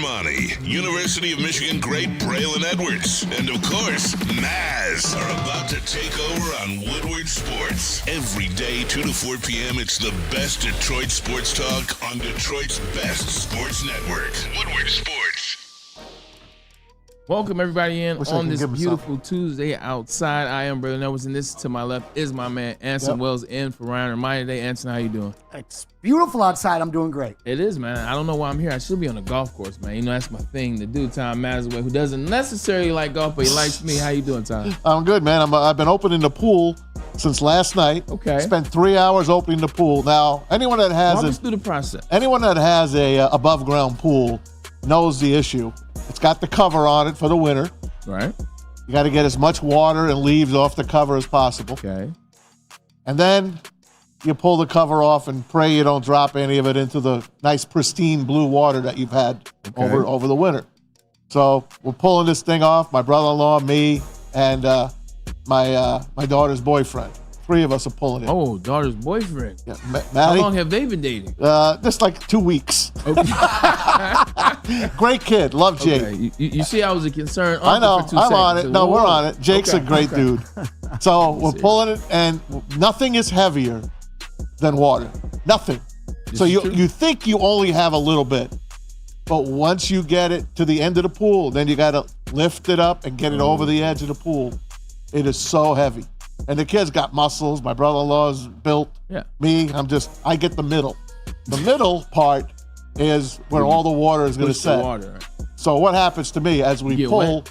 Ermanni, University of Michigan great Braylon Edwards, and of course, Maz are about to take over on Woodward Sports. Every day, 2 to 4 p.m., it's the best Detroit sports talk on Detroit's best sports network, Woodward Sports. Welcome everybody in on this beautiful Tuesday outside. I am Braylon Edwards, and this to my left is my man Anson Wells in for Ryan Ermanni today. Anson, how you doing? It's beautiful outside. I'm doing great. It is, man. I don't know why I'm here. I should be on a golf course, man. You know, that's my thing. The dude, Tom Mazaway, who doesn't necessarily like golf, but he likes me. How you doing, Tom? I'm good, man. I've been opening the pool since last night. Okay. Spent 3 hours opening the pool. Now, anyone that has Walk us through the process. Anyone that has a above ground pool knows the issue. It's got the cover on it for the winter. Right. You got to get as much water and leaves off the cover as possible. Okay. And then you pull the cover off and pray you don't drop any of it into the nice pristine blue water that you've had over the winter. So we're pulling this thing off. My brother-in-law, me, and my daughter's boyfriend. 3 of us are pulling it. Oh, daughter's boyfriend. Yeah, How long have they been dating? Just like 2 weeks. Okay. Great kid. Love Jake. Okay. You see, I was a concern. I know. For 2 I'm seconds. on it. No, we're on it. Jake's a great dude. So we're pulling it, and nothing is heavier than water. Nothing. So you think you only have a little bit, but once you get it to the end of the pool, then you got to lift it up and get it over the edge of the pool. It is so heavy. And the kid's got muscles. My brother-in-law's built. Yeah. Me, I get the middle. The middle part is where all the water is going to set. Water, right? So what happens to me as we pull,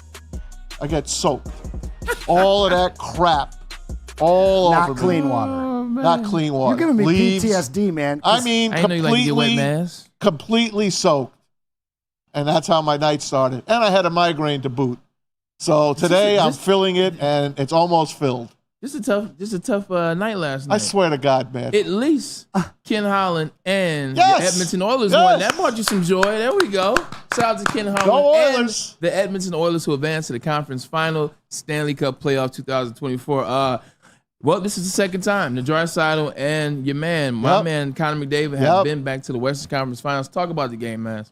I get soaked. All of that crap all over me. Not clean water. Oh, Not clean water. You're giving me Leaves. PTSD, man. I mean, I know you like to get wet, Maz. completely soaked. And that's how my night started. And I had a migraine to boot. So today I'm filling it, and it's almost filled. This is a tough night last night. I swear to God, man. At least Ken Holland and the Edmonton Oilers won. That brought you some joy. There we go. Shout out to Ken Holland Go and Oilers. the Edmonton Oilers who advanced to the conference final Stanley Cup playoff 2024. Well, this is the second time. The Draisaitl and your man, my man Connor McDavid, have been back to the Western Conference Finals. Talk about the game, man.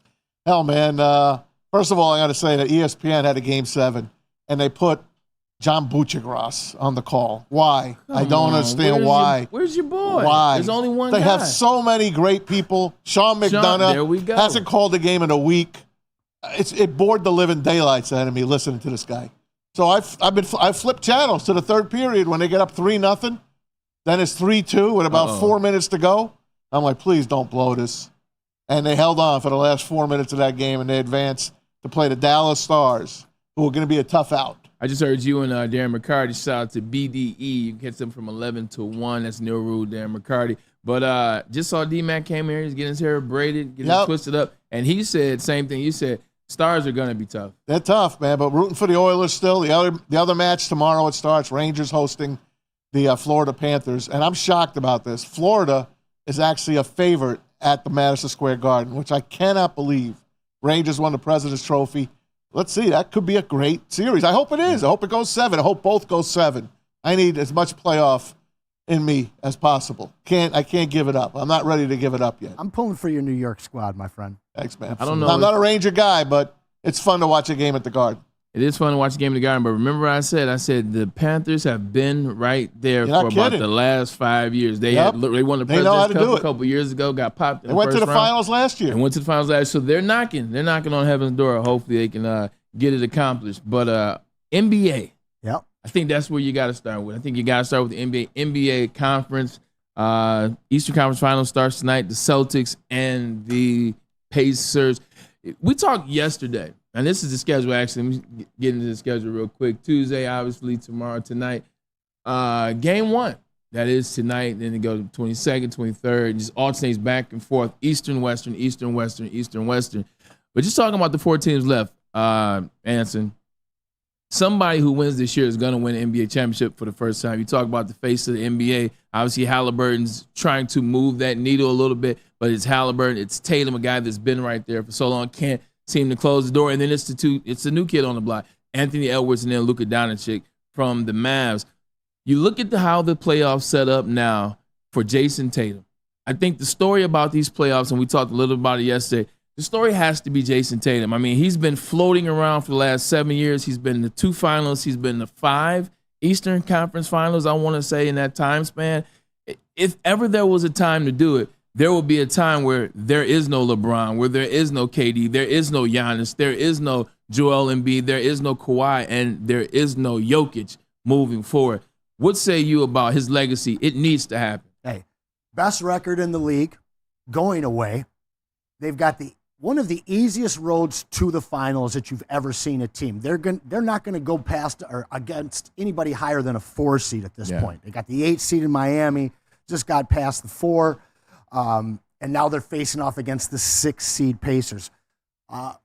Hell, man. First of all, I got to say that ESPN had a Game 7, and they put John Buccigross on the call. Why? I don't understand why. Where's your boy? Why? There's only one guy. They have so many great people. Sean McDonough there we go. hasn't called a game in a week. It bored the living daylights out of me listening to this guy. So I flipped channels to the third period when they get up 3-0. Then it's 3-2 with about 4 minutes to go. I'm like, please don't blow this. And they held on for the last 4 minutes of that game, and they advanced to play the Dallas Stars, who are going to be a tough out. I just heard you and Darren McCarty. Shout out to BDE. You can catch them from 11 to 1. That's Neil Rule, Darren McCarty. But just saw D-Mac came here. He's getting his hair braided, getting it twisted up. And he said, same thing you said, Stars are going to be tough. They're tough, man, but rooting for the Oilers still. The other match tomorrow, it starts. Rangers hosting the Florida Panthers. And I'm shocked about this. Florida is actually a favorite at the Madison Square Garden, which I cannot believe. Rangers won the President's Trophy. Let's see. That could be a great series. I hope it is. I hope it goes 7. I hope both go 7. I need as much playoff in me as possible. I can't give it up. I'm not ready to give it up yet. I'm pulling for your New York squad, my friend. Thanks, man. I don't know. I'm not a Ranger guy, but it's fun to watch a game at the Garden. It is fun to watch a game in the Garden, but remember I said the Panthers have been right there for about the last 5 years. They won the President's Cup a couple years ago, got popped in the first round. They went to the finals last year. And went to the finals last year. So they're knocking on heaven's door. Hopefully they can get it accomplished. But NBA, I think that's where you got to start with. I think you got to start with the NBA conference. Eastern Conference Finals starts tonight. The Celtics and the Pacers. We talked yesterday. And this is the schedule, actually. Let me get into the schedule real quick. Tuesday, obviously, tomorrow, tonight. Game 1. That is tonight. Then it goes 22nd, 23rd. It just alternates back and forth. Eastern, Western, Eastern, Western, Eastern, Western. But just talking about the 4 teams left, Anson, somebody who wins this year is going to win an NBA championship for the first time. You talk about the face of the NBA. Obviously, Halliburton's trying to move that needle a little bit, but it's Halliburton. It's Tatum, a guy that's been right there for so long, can't seem to close the door. And then it's the new kid on the block, Anthony Edwards, and then Luka Doncic from the Mavs. You look at how the playoffs set up now for Jason Tatum. I think the story about these playoffs, and we talked a little about it yesterday, the story has to be Jason Tatum. I mean, he's been floating around for the last 7 years. He's been in the 2 finals. He's been in the 5 Eastern Conference finals, I want to say, in that time span. If ever there was a time to do it, there will be a time where there is no LeBron, where there is no KD, there is no Giannis, there is no Joel Embiid, there is no Kawhi, and there is no Jokic moving forward. What say you about his legacy? It needs to happen. Hey, best record in the league, going away. They've got one of the easiest roads to the finals that you've ever seen a team. They're not going to go past or against anybody higher than a 4 seed at this point. They got the 8 seed in Miami, just got past the 4, and now they're facing off against the 6 seed Pacers.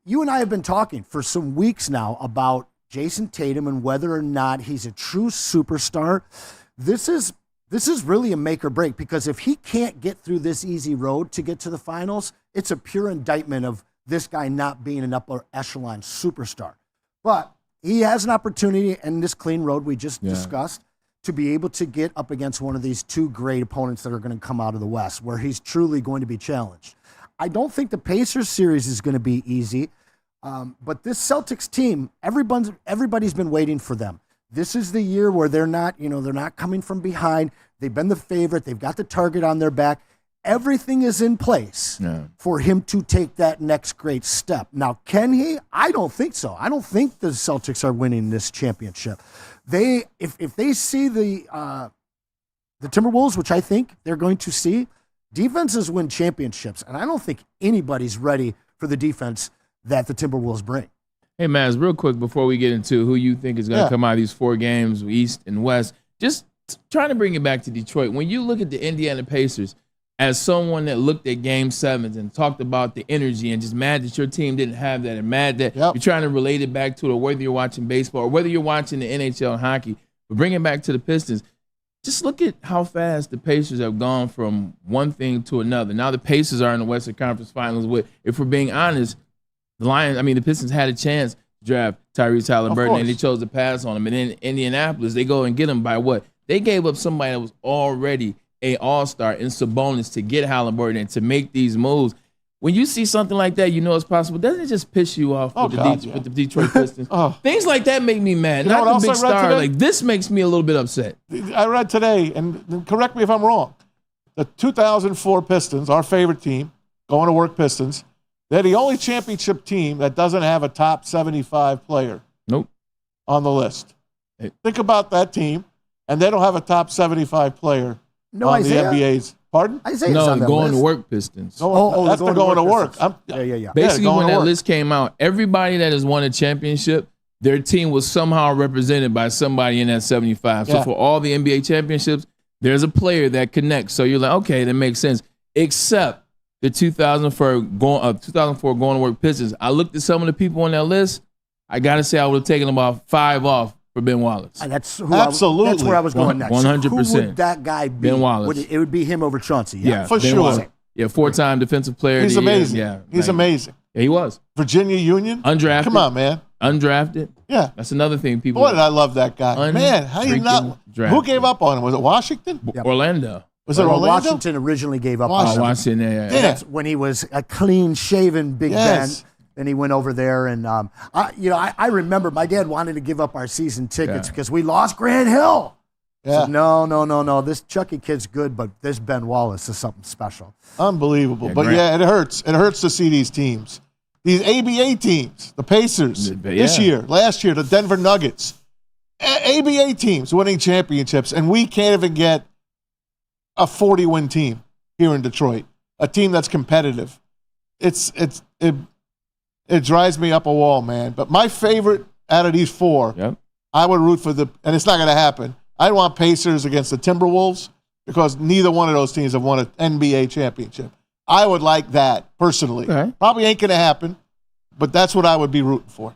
You and I have been talking for some weeks now about Jason Tatum and whether or not he's a true superstar. This is really a make or break, because if he can't get through this easy road to get to the finals, it's a pure indictment of this guy not being an upper echelon superstar. But he has an opportunity in this clean road we just discussed to be able to get up against one of these 2 great opponents that are going to come out of the West, where he's truly going to be challenged. I don't think the Pacers series is going to be easy, but this Celtics team, everybody's been waiting for them. This is the year where they're not coming from behind. They've been the favorite. They've got the target on their back. Everything is in place for him to take that next great step. Now, can he? I don't think so. I don't think the Celtics are winning this championship. If they see the Timberwolves, which I think they're going to see, defenses win championships, and I don't think anybody's ready for the defense that the Timberwolves bring. Hey, Maz, real quick before we get into who you think is going to come out of these 4 games, East and West, just trying to bring it back to Detroit. When you look at the Indiana Pacers, as someone that looked at Game 7s and talked about the energy and just mad that your team didn't have that and mad that you're trying to relate it back to it, or whether you're watching baseball or whether you're watching the NHL hockey, but bring it back to the Pistons, just look at how fast the Pacers have gone from one thing to another. Now the Pacers are in the Western Conference Finals with, if we're being honest, the Pistons had a chance to draft Tyrese Halliburton, and they chose to pass on him. And in Indianapolis, they go and get him by what? They gave up somebody that was already an all-star in Sabonis to get Halliburton and to make these moves. When you see something like that, you know it's possible. Doesn't it just piss you off with the Detroit Pistons? Things like that make me mad. Not the big star. Like, this makes me a little bit upset. I read today, and correct me if I'm wrong, the 2004 Pistons, our favorite team, going to work Pistons, they're the only championship team that doesn't have a top 75 player on the list. Think about that team, and they don't have a top 75 player on the NBA's. Pardon? Isaiah's on that going list. to work Pistons. That's the going to work. Basically, when that list came out, everybody that has won a championship, their team was somehow represented by somebody in that 75. So for all the NBA championships, there's a player that connects. So you're like, okay, that makes sense. Except the 2004 going to work Pistons. I looked at some of the people on that list. I got to say I would have taken about 5 off for Ben Wallace. And that's absolutely that's where I was going next. 100%. Who would that guy be? Ben Wallace. It would be him over Chauncey. For sure. Wallace. Yeah, 4-time defensive player. He's amazing. Yeah, he's amazing. Yeah, he was. Virginia Union. Undrafted. Come on, man. Undrafted. Yeah. That's another thing people. Boy, did I love that guy. Man, how you not? Drafted. Who gave up on him? Was it Washington? Orlando. Was it Orlando? Washington originally gave up on him. Washington, yeah. That's when he was a clean-shaven Big Ben. And he went over there, and I remember my dad wanted to give up our season tickets because we lost Grant Hill. Yeah. So no. This Chucky kid's good, but this Ben Wallace is something special. Unbelievable. But it hurts. It hurts to see these teams. These ABA teams, the Pacers this year, last year, the Denver Nuggets. ABA teams winning championships, and we can't even get a 40-win team here in Detroit, a team that's competitive. It drives me up a wall, man. But my favorite out of these 4, I would root for and it's not going to happen. I want Pacers against the Timberwolves because neither one of those teams have won an NBA championship. I would like that personally. Okay. Probably ain't going to happen, but that's what I would be rooting for.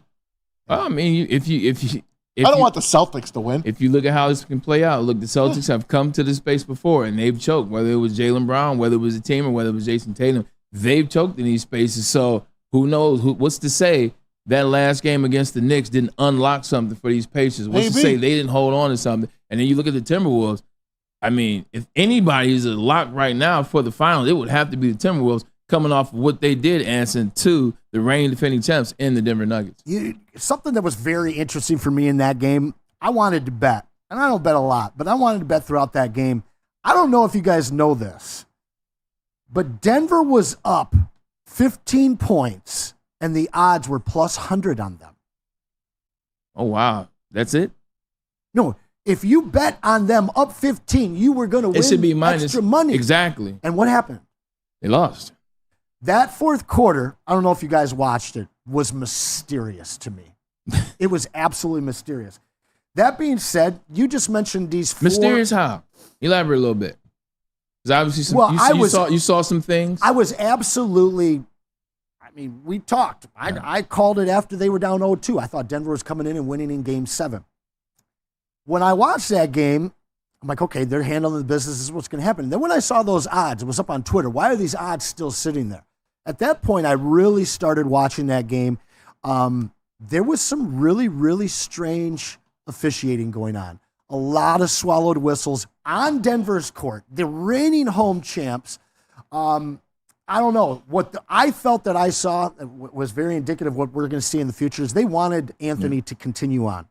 I mean, if I don't want the Celtics to win. If you look at how this can play out, look, the Celtics have come to this space before and they've choked. Whether it was Jaylen Brown, whether it was a team, or whether it was Jason Tatum, they've choked in these spaces. So who knows? What's to say that last game against the Knicks didn't unlock something for these Pacers? What's to say they didn't hold on to something? And then you look at the Timberwolves. I mean, if anybody is a lock right now for the finals, it would have to be the Timberwolves coming off of what they did, Anson, to the reigning defending champs in the Denver Nuggets. Something that was very interesting for me in that game, I wanted to bet, and I don't bet a lot, but I wanted to bet throughout that game. I don't know if you guys know this, but Denver was up 15 points, and the odds were plus 100 on them. Oh, wow. That's it? No, if you bet on them up 15, you were going to win it should be minus, extra money. Exactly. And what happened? They lost. That fourth quarter, I don't know if you guys watched it, was mysterious to me. It was absolutely mysterious. That being said, you just mentioned these four. Mysterious how? Elaborate a little bit. Because obviously you saw some things. I was absolutely, we talked. I called it after they were down 0-2. I thought Denver was coming in and winning in Game 7. When I watched that game, I'm like, okay, they're handling the business. This is what's going to happen. And then when I saw those odds, it was up on Twitter. Why are these odds still sitting there? At that point, I really started watching that game. There was some really, really strange officiating going on. A lot of swallowed whistles on Denver's court. The reigning home champs. I don't know. I felt that I saw was very indicative of what we're going to see in the future is they wanted Anthony to continue on.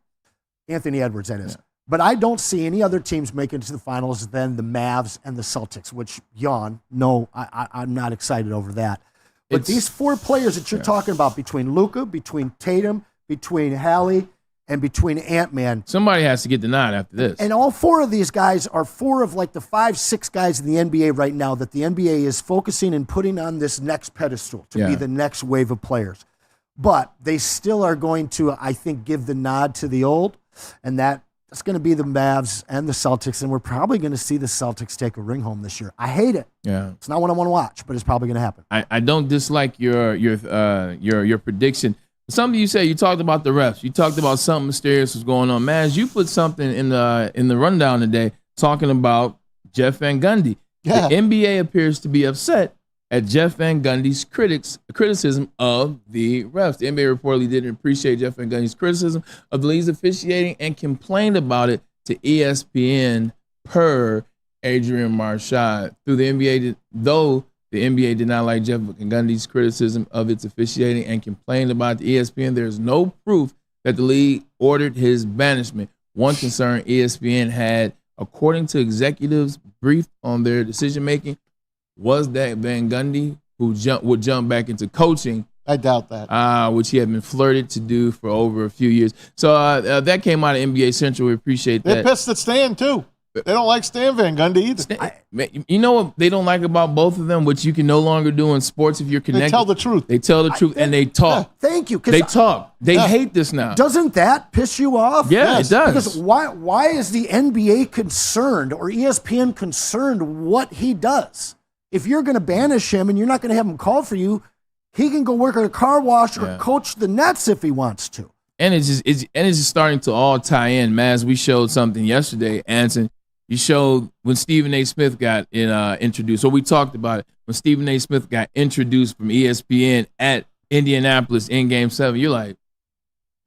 Anthony Edwards, that is. Yeah. But I don't see any other teams making it to the finals than the Mavs and the Celtics, which, yawn, no, I'm not excited over that. But these four players that you're talking about, between Luka, between Tatum, between Hallie, and between Ant-Man. Somebody has to get the nod after this. And all four of these guys are four of like the 5-6 guys in the NBA right now that the NBA is focusing and putting on this next pedestal to be the next wave of players. But they still are going to, I think, give the nod to the old, and that's going to be the Mavs and the Celtics, and we're probably going to see the Celtics take a ring home this year. I hate it. Yeah, it's not what I want to watch, but it's probably going to happen. I don't dislike your prediction. Something you said, you talked about the refs. You talked about something mysterious was going on. Maz, you put something in the rundown today talking about Jeff Van Gundy. Yeah. The NBA appears to be upset at Jeff Van Gundy's criticism of the refs. The NBA reportedly didn't appreciate Jeff Van Gundy's criticism of the league's officiating and complained about it to ESPN per Adrian Marchand. Through the NBA, though the NBA did not like Jeff Van Gundy's criticism of its officiating and complained about it to ESPN, there is no proof that the league ordered his banishment. One concern ESPN had, according to executives briefed on their decision-making, was that Van Gundy would jump back into coaching. I doubt that. Which he had been flirted to do for over a few years. So that came out of NBA Central. We appreciate that. They're pissed at Stan, too. They don't like Stan Van Gundy either. You know what they don't like about both of them, which you can no longer do in sports if you're connected? They tell the truth. They tell the truth, and they talk. Thank you. They talk. They hate this now. Doesn't that piss you off? Yeah, yes. It does. Because why is the NBA concerned or ESPN concerned what he does? If you're going to banish him and you're not going to have him call for you, he can go work at a car wash or coach the Nets if he wants to. And it's just starting to all tie in. Maz, we showed something yesterday, Anson. You showed when Stephen A. Smith got introduced. So we talked about it. When Stephen A. Smith got introduced from ESPN at Indianapolis in Game 7, you're like,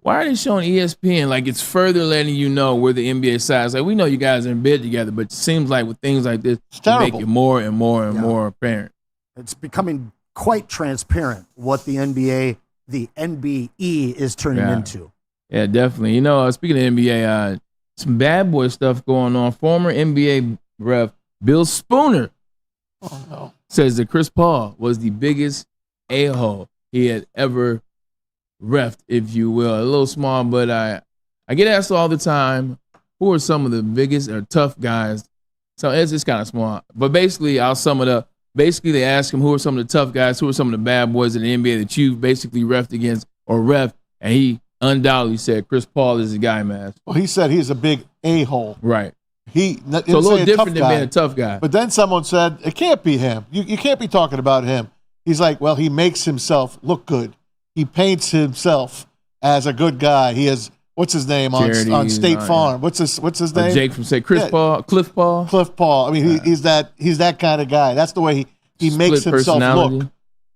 why are they showing ESPN? Like, it's further letting you know where the NBA side is. Like, we know you guys are in bed together, but it seems like with things like this, it make it more and more and more apparent. It's becoming quite transparent what the NBA, the NBE is turning into. Yeah, definitely. You know, speaking of NBA, some bad boy stuff going on. Former NBA ref Bill Spooner says that Chris Paul was the biggest a-hole he had ever refed, if you will. A little small, but I get asked all the time, who are some of the biggest or tough guys? So it's kind of small. But basically, I'll sum it up. Basically, they ask him, who are some of the tough guys, who are some of the bad boys in the NBA that you've basically refed against or ref, and he undoubtedly said Chris Paul is the guy, man. Well, he said he's a big a-hole. Right. So a little different than being a tough guy. But then someone said, it can't be him. You can't be talking about him. He's like, well, he makes himself look good. He paints himself as a good guy. He has, what's his name on State Farm? What's his name? Jake from Paul. Cliff Paul. Cliff Paul. I mean, he's that kind of guy. That's the way he makes himself look.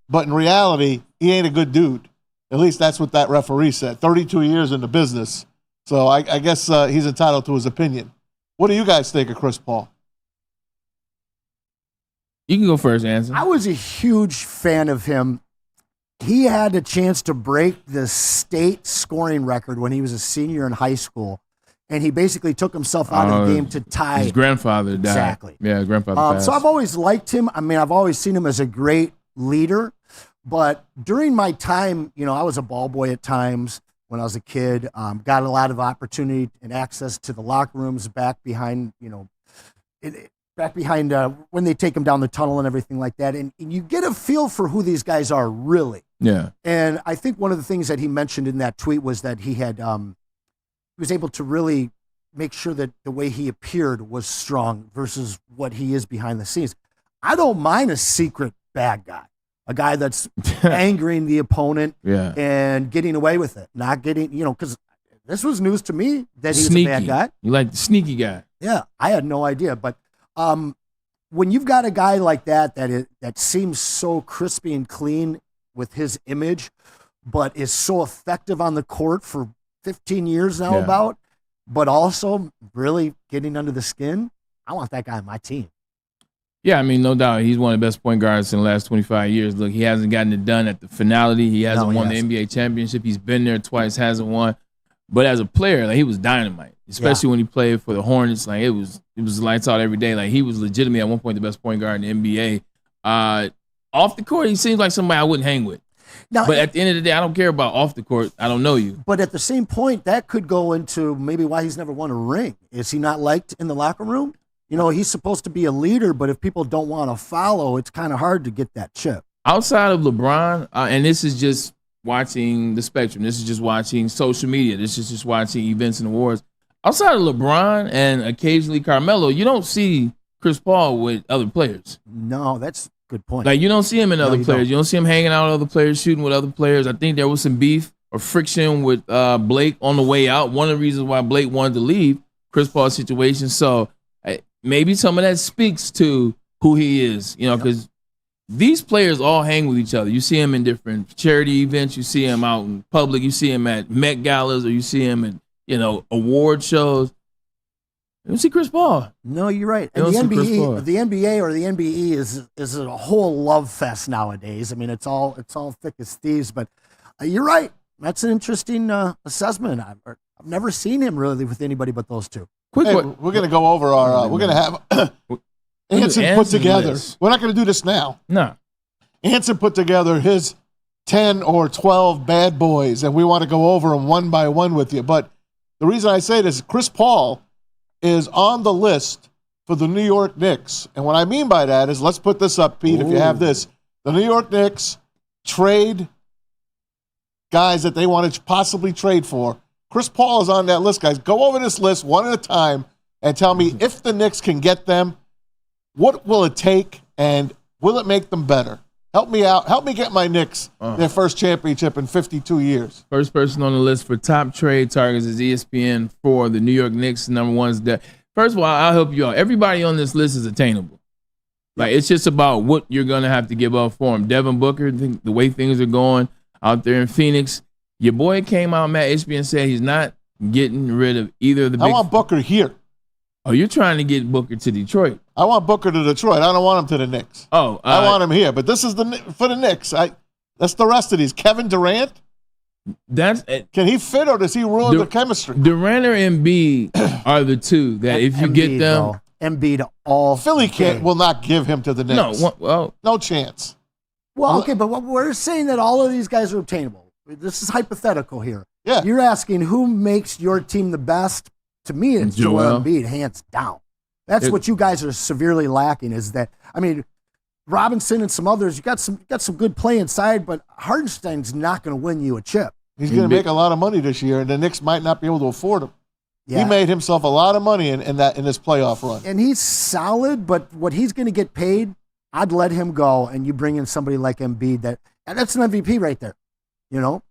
But in reality, he ain't a good dude. At least that's what that referee said. 32 years in the business. So I guess he's entitled to his opinion. What do you guys think of Chris Paul? You can go first, Anson. I was a huge fan of him. He had a chance to break the state scoring record when he was a senior in high school, and he basically took himself out of the game to tie. His grandfather died. Exactly. Yeah, his grandfather passed. So I've always liked him. I mean, I've always seen him as a great leader. But during my time, I was a ball boy at times when I was a kid. Got a lot of opportunity and access to the locker rooms back behind, when they take them down the tunnel and everything like that. And you get a feel for who these guys are, really. Yeah. And I think one of the things that he mentioned in that tweet was that he was able to really make sure that the way he appeared was strong versus what he is behind the scenes. I don't mind a secret bad guy, a guy that's angering the opponent and getting away with it, not getting, because this was news to me that he was a bad guy. You like the sneaky guy. Yeah, I had no idea. But when you've got a guy like that seems so crispy and clean with his image, but is so effective on the court for 15 years now but also really getting under the skin, I want that guy on my team. Yeah, I mean, no doubt. He's one of the best point guards in the last 25 years. Look, he hasn't gotten it done at the finality. He hasn't won the NBA championship. He's been there twice, hasn't won. But as a player, he was dynamite, especially when he played for the Hornets. It was lights out every day. He was legitimately at one point the best point guard in the NBA. Off the court, he seems like somebody I wouldn't hang with. Now, but at the end of the day, I don't care about off the court. I don't know you. But at the same point, that could go into maybe why he's never won a ring. Is he not liked in the locker room? He's supposed to be a leader, but if people don't want to follow, it's kind of hard to get that chip. Outside of LeBron, and this is just watching the spectrum. This is just watching social media. This is just watching events and awards. Outside of LeBron and occasionally Carmelo, you don't see Chris Paul with other players. No, that's a good point. You don't see him in other players. You don't see him hanging out with other players, shooting with other players. I think there was some beef or friction with Blake on the way out. One of the reasons why Blake wanted to leave Chris Paul's situation. So maybe some of that speaks to who he is, because these players all hang with each other. You see him in different charity events. You see him out in public. You see him at Met Galas, or you see him at, award shows. You don't see Chris Paul. No, you're right. And the NBA or the NBE is a whole love fest nowadays. I mean, it's all thick as thieves. But you're right. That's an interesting assessment. I've never seen him really with anybody but those two. We're going to go over our. We're going to have Anson put together. List. We're not going to do this now. No. Anson put together his 10 or 12 bad boys, and we want to go over them one by one with you. But the reason I say this, Chris Paul is on the list for the New York Knicks. And what I mean by that is, let's put this up, Pete, if you have this. The New York Knicks trade guys that they want to possibly trade for. Chris Paul is on that list, guys. Go over this list one at a time and tell me if the Knicks can get them, what will it take, and will it make them better? Help me out. Help me get my Knicks their first championship in 52 years. First person on the list for top trade targets is ESPN for the New York Knicks. Number one is that. First of all, I'll help you out. Everybody on this list is attainable. It's just about what you're going to have to give up for him. Devin Booker, the way things are going out there in Phoenix. Your boy came out, Matt Ishbia, and said he's not getting rid of either of the big. I want Booker here. Oh, you're trying to get Booker to Detroit. I want Booker to Detroit. I don't want him to the Knicks. Oh, I want him here. But this is for the Knicks. That's the rest of these. Kevin Durant. Can he fit, or does he ruin the chemistry? Durant or Embiid are the two that if you get them, Embiid all Philly will not give him to the Knicks. No chance. Well, okay, but we're saying that all of these guys are obtainable. This is hypothetical here. Yeah. You're asking who makes your team the best. To me, it's Joel Embiid, hands down. That's what you guys are severely lacking. Is that Robinson and some others, you got some good play inside, but Hardenstein's not going to win you a chip. He's going to make a lot of money this year, and the Knicks might not be able to afford him. Yeah. He made himself a lot of money in this playoff run. And he's solid, but what he's going to get paid, I'd let him go, and you bring in somebody like Embiid, and that's an MVP right there.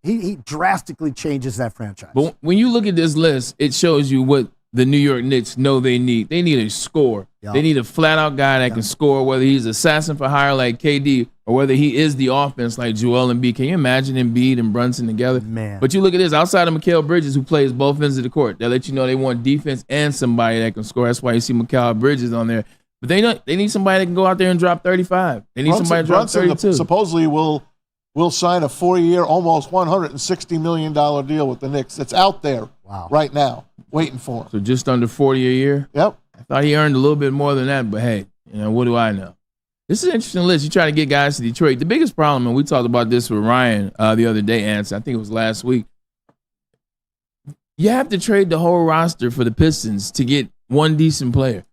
He drastically changes that franchise. But when you look at this list, it shows you what the New York Knicks know they need. They need a scorer. Yep. They need a flat-out guy that can score, whether he's assassin for hire like KD or whether he is the offense like Joel Embiid. Can you imagine Embiid and Brunson together? Man. But you look at this, outside of Mikal Bridges, who plays both ends of the court, they let you know they want defense and somebody that can score. That's why you see Mikal Bridges on there. But they need somebody that can go out there and drop 35. They need somebody to drop 32. Supposedly will sign a 4-year, almost $160 million deal with the Knicks. It's out there right now, waiting for him. So just under 40 a year? Yep. I thought he earned a little bit more than that, but hey, what do I know? This is an interesting list. You try to get guys to Detroit. The biggest problem, and we talked about this with Ryan the other day, Anson, I think it was last week, you have to trade the whole roster for the Pistons to get one decent player.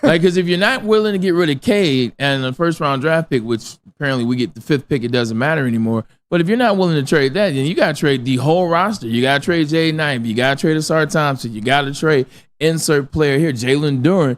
Because if you're not willing to get rid of Cade and the first-round draft pick, which apparently we get the 5th pick, it doesn't matter anymore. But if you're not willing to trade that, then you got to trade the whole roster. You got to trade Jay Knight. You got to trade Asar Thompson. You got to trade insert player here, Jalen Duren.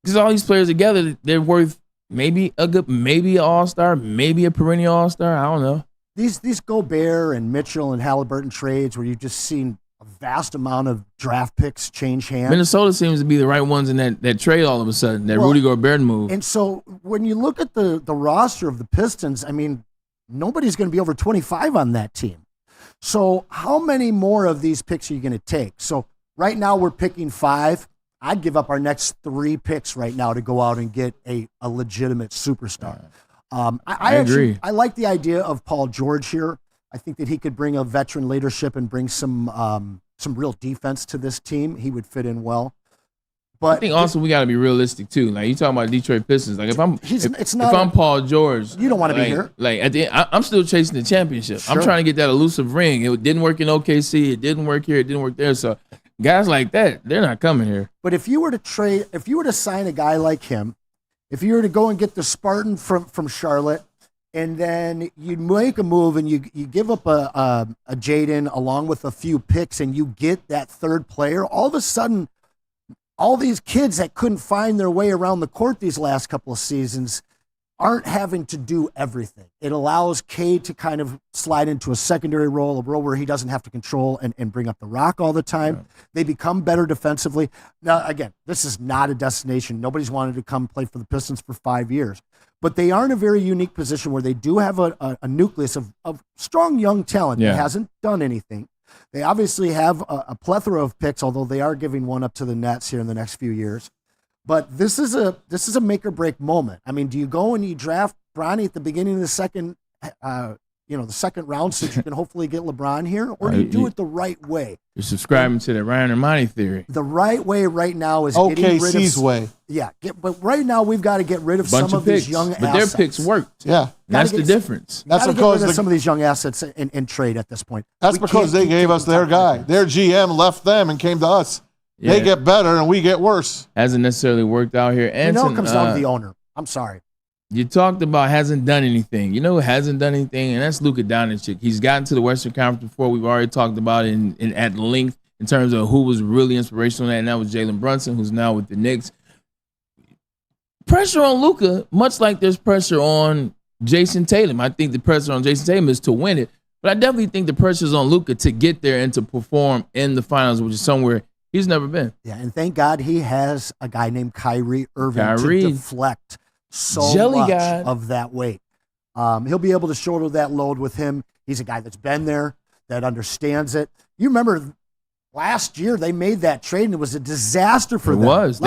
Because all these players together, they're worth maybe an all-star, maybe a perennial all-star. I don't know. These Gobert and Mitchell and Halliburton trades where you've just seen a vast amount of draft picks change hands. Minnesota seems to be the right ones in that trade all of a sudden, Rudy Gobert move. And so when you look at the roster of the Pistons, I mean, nobody's going to be over 25 on that team. So how many more of these picks are you going to take? So right now we're picking 5. I'd give up our next 3 picks right now to go out and get a legitimate superstar. I agree. I like the idea of Paul George here. I think that he could bring a veteran leadership and bring some real defense to this team. He would fit in well. But I think also we got to be realistic too. Like you talking about Detroit Pistons. Like if I'm Paul George, you don't want to be here. Like at the end, I'm still chasing the championship. Sure. I'm trying to get that elusive ring. It didn't work in OKC. It didn't work here. It didn't work there. So guys like that, they're not coming here. But if you were to sign a guy like him, if you were to go and get the Spartan from Charlotte, and then you make a move and you give up a Jaden along with a few picks and you get that third player, all of a sudden, all these kids that couldn't find their way around the court these last couple of seasons aren't having to do everything. It allows Cade to kind of slide into a secondary role, a role where he doesn't have to control and bring up the rock all the time. Yeah. They become better defensively. Now, again, this is not a destination. Nobody's wanted to come play for the Pistons for 5 years. But they are in a very unique position where they do have a nucleus of strong young talent that hasn't done anything. They obviously have a plethora of picks, although they are giving one up to the Nets here in the next few years. But this is a make or break moment. I mean, do you go and you draft Bronny at the beginning of the second round so that you can hopefully get LeBron here, or do you do it the right way? You're subscribing to the Ryan Ermanni theory. The right way right now is getting rid of way. Yeah, but right now we've got to get rid of some of these young assets. But their picks worked. Yeah, that's the difference. That's because get rid of some of these young assets in trade at this point. That's because they gave us their guy. Their GM left them and came to us. Yeah. They get better and we get worse. Hasn't necessarily worked out here. Anson, it comes down to the owner. I'm sorry. You talked about hasn't done anything. You know who hasn't done anything? And that's Luka Doncic. He's gotten to the Western Conference before. We've already talked about it in at length in terms of who was really inspirational in that, and that was Jalen Brunson, who's now with the Knicks. Pressure on Luka, much like there's pressure on Jason Tatum. I think the pressure on Jason Tatum is to win it, but I definitely think the pressure is on Luka to get there and to perform in the finals, which is somewhere he's never been. Yeah, and thank God he has a guy named Kyrie Irving to deflect much of that weight. He'll be able to shoulder that load with him. He's a guy that's been there, that understands it. You remember last year they made that trade and it was a disaster for them. It was.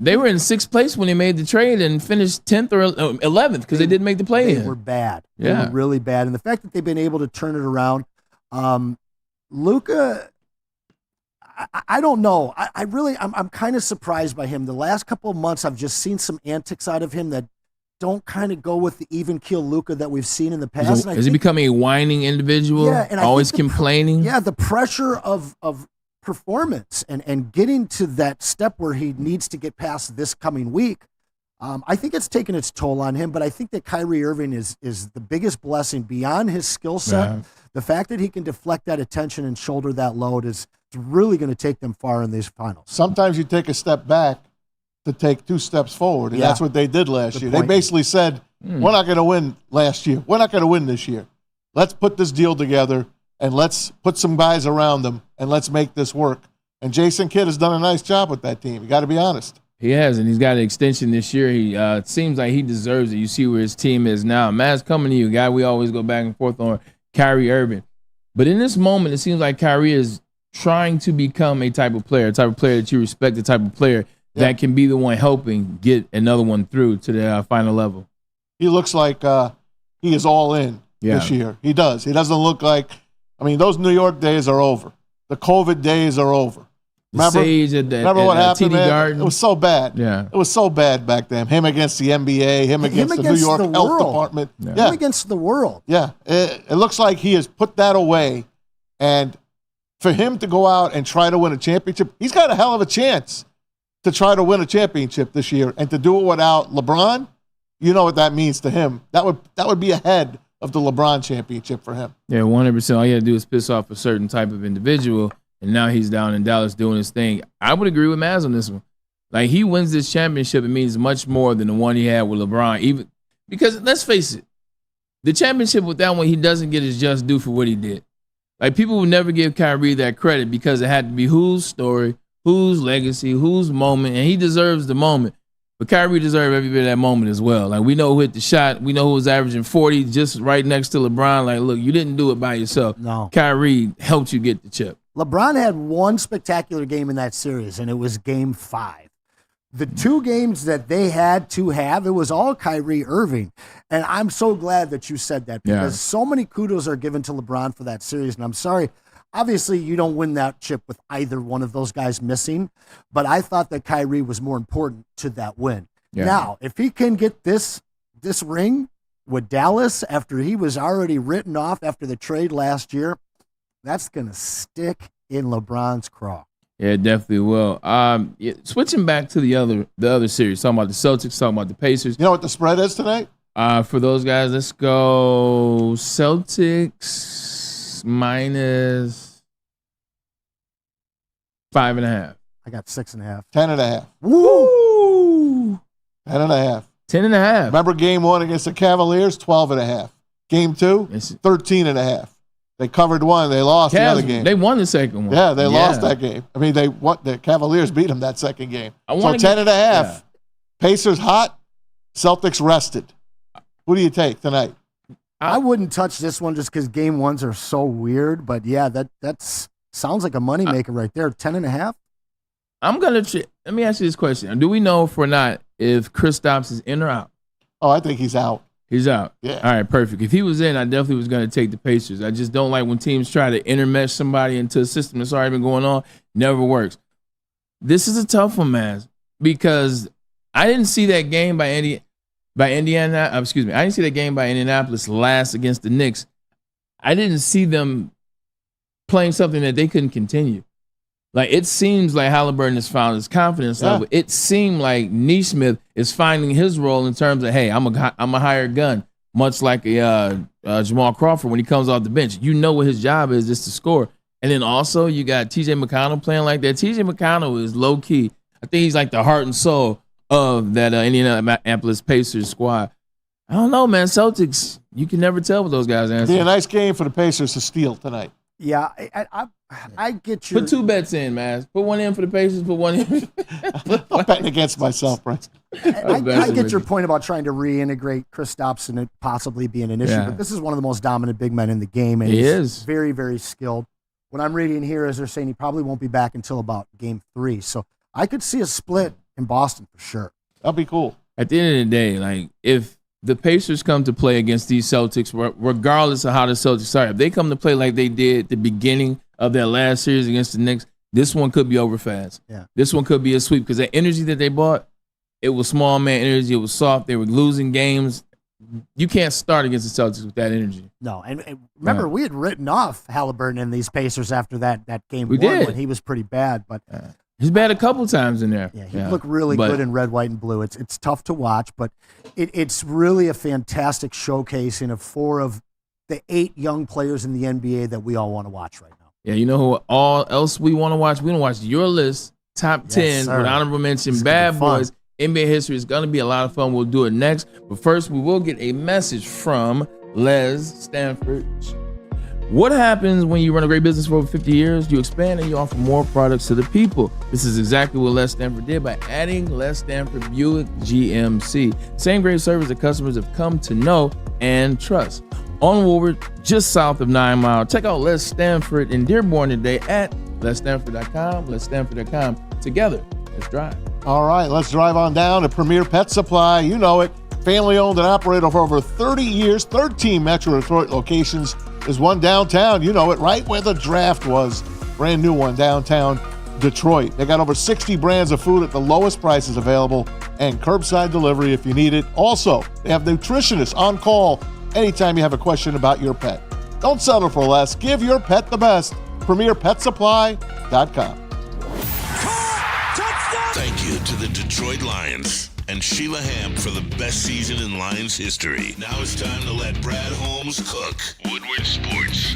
They were in 6th place when they made the trade and finished 10th or 11th because they didn't make the play-in. They were bad. Yeah. They were really bad. And the fact that they've been able to turn it around, Luka, I don't know. I'm kind of surprised by him. The last couple of months, I've just seen some antics out of him that don't kind of go with the even keel Luka that we've seen in the past. Is he becoming a whining individual? Yeah, and always complaining. The pressure of performance and getting to that step where he needs to get past this coming week. I think it's taken its toll on him, but I think that Kyrie Irving is the biggest blessing beyond his skill set. Yeah. The fact that he can deflect that attention and shoulder that load is really going to take them far in these finals. Sometimes you take a step back to take 2 steps forward, and that's what they did last year. They basically said, we're not going to win last year. We're not going to win this year. Let's put this deal together, and let's put some guys around them, and let's make this work. And Jason Kidd has done a nice job with that team. You got to be honest. He has, and he's got an extension this year. He it seems like he deserves it. You see where his team is now. Maz, coming to you, guy we always go back and forth on, Kyrie Irving. But in this moment, it seems like Kyrie is trying to become a type of player that you respect, the type of player that can be the one helping get another one through to the final level. He looks like he is all in this year. He does. He doesn't look like, those New York days are over. The COVID days are over. Remember what happened, man? Garden. It was so bad. Yeah. It was so bad back then. Him against the NBA, him against the New York Health Department. Yeah. Him against the world. Yeah. It looks like he has put that away. And for him to go out and try to win a championship, he's got a hell of a chance to try to win a championship this year. And to do it without LeBron, you know what that means to him. That would be ahead of the LeBron championship for him. Yeah, 100%. All you had to do is piss off a certain type of individual. And now he's down in Dallas doing his thing. I would agree with Maz on this one. Like, he wins this championship, it means much more than the one he had with LeBron. Even because, let's face it, the championship with that one, he doesn't get his just due for what he did. Like, people would never give Kyrie that credit because it had to be whose story, whose legacy, whose moment, and he deserves the moment. But Kyrie deserved every bit of that moment as well. Like, we know who hit the shot. We know who was averaging 40 just right next to LeBron. Like, look, you didn't do it by yourself. No. Kyrie helped you get the chip. LeBron had one spectacular game in that series, and it was Game 5. The two games that they had to have, it was all Kyrie Irving. And I'm so glad that you said that because so many kudos are given to LeBron for that series. And I'm sorry, obviously you don't win that chip with either one of those guys missing, but I thought that Kyrie was more important to that win. Yeah. Now, if he can get this ring with Dallas after he was already written off after the trade last year, that's going to stick in LeBron's craw. Yeah, it definitely will. Switching back to the other series, talking about the Celtics, talking about the Pacers. You know what the spread is tonight? For those guys, let's go Celtics minus 5.5. I got 6.5. 10.5. Woo! 10.5. 10.5. Remember game 1 against the Cavaliers? 12.5. Game 2? 13.5. They covered one. They lost the other game. They won the second one. Yeah, they lost that game. The Cavaliers beat them that second game. So 10.5. Yeah. Pacers hot. Celtics rested. Who do you take tonight? I wouldn't touch this one just because game 1s are so weird. But yeah, that sounds like a moneymaker right there. 10.5. Let me ask you this question: do we know for not if Kristaps is in or out? Oh, I think he's out. He's out. Yeah. All right, perfect. If he was in, I definitely was going to take the Pacers. I just don't like when teams try to intermesh somebody into a system that's already been going on. Never works. This is a tough one, man, because I didn't see that game by Indiana. I didn't see that game by Indianapolis last against the Knicks. I didn't see them playing something that they couldn't continue. Like, it seems like Halliburton has found his confidence level. It seemed like Nesmith is finding his role in terms of, hey, I'm a hired gun, much like Jamal Crawford when he comes off the bench. You know what his job is to score. And then also you got T.J. McConnell playing like that. T.J. McConnell is low-key. I think he's like the heart and soul of that Indianapolis Pacers squad. I don't know, man. Celtics, you can never tell with those guys. It'd be a nice game for the Pacers to steal tonight. Yeah, I get you. Put 2 bets in, man. Put one in for the Pacers, put one in. I'm betting against myself, Brent. I get your point about trying to reintegrate Kristaps and it possibly being an issue, but this is one of the most dominant big men in the game. And he's very, very skilled. What I'm reading here is they're saying he probably won't be back until about game 3. So I could see a split in Boston for sure. That'd be cool. At the end of the day, like, if the Pacers come to play against these Celtics, regardless of how the Celtics are, if they come to play like they did at the beginning of their last series against the Knicks, this one could be over fast. Yeah. This one could be a sweep because the energy that they brought, it was small man energy. It was soft. They were losing games. You can't start against the Celtics with that energy. No, and remember, we had written off Halliburton and these Pacers after that game we 1 did. when he was pretty bad. But he's bad a couple times in there. Yeah, he looked really good in red, white, and blue. It's tough to watch, but it's really a fantastic showcasing of 4 of the 8 young players in the NBA that we all want to watch right now. Yeah, you know who all else we want to watch? We want to watch your list, top 10, with honorable mention, Bad Boys. NBA history is going to be a lot of fun. We'll do it next. But first, we will get a message from Les Stanford. What happens when you run a great business for over 50 years? You expand and you offer more products to the people. This is exactly what Les Stanford did by adding Les Stanford Buick GMC. Same great service that customers have come to know and trust. On Woodward, just south of 9 Mile. Check out Les Stanford in Dearborn today at lesstanford.com. Lesstanford.com. Together, let's drive. All right, let's drive on down to Premier Pet Supply. You know it. Family owned and operated for over 30 years, 13 Metro Detroit locations. There's one downtown, you know it, right where the draft was. Brand new one downtown Detroit. They got over 60 brands of food at the lowest prices available and curbside delivery if you need it. Also, they have nutritionists on call anytime you have a question about your pet. Don't settle for less. Give your pet the best. PremierPetSupply.com. Thank you to the Detroit Lions and Sheila Hamp for the best season in Lions history. Now it's time to let Brad Holmes cook. Woodward Sports.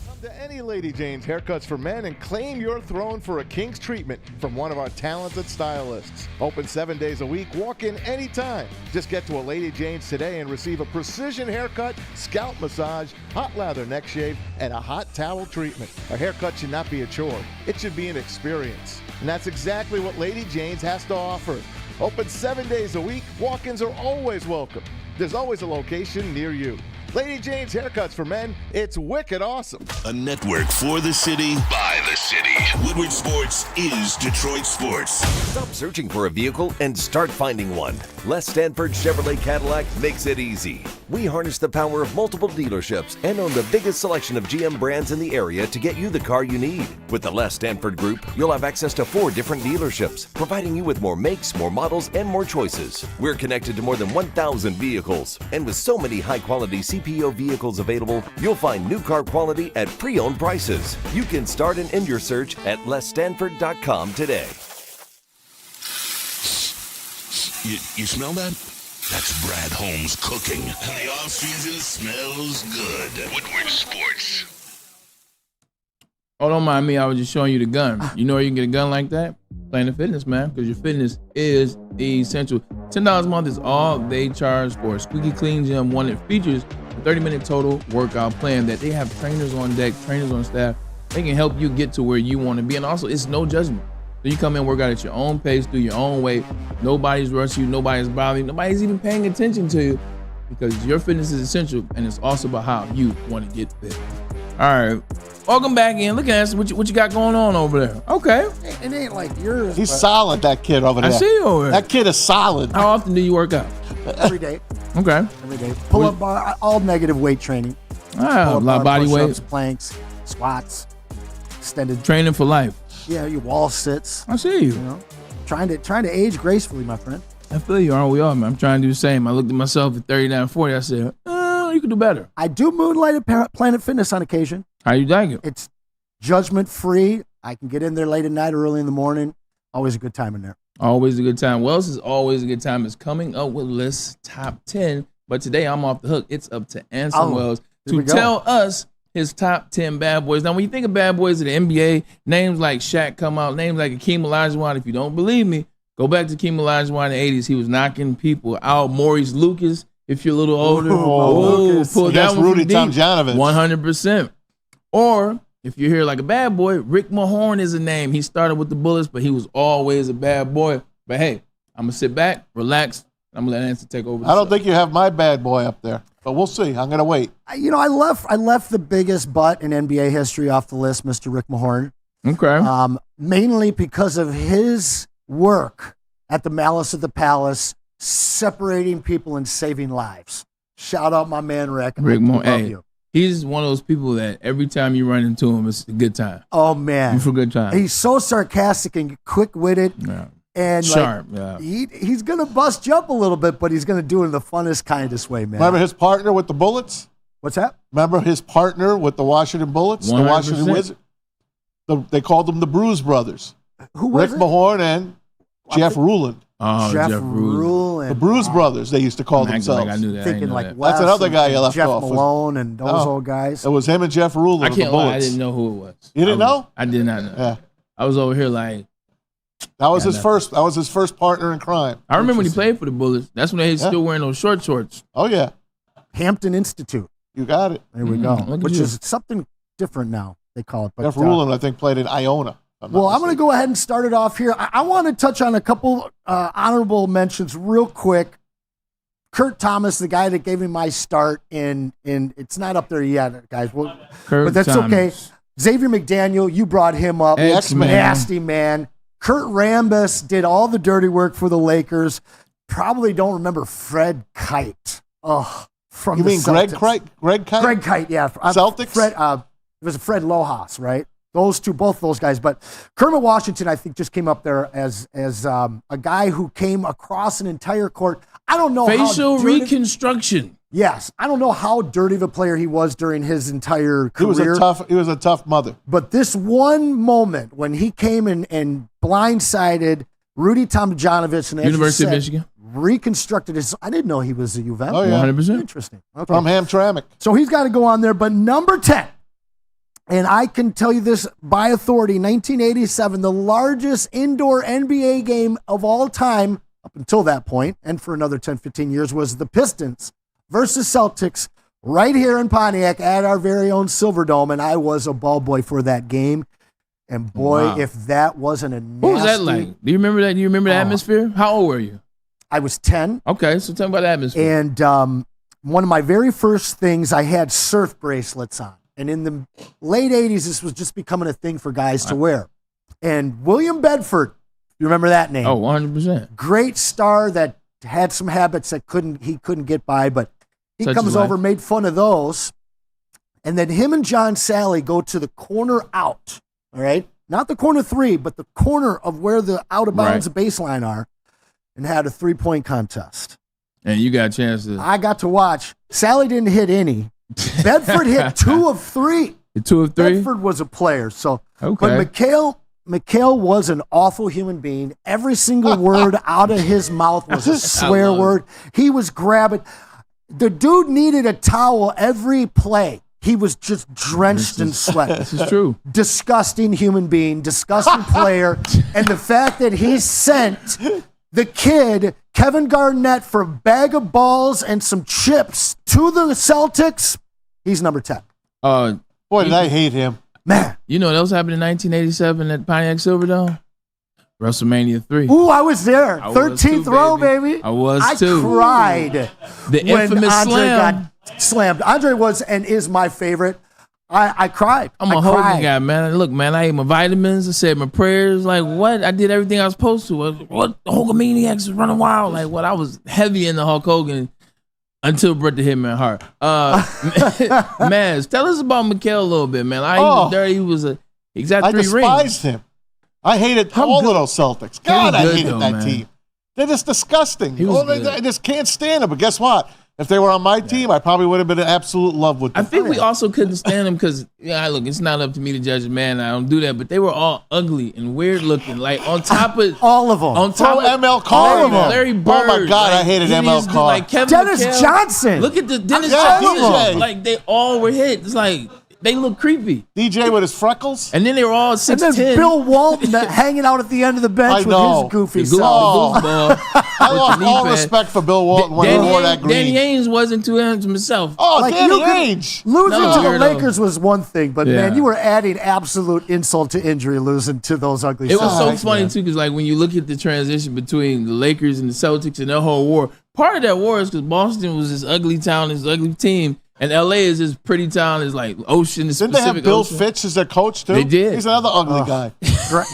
Come to any Lady Jane's Haircuts for Men and claim your throne for a king's treatment from one of our talented stylists. Open 7 days a week. Walk in anytime. Just get to a Lady Jane's today and receive a precision haircut, scalp massage, hot lather neck shave, and a hot towel treatment. A haircut should not be a chore. It should be an experience. And that's exactly what Lady Jane's has to offer. Open 7 days a week. Walk-ins are always welcome. There's always a location near you. Lady Jane's Haircuts for Men, it's wicked awesome. A network for the city, by the city. Woodward Sports is Detroit Sports. Stop searching for a vehicle and start finding one. Les Stanford Chevrolet Cadillac makes it easy. We harness the power of multiple dealerships and own the biggest selection of GM brands in the area to get you the car you need. With the Les Stanford Group, you'll have access to 4 different dealerships, providing you with more makes, more models, and more choices. We're connected to more than 1,000 vehicles, and with so many high-quality CPO vehicles available, you'll find new car quality at pre-owned prices. You can start and end your search at lesstanford.com today. You smell that? That's Brad Holmes cooking. And the off-season smells good. Woodward Sports. Oh, don't mind me. I was just showing you the gun. You know where you can get a gun like that? Planet Fitness, man, because your fitness is essential. $10 a month is all they charge for a squeaky clean gym, one that features a 30-minute total workout plan that they have trainers on deck, trainers on staff. They can help you get to where you want to be. And also, it's no judgment. So you come in, work out at your own pace, do your own way. Nobody's rushing you. Nobody's bothering you. Nobody's even paying attention to you because your fitness is essential, and it's also about how you want to get fit. All right. Welcome back in. Look at us. What you got going on over there? Okay. It ain't like yours. He's solid, that kid over there. I see you over there. That kid is solid. How often do you work out? Every day. Okay. Every day. Pull up bar, all negative weight training. A lot of body weight. Planks, squats, extended training for life. Yeah, your wall sits. I see you. You know, trying to age gracefully, my friend. I feel you, aren't we all, man? I'm trying to do the same. I looked at myself at 39, 40. I said, you can do better. I do moonlight at Planet Fitness on occasion. How you like it? It's judgment-free. I can get in there late at night or early in the morning. Always a good time in there. Always a good time. Wells is always a good time. It's coming up with list top 10. But today I'm off the hook. It's up to Anson Wells to tell us his top 10 bad boys. Now, when you think of bad boys in the NBA, names like Shaq come out, names like Akeem Olajuwon. If you don't believe me, go back to Akeem Olajuwon in the 80s. He was knocking people out. Maurice Lucas, if you're a little older. Pull that one Rudy Tomjanovich. 100%. Or if you're here like a bad boy, Rick Mahorn is a name. He started with the Bullets, but he was always a bad boy. But hey, I'm going to sit back, relax, and I'm going to let Anson take over. I don't think you have my bad boy up there, but we'll see. I'm going to wait. You know, I left the biggest butt in NBA history off the list, Mr. Rick Mahorn. Okay. Mainly because of his work at the Malice at the Palace, separating people and saving lives. Shout out my man, Rick. Rick Mahorn. Hey, he's one of those people that every time you run into him, it's a good time. Oh, man. For a good time. He's so sarcastic and quick-witted. Yeah. And sharp, he's going to bust you up a little bit, but he's going to do it in the funnest, kindest way, man. Remember his partner with the Bullets? What's that? Remember his partner with the Washington Bullets? 100%. The Washington Wizards? They called them the Bruise Brothers. Who was Rick Mahorn and Jeff Ruland. Oh, Jeff Ruland. The Bruise Brothers, they used to call themselves. I knew that. Thinking like that. Wes That's another guy you left Jeff off. Malone and those old guys. It was him and Jeff Ruland. I can't lie, I Bullets. didn't know who it was. You didn't know? I did not know. Yeah. I was over here like. That was his first. That was his first partner in crime. I remember when he played for the Bullets. That's when they still wearing those short shorts. Oh yeah. Hampton Institute. You got it. There we go. Which is something different now. They call it. But, Jeff Ruland, I think, played in Iona. Well, I'm going to go ahead and start it off here. I want to touch on a couple honorable mentions real quick. Kurt Thomas, the guy that gave me my start in it's not up there yet, guys. But that's okay. Xavier McDaniel, you brought him up. X-Man. Nasty man. Kurt Rambis did all the dirty work for the Lakers. Probably don't remember Fred Kite. Oh, from you the mean Celtics. Greg Kite? Greg Kite, yeah. Celtics? Fred, it was Fred Lojas, right? Both those guys. But Kermit Washington, I think, just came up there as a guy who came across an entire court. I don't know facial reconstruction. Yes, I don't know how dirty of a player he was during his entire career. He was a tough mother. But this one moment when he came and blindsided Rudy Tomjanovich and University of Michigan, reconstructed his. I didn't know he was a U of M. Oh yeah, 100%. Interesting. Okay. From Hamtramck. So he's got to go on there. But number 10, and I can tell you this by authority, 1987, the largest indoor NBA game of all time up until that point, and for another 10, 15 years, was the Pistons versus Celtics right here in Pontiac at our very own Silverdome, and I was a ball boy for that game. And boy, wow. If that wasn't a nasty... What was that like? Do you remember that? Do you remember the atmosphere? How old were you? I was 10. Okay, so tell me about the atmosphere. And one of my very first things, I had surf bracelets on. And in the late 80s, this was just becoming a thing for guys to wear. And William Bedford, you remember that name? Oh, 100%. Great star that had some habits that he couldn't get by, but he Such comes as over, made fun of those. And then him and John Sally go to the corner out, all right? Not the corner 3, but the corner of where the out of bounds baseline are, and had a 3-point contest. And you got a chance to... I got to watch. Sally didn't hit any. Bedford hit 2 of 3. 2 of 3? Bedford was a player. So, okay. But McHale was an awful human being. Every single word out of his mouth was a swear word. He was grabbing. The dude needed a towel every play. He was just drenched in sweat. This is true. Disgusting human being, disgusting player. And the fact that he sent the kid, Kevin Garnett, for a bag of balls and some chips to the Celtics, he's number 10. Boy, did I hate him. Man. You know, that was happening in 1987 at Pontiac Silverdome? WrestleMania 3. Ooh, I was there. 13th row, baby. I was too. I cried. The infamous when Andre slam. got slammed. Andre was and is my favorite. I cried. I'm a Hogan guy, man. Look, man, I ate my vitamins. I said my prayers. Like, what? I did everything I was supposed to. What? The Hulkamaniacs is running wild. Like, what? I was heavy in the Hulk Hogan until Bret the Hitman Hart. Maz, tell us about McHale a little bit, man. He was dirty. He got 3 rings. I despised him. I hated all of those Celtics. God, I hated that team. They're just disgusting. I just can't stand them. But guess what? If they were on my team, I probably would have been in absolute love with them. I think we also couldn't stand them because, look, it's not up to me to judge a man. I don't do that. But they were all ugly and weird looking. Like, on top of... all of them. On top of ML Carr. Larry Bird. Oh, my God, I hated ML Carr. Like Kevin Dennis McHale. Johnson. Look at the Dennis Johnson. Johnson. Like, they all were hit. It's like... They look creepy. DJ with his freckles. And then they were all 6'10". And then Bill Walton hanging out at the end of the bench with his goofy self. I lost all respect for Bill Walton when he wore that green. Danny Ainge wasn't too handsome himself. Oh, like Danny Ainge. Losing to the Lakers was one thing, but man, you were adding absolute insult to injury losing to those ugly It was so funny, too, because like when you look at the transition between the Lakers and the Celtics and their whole war, part of that war is because Boston was this ugly town, this ugly team. And LA is this pretty town, is like ocean. Didn't they have Bill Fitch as their coach too? They did. He's another ugly guy.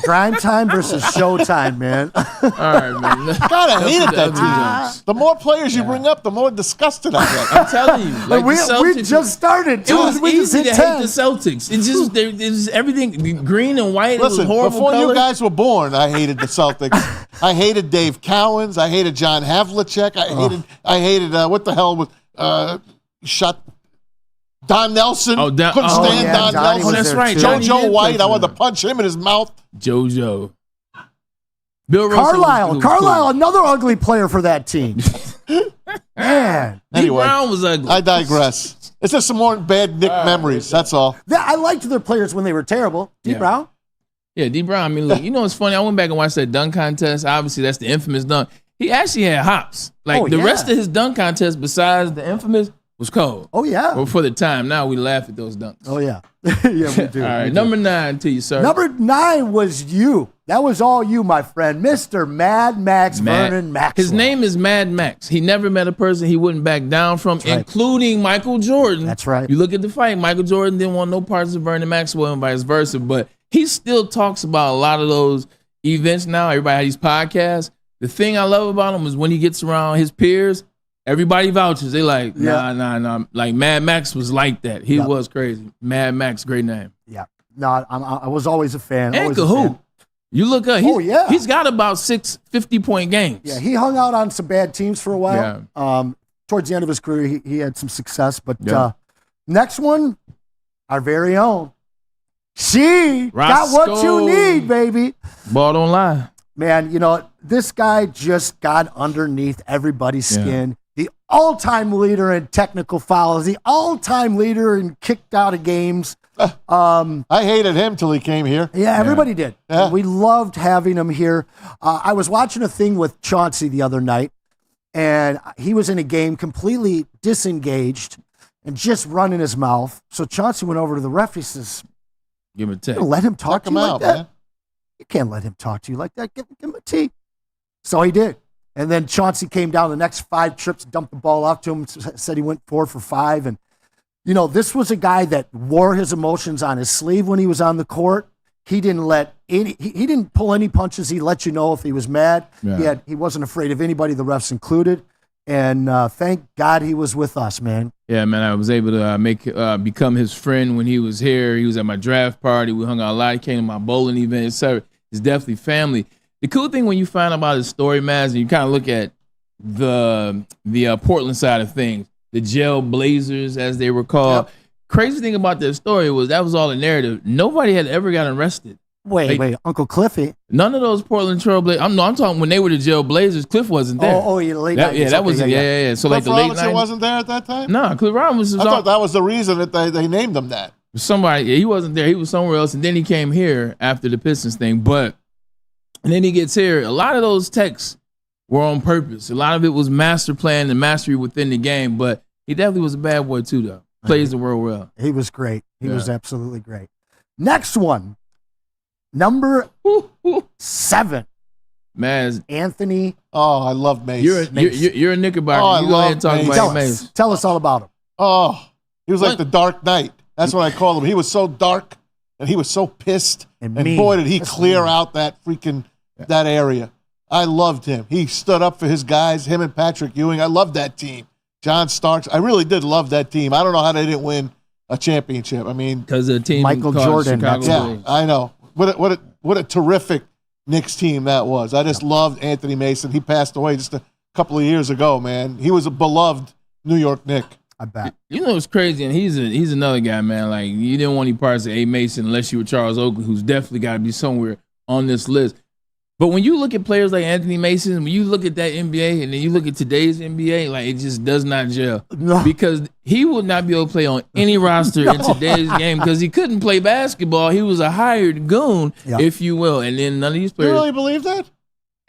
Grind time versus showtime, man. All right, man. God, I hated that team. The more players you bring up, the more disgusted I get. I'm telling you, like we just started. It was easy to hate the Celtics. It just everything green and white. Listen, it was horrible before color. you guys were born, I hated the Celtics. I hated Dave Cowens. I hated John Havlicek. I hated what the hell was Don Nelson. Couldn't stand Don Nelson. Oh, that's right. JoJo White. I wanted to punch him in his mouth. JoJo. Bill Carlisle, another ugly player for that team. Man. Anyway, Brown was ugly. I digress. It's just some more bad Nick memories. That's all. I liked their players when they were terrible. D. Brown? Yeah, D. Brown. I mean, look, you know what's funny? I went back and watched that dunk contest. Obviously, that's the infamous dunk. He actually had hops. Like, the rest of his dunk contest, besides the infamous, was cold. Oh, yeah. Well, for the time. Now we laugh at those dunks. Oh, yeah. Yeah, we do. All right, number 9 to you, sir. Number 9 was you. That was all you, my friend. Mr. Mad Max Vernon Maxwell. His name is Mad Max. He never met a person he wouldn't back down from, including Michael Jordan. That's right. You look at the fight, Michael Jordan didn't want no parts of Vernon Maxwell and vice versa, but he still talks about a lot of those events now. Everybody has these podcasts. The thing I love about him is when he gets around his peers, everybody vouches. They like, nah. Like Mad Max was like that. He was crazy. Mad Max, great name. Yeah. No, I was always a fan. And Cahoot. You look up. He's got about 6 50-point games. Yeah, he hung out on some bad teams for a while. Yeah. Towards the end of his career, he had some success. But next one, our very own. She got what you need, baby. Ball don't lie. Man, this guy just got underneath everybody's skin. The all-time leader in technical fouls, the all-time leader in kicked out of games. I hated him till he came here. Yeah, everybody did. Yeah. We loved having him here. I was watching a thing with Chauncey the other night, and he was in a game completely disengaged and just running his mouth. So Chauncey went over to the ref. He says, "Give him a tip. Let him talk to you like that. Man. You can't let him talk to you like that. Give him a tee." So he did. And then Chauncey came down the next 5 trips, dumped the ball off to him, said he went 4 for 5. And, this was a guy that wore his emotions on his sleeve when he was on the court. He didn't he didn't pull any punches. He let you know if he was mad. Yeah. He wasn't afraid of anybody, the refs included. And thank God he was with us, man. Yeah, man, I was able to become his friend when he was here. He was at my draft party. We hung out a lot. He came to my bowling event, etc. It's definitely family. The cool thing when you find out about his story, Maz, and you kind of look at the Portland side of things, the Jail Blazers, as they were called. Yep. Crazy thing about their story was that was all a narrative. Nobody had ever gotten arrested. Wait, Uncle Cliffy. None of those Portland Trail Blazers. I'm talking when they were the Jail Blazers. Cliff wasn't there. Late 90s. Yeah, that was yeah. So Cliff like the late 90s. Wasn't there at that time. No, Cliff Robinson. I thought that was the reason that they named him that. Somebody, he wasn't there. He was somewhere else, and then he came here after the Pistons thing. And then he gets here. A lot of those texts were on purpose. A lot of it was master plan and mastery within the game. But he definitely was a bad boy too, though. Plays the world well. He was great. He was absolutely great. Next one, number 7. Man, Anthony. Oh, I love Mace. You're a Knickerbocker. Oh, you go ahead and talk about Mace. Tell us all about him. Oh, he was like the Dark Knight. That's what I call him. He was so dark and he was so pissed. And boy, did he clear out that that area. I loved him. He stood up for his guys, him and Patrick Ewing. I loved that team. John Starks. I really did love that team. I don't know how they didn't win a championship. I mean, because the team Michael Jordan. Yeah, I know. What a terrific Knicks team that was. I just loved Anthony Mason. He passed away just a couple of years ago, man. He was a beloved New York Knick. I bet. It's crazy, and he's another guy, man. Like, you didn't want any parts of A. Mason unless you were Charles Oakley, who's definitely got to be somewhere on this list. But when you look at players like Anthony Mason, when you look at that NBA and then you look at today's NBA, like, it just does not gel. No. Because he would not be able to play on any roster in today's game because he couldn't play basketball. He was a hired goon, if you will. And then none of these players. You really believe that?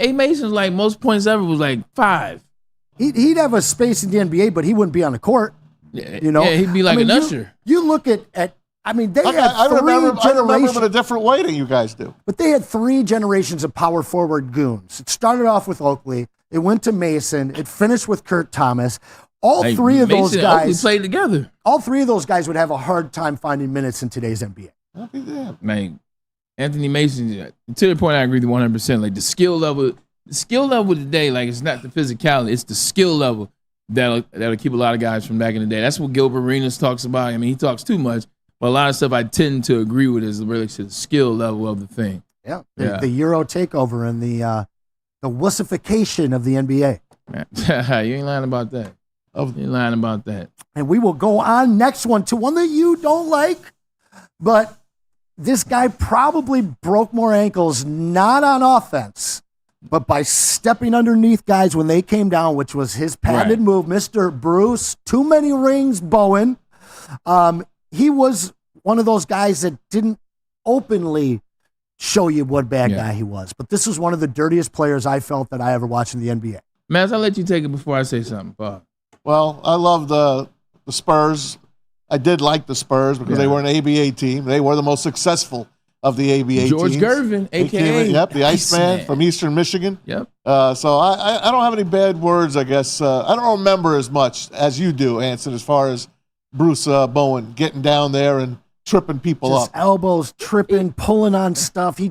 A. Mason's like most points ever was like 5. He'd have a space in the NBA, but he wouldn't be on the court. Yeah, he'd be like an usher. You look at they had 3 generations. I remember him in a different way than you guys do. But they had 3 generations of power forward goons. It started off with Oakley. It went to Mason. It finished with Kurt Thomas. All 3 of those guys played together. All 3 of those guys would have a hard time finding minutes in today's NBA. Man, Anthony Mason, to the point I agree with 100%. Like the skill level today, like it's not the physicality, it's the skill level that'll keep a lot of guys from back in the day. That's what Gilbert Arenas talks about. I mean, he talks too much, but a lot of stuff I tend to agree with is related to the skill level of the thing. Yeah, the Euro takeover and the wussification of the NBA. You ain't lying about that. You ain't lying about that. And we will go on next one to one that you don't like, but this guy probably broke more ankles, not on offense, but by stepping underneath guys when they came down, which was his patented move, Mr. Bruce, too many rings, Bowen. He was one of those guys that didn't openly show you what bad guy he was. But this was one of the dirtiest players I felt that I ever watched in the NBA. Maz, I'll let you take it before I say something, Bob. Well, I love the Spurs. I did like the Spurs because they were an ABA team. They were the most successful of the ABA teams. George Gervin, a.k.a. the Iceman from Eastern Michigan. Yep. So I don't have any bad words, I guess. I don't remember as much as you do, Anson, as far as Bruce Bowen getting down there and tripping people up. Elbows, tripping, pulling on stuff. He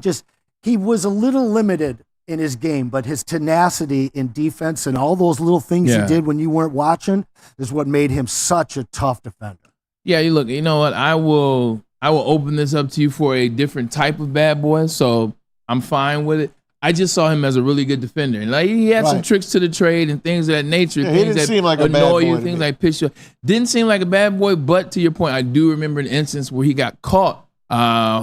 he was a little limited in his game, but his tenacity in defense and all those little things he did when you weren't watching is what made him such a tough defender. Yeah, you know what? I will open this up to you for a different type of bad boy, so I'm fine with it. I just saw him as a really good defender. And like he had some tricks to the trade and things of that nature. Yeah, things he didn't that seem like a bad annoy you, boy things like piss you. Didn't seem like a bad boy, but to your point, I do remember an instance where he got caught.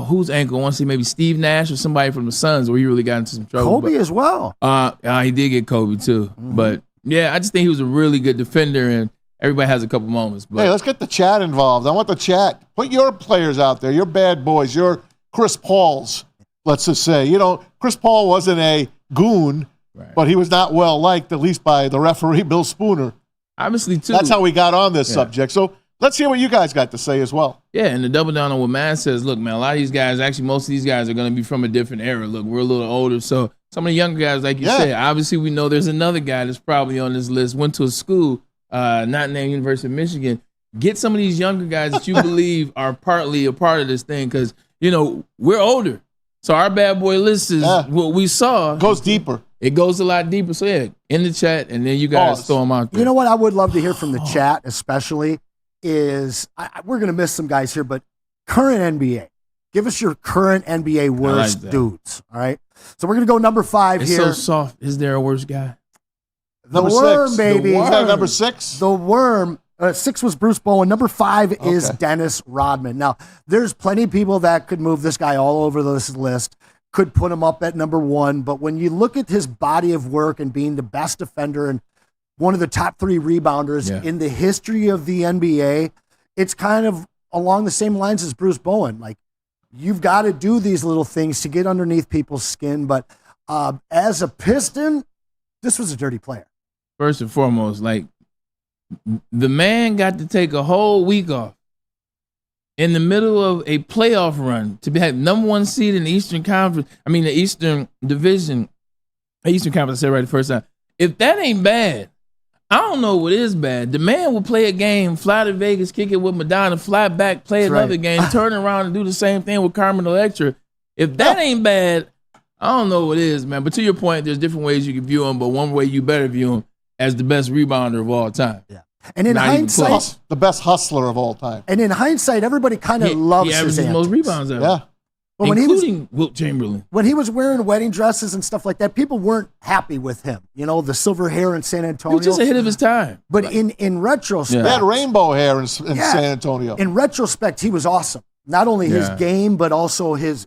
Whose ankle? I want to say maybe Steve Nash or somebody from the Suns where he really got into some trouble. Kobe as well. He did get Kobe too. Mm-hmm. But yeah, I just think he was a really good defender, and everybody has a couple moments. But hey, let's get the chat involved. I want the chat. Put your players out there, your bad boys, your Chris Pauls, let's just say. You know, Chris Paul wasn't a goon, but he was not well liked, at least by the referee, Bill Spooner. Obviously, too. That's how we got on this subject. So let's hear what you guys got to say as well. Yeah, and to double down on what Maz says, look, man, a lot of these guys, actually most of these guys are going to be from a different era. Look, we're a little older, so some of the younger guys, like you said, obviously we know there's another guy that's probably on this list, went to a school, not named University of Michigan. Get some of these younger guys that you believe are partly a part of this thing because, you know, we're older. So our bad boy list is what we saw. It goes deeper. It goes a lot deeper. So, yeah, in the chat, and then you guys throw them out there. You know what I would love to hear from the chat especially is, we're going to miss some guys here, but current NBA. Give us your current NBA worst dudes, all right? So we're going to go number 5 it's here. So soft. Is there a worst guy? Number Worm, 6. baby. Is that number 6? The Worm. 6 was Bruce Bowen. Number 5 is Dennis Rodman. Now, there's plenty of people that could move this guy all over this list, could put him up at number 1. But when you look at his body of work and being the best defender and one of the top 3 rebounders in the history of the NBA, it's kind of along the same lines as Bruce Bowen. Like, you've got to do these little things to get underneath people's skin. But as a Piston, this was a dirty player. First and foremost, like, the man got to take a whole week off in the middle of a playoff run to have number 1 seed in the Eastern Conference. I mean, the Eastern Division, Eastern Conference, I said right the first time. If that ain't bad, I don't know what is bad. The man will play a game, fly to Vegas, kick it with Madonna, fly back, play another game, turn around and do the same thing with Carmen Electra. If that ain't bad, I don't know what is, man. But to your point, there's different ways you can view him, but one way you better view him as the best rebounder of all time. Yeah. And in hindsight, the best hustler of all time. And in hindsight, everybody kind of loves his averages most rebounds ever. Yeah. But including Wilt Chamberlain. When he was wearing wedding dresses and stuff like that, people weren't happy with him. You know, the silver hair in San Antonio. He was just ahead of his time. But in retrospect. He had rainbow hair in San Antonio. In retrospect, he was awesome. Not only his game, but also his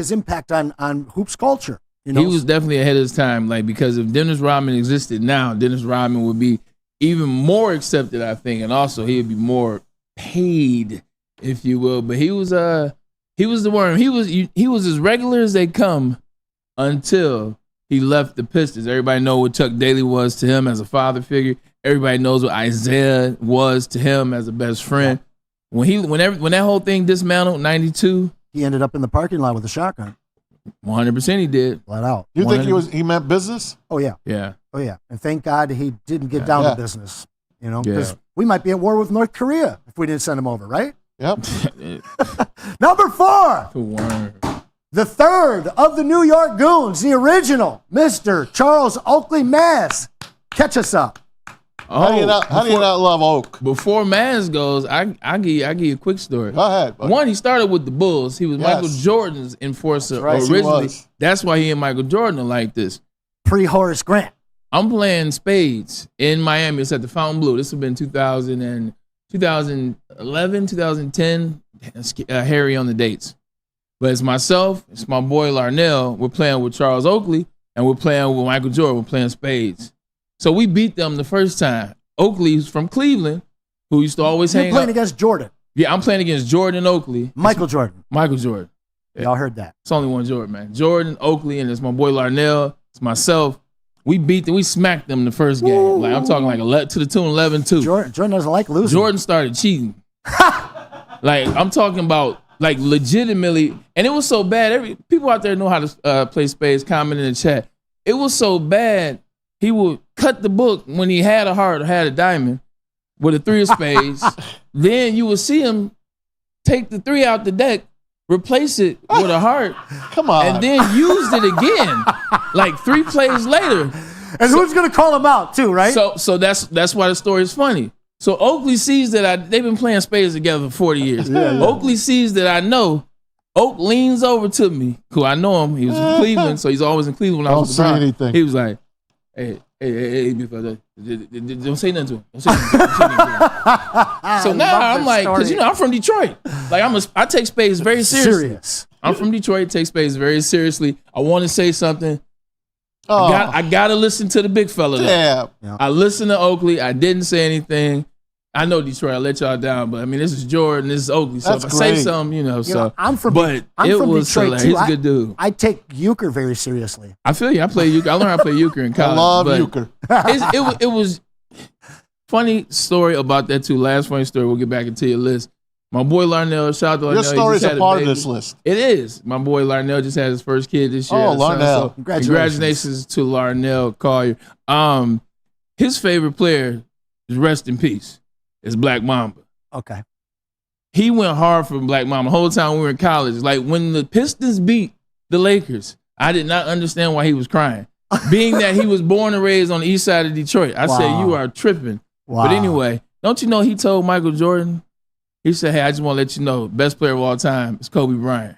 impact on hoops culture. You know? He was definitely ahead of his time. Like, because if Dennis Rodman existed now, Dennis Rodman would be even more accepted, I think, and also he would be more paid, if you will. But he was the Worm. He was as regular as they come until he left the Pistons. Everybody know what Chuck Daly was to him as a father figure. Everybody knows what Isaiah was to him as a best friend. When that whole thing dismantled, 92, he ended up in the parking lot with a shotgun. 100% he did. Flat out. You think he meant business? Oh yeah. Yeah. Oh yeah. And thank God he didn't get down to business. You know, because we might be at war with North Korea if we didn't send him over, right? Yep. Number 4. The third of the New York Goons, the original, Mr. Charles Oakley Maz. Catch us up. How do you not love Oak? Before Maz goes, I give you a quick story. Go ahead. Buddy. One, he started with the Bulls. He was Michael Jordan's enforcer originally. That's why he and Michael Jordan are like this. Pre-Horace Grant. I'm playing spades in Miami. It's at the Fontainebleau. This would have been 2011, 2010. Harry on the dates. But it's myself, it's my boy Larnell. We're playing with Charles Oakley, and we're playing with Michael Jordan. We're playing spades. So we beat them the first time. Oakley's from Cleveland, who used to always hang out. You're playing against Jordan. Yeah, I'm playing against Jordan and Oakley. Michael Jordan. Yeah. Y'all heard that. It's only one Jordan, man. Jordan, Oakley, and it's my boy Larnell. It's myself. We smacked them the first game. Ooh. Like, I'm talking like to the tune 11-2. Jordan doesn't like losing. Jordan started cheating. Like, I'm talking about, like, legitimately. And it was so bad. People out there know how to play spades, comment in the chat. It was so bad, he would cut the book when he had a heart or had a diamond with a 3 of spades. Then you would see him take the 3 out the deck replace it with a heart. Come on. And then used it again, like 3 plays later. And who's going to call him out too, right? So that's why the story is funny. So Oakley sees that they've been playing spades together for 40 years. Oakley sees that I know. Oak leans over to me, who I know him. He was in Cleveland, so he's always in Cleveland. Don't say anything. He was like, hey, big fella, don't say nothing to him. Don't say nothing to him. So now I'm like, because I'm from Detroit. Like I take spades very seriously. I'm from Detroit, take spades very seriously. I want to say something. I gotta listen to the big fella. Yeah. I listened to Oakley. I didn't say anything. I know Detroit. I let y'all down, but I mean, this is Jordan. This is Oakley. So That's if I say great. something, I'm from Detroit too. He's a good dude. I take euchre very seriously. I feel you. I play euchre. I learned how to play euchre in college. I love euchre. It was funny story about that too. Last funny story. We'll get back into your list. My boy Larnell, shout out to Larnell. Your story is a part of this list. It is. My boy Larnell just had his first kid this year. Oh, Larnell. So congratulations to Larnell Collier. His favorite player is rest in peace. It's Black Mamba. Okay. He went hard for Black Mamba the whole time we were in college. Like when the Pistons beat the Lakers, I did not understand why he was crying. Being that he was born and raised on the east side of Detroit. I said, you are tripping. Wow. But anyway, don't you know he told Michael Jordan, he said, hey, I just want to let you know, best player of all time is Kobe Bryant.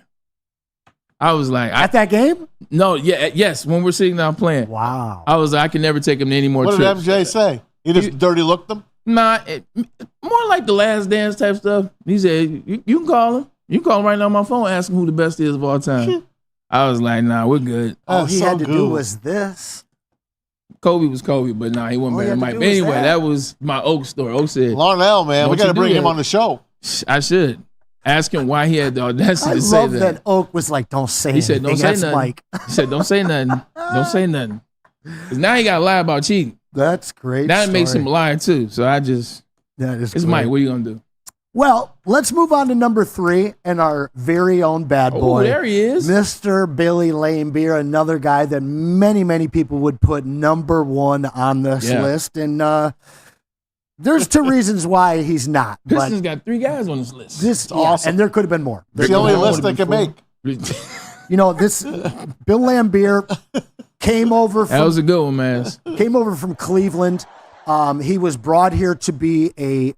I was like. At that game? No, yes, when we're sitting down playing. Wow. I was like, I can never take him to any more trips. What did MJ say? He just dirty looked them? Nah, more like the Last Dance type stuff. He said, you can call him. You can call him right now on my phone, ask him who the best is of all time. I was like, nah, we're good. All he had to do was this. Kobe was Kobe, but nah, he wasn't better than Mike. But anyway, that was my Oak story. Oak said, Larnell, man, we got to bring him on the show. I should. Ask him why he had the audacity to say that. I love that Oak was like, don't say anything. He said, don't say nothing. Mike. He said, don't say nothing. Don't say nothing. Because now he got to lie about cheating. That's great. Now it makes him lie too. So that is great. Mike. What are you going to do? Well, let's move on to number 3 and our very own bad boy. Oh, there he is. Mr. Billy Laimbeer, another guy that many, many people would put number 1 on this list. And there's 2 reasons why he's not. Pistons got 3 guys on this list. This awesome. And there could have been more. It's the only list they can make. This Bill Laimbeer came over from. That was a good one, man. Came over from Cleveland. He was brought here to be a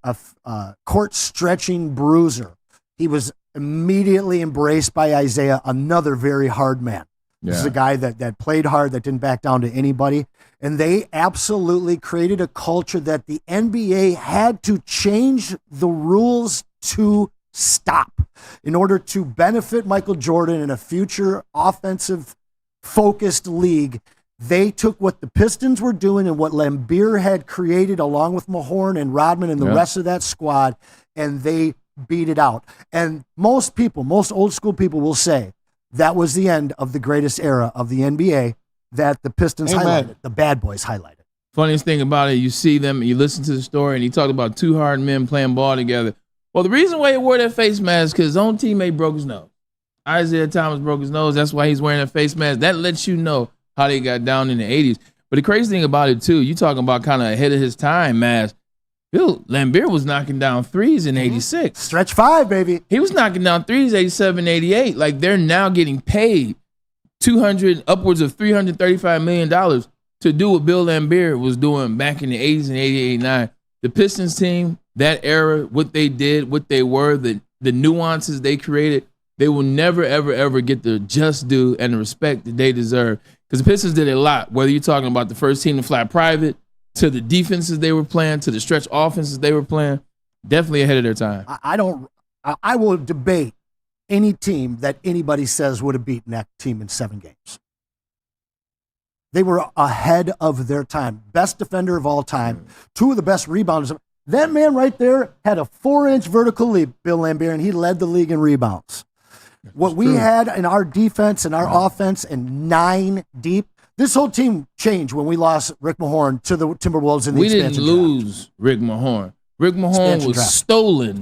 court-stretching bruiser. He was immediately embraced by Isaiah, another very hard man. Yeah. This is a guy that played hard, that didn't back down to anybody. And they absolutely created a culture that the NBA had to change the rules to stop in order to benefit Michael Jordan in a future offensive-focused league. They took what the Pistons were doing and what Laimbeer had created along with Mahorn and Rodman and the rest of that squad, and they beat it out. And most old school people will say that was the end of the greatest era of the NBA that the Pistons highlighted, the bad boys highlighted. Funniest thing about it, you see them, you listen to the story, and he talked about 2 hard men playing ball together. Well, the reason why he wore that face mask is because his own teammate broke his nose. Isaiah Thomas broke his nose. That's why he's wearing that face mask. That lets you know how they got down in the 80s. But the crazy thing about it, too, you talking about kind of ahead of his time, Maz. Bill Laimbeer was knocking down threes in 86. Stretch 5, baby. He was knocking down threes 87, 88. Like, they're now getting paid upwards of $335 million to do what Bill Laimbeer was doing back in the 80s and 88, 89. The Pistons team, that era, what they did, what they were, the nuances they created, they will never, ever, ever get the just due and the respect that they deserve. Because the Pistons did a lot, whether you're talking about the first team to fly private, to the defenses they were playing, to the stretch offenses they were playing, definitely ahead of their time. I will debate any team that anybody says would have beaten that team in 7 games. They were ahead of their time. Best defender of all time. 2 of the best rebounders. That man right there had a 4-inch vertical leap, Bill Laimbeer, and he led the league in rebounds. What we had in our defense and our offense and 9 deep, this whole team changed when we lost Rick Mahorn to the Timberwolves in the expansion draft. We didn't lose Rick Mahorn. Rick Mahorn was stolen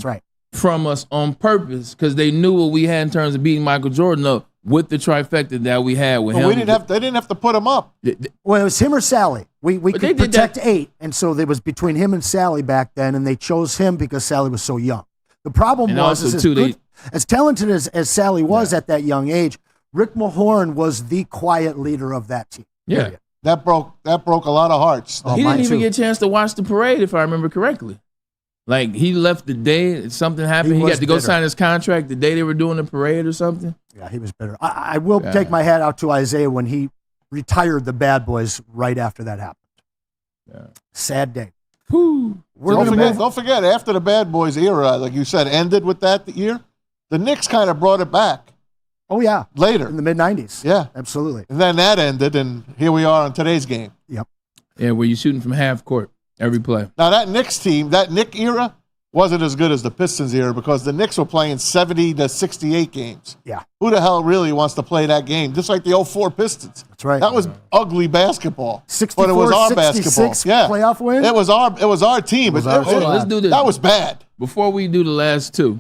from us on purpose because they knew what we had in terms of beating Michael Jordan up with the trifecta that we had with him. They didn't have to put him up. Well, it was him or Sally. We could protect 8, and so it was between him and Sally back then, and they chose him because Sally was so young. The problem was As talented as Sally was at that young age, Rick Mahorn was the quiet leader of that team. Yeah. Period. That broke a lot of hearts. He didn't even get a chance to watch the parade, if I remember correctly. Like, he left the day something happened. He got to go sign his contract the day they were doing the parade or something. Yeah, he was bitter. I will take my hat out to Isaiah when he retired the Bad Boys right after that happened. Yeah. Sad day. Don't forget, after the Bad Boys era, like you said, ended with that year, the Knicks kind of brought it back. Oh, yeah. Later. In the mid-'90s. Yeah. Absolutely. And then that ended, and here we are on today's game. Yep. Yeah, where you're shooting from half court every play. Now, that Knicks team, that Knick era, wasn't as good as the Pistons era because the Knicks were playing 70 to 68 games. Yeah. Who the hell really wants to play that game? Just like the 04 Pistons. That's right. That was ugly basketball. 64, but it was our 66 basketball. Yeah. playoff win? It was our team. Hold on, let's do this. That was bad. Before we do the last two,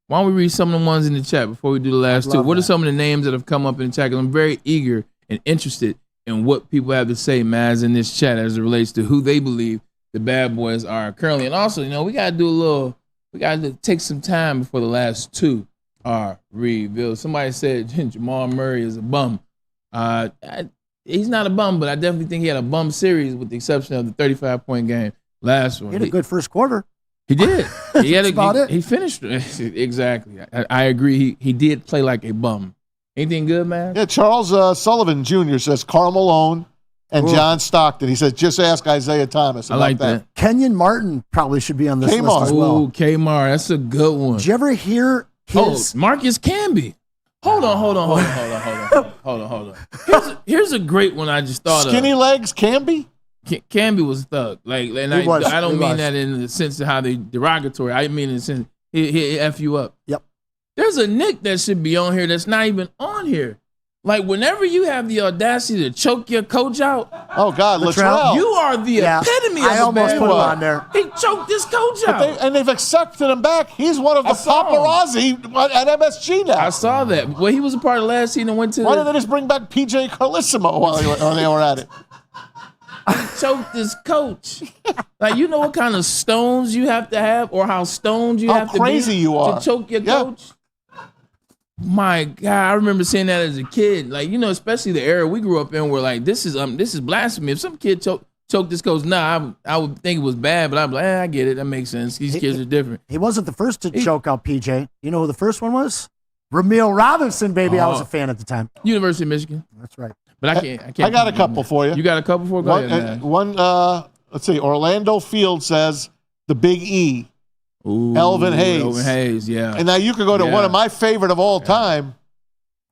why don't we read some of the ones in the chat before we do the last two? What are some of the names that have come up in the chat? 'Cause I'm very eager and interested in what people have to say, Maz, in this chat as it relates to who they believe the Bad Boys are currently. And also, we got to take some time before the last two are revealed. Somebody said Jamal Murray is a bum. He's not a bum, but I definitely think he had a bum series with the exception of the 35-point game last one. He had a good first quarter. He did. He had about it. He finished. Exactly. I agree. He did play like a bum. Anything good, man? Yeah, Charles Sullivan Jr. says Karl Malone and John Stockton. He says, just ask Isaiah Thomas. I like that. Kenyon Martin probably should be on this list as well. Oh, Kmart. That's a good one. Did you ever hear his... Marcus Camby. Hold on. Here's a great one I just thought Skinny of. legs, Camby? Camby was thug. I don't mean that in the sense of how they derogatory. I mean in the sense he F you up. Yep. There's a Nick that should be on here that's not even on here. Like, whenever you have the audacity to choke your coach out. Oh, God, Latrell. You are the epitome of I almost put him on there. He choked this coach out. And they've accepted him back. He's one of the paparazzi at MSG now. I saw that. Well, he was a part of last season and went to Why didn't they just bring back PJ Carlissimo while they were at it? Choked this coach. Like, you know what kind of stones you have to have or how stoned you have to be crazy you are. to choke your coach? My God, I remember seeing that as a kid. Like, especially the era we grew up in where, like, this is blasphemy. If some kid choked this coach, I would think it was bad, but I'm like, I get it. That makes sense. These kids are different. He wasn't the first to choke out PJ. You know who the first one was? Ramil Robinson, baby. I was a fan at the time. University of Michigan. That's right. But I can't. I got a couple for you. You got a couple for? Go ahead, man. Let's see. Orlando Field says the Big E. Ooh, Elvin Hayes. Elvin Hayes, yeah. And now you could go to one of my favorite of all time.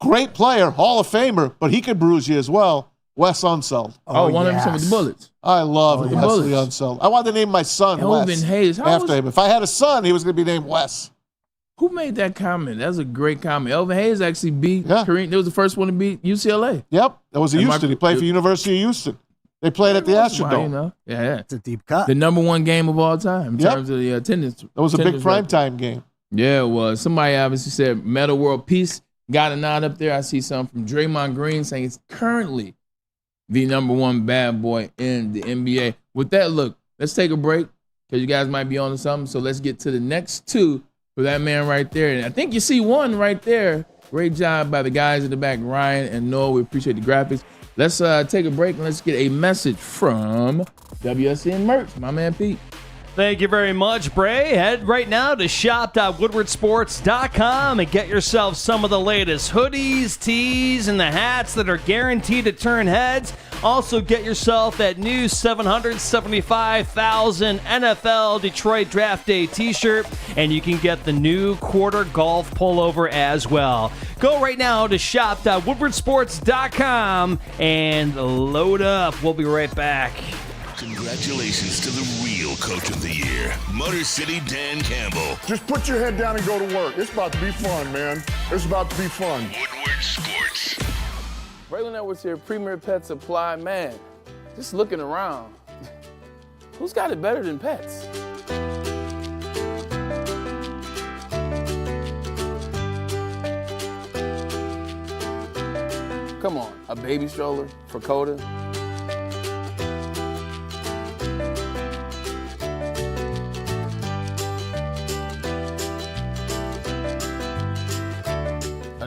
Great player, Hall of Famer, but he could bruise you as well. Wes Unseld. Oh, 100% with the Bullets. I love Wesley Bullets. Unseld. I wanted to name my son Elvin Wes. Hayes. After him. If I had a son, he was going to be named Wes. Who made that comment? That's a great comment. Elvin Hayes actually beat Kareem. He was the first one to beat UCLA. Yep, that was Houston. He played for University of Houston. They played at the Astrodome. Yeah. It's a deep cut. The #1 game of all time in terms of the attendance. That was a big primetime game. Yeah, it was. Somebody obviously said Meta World Peace got a nod up there. I see something from Draymond Green saying it's currently the #1 bad boy in the NBA. With that, look, let's take a break because you guys might be on to something. So let's get to the next two for that man right there. And I think you see one right there. Great job by the guys in the back, Ryan and Noah. We appreciate the graphics. Let's take a break and let's get a message from WSN Merch, my man Pete. Thank you very much, Bray. Head right now to shop.woodwardsports.com and get yourself some of the latest hoodies, tees, and the hats that are guaranteed to turn heads. Also, get yourself that new 775,000 NFL Detroit Draft Day t-shirt, and you can get the new quarter golf pullover as well. Go right now to shop.woodwardsports.com and load up. We'll be right back. Congratulations to the real Coach of the Year, Motor City Dan Campbell. Just put your head down and go to work. It's about to be fun, man. It's about to be fun. Woodward Sports. Braylon Edwards here, Premier Pet Supply. Man, just looking around, who's got it better than pets? Come on, a baby stroller for Coda.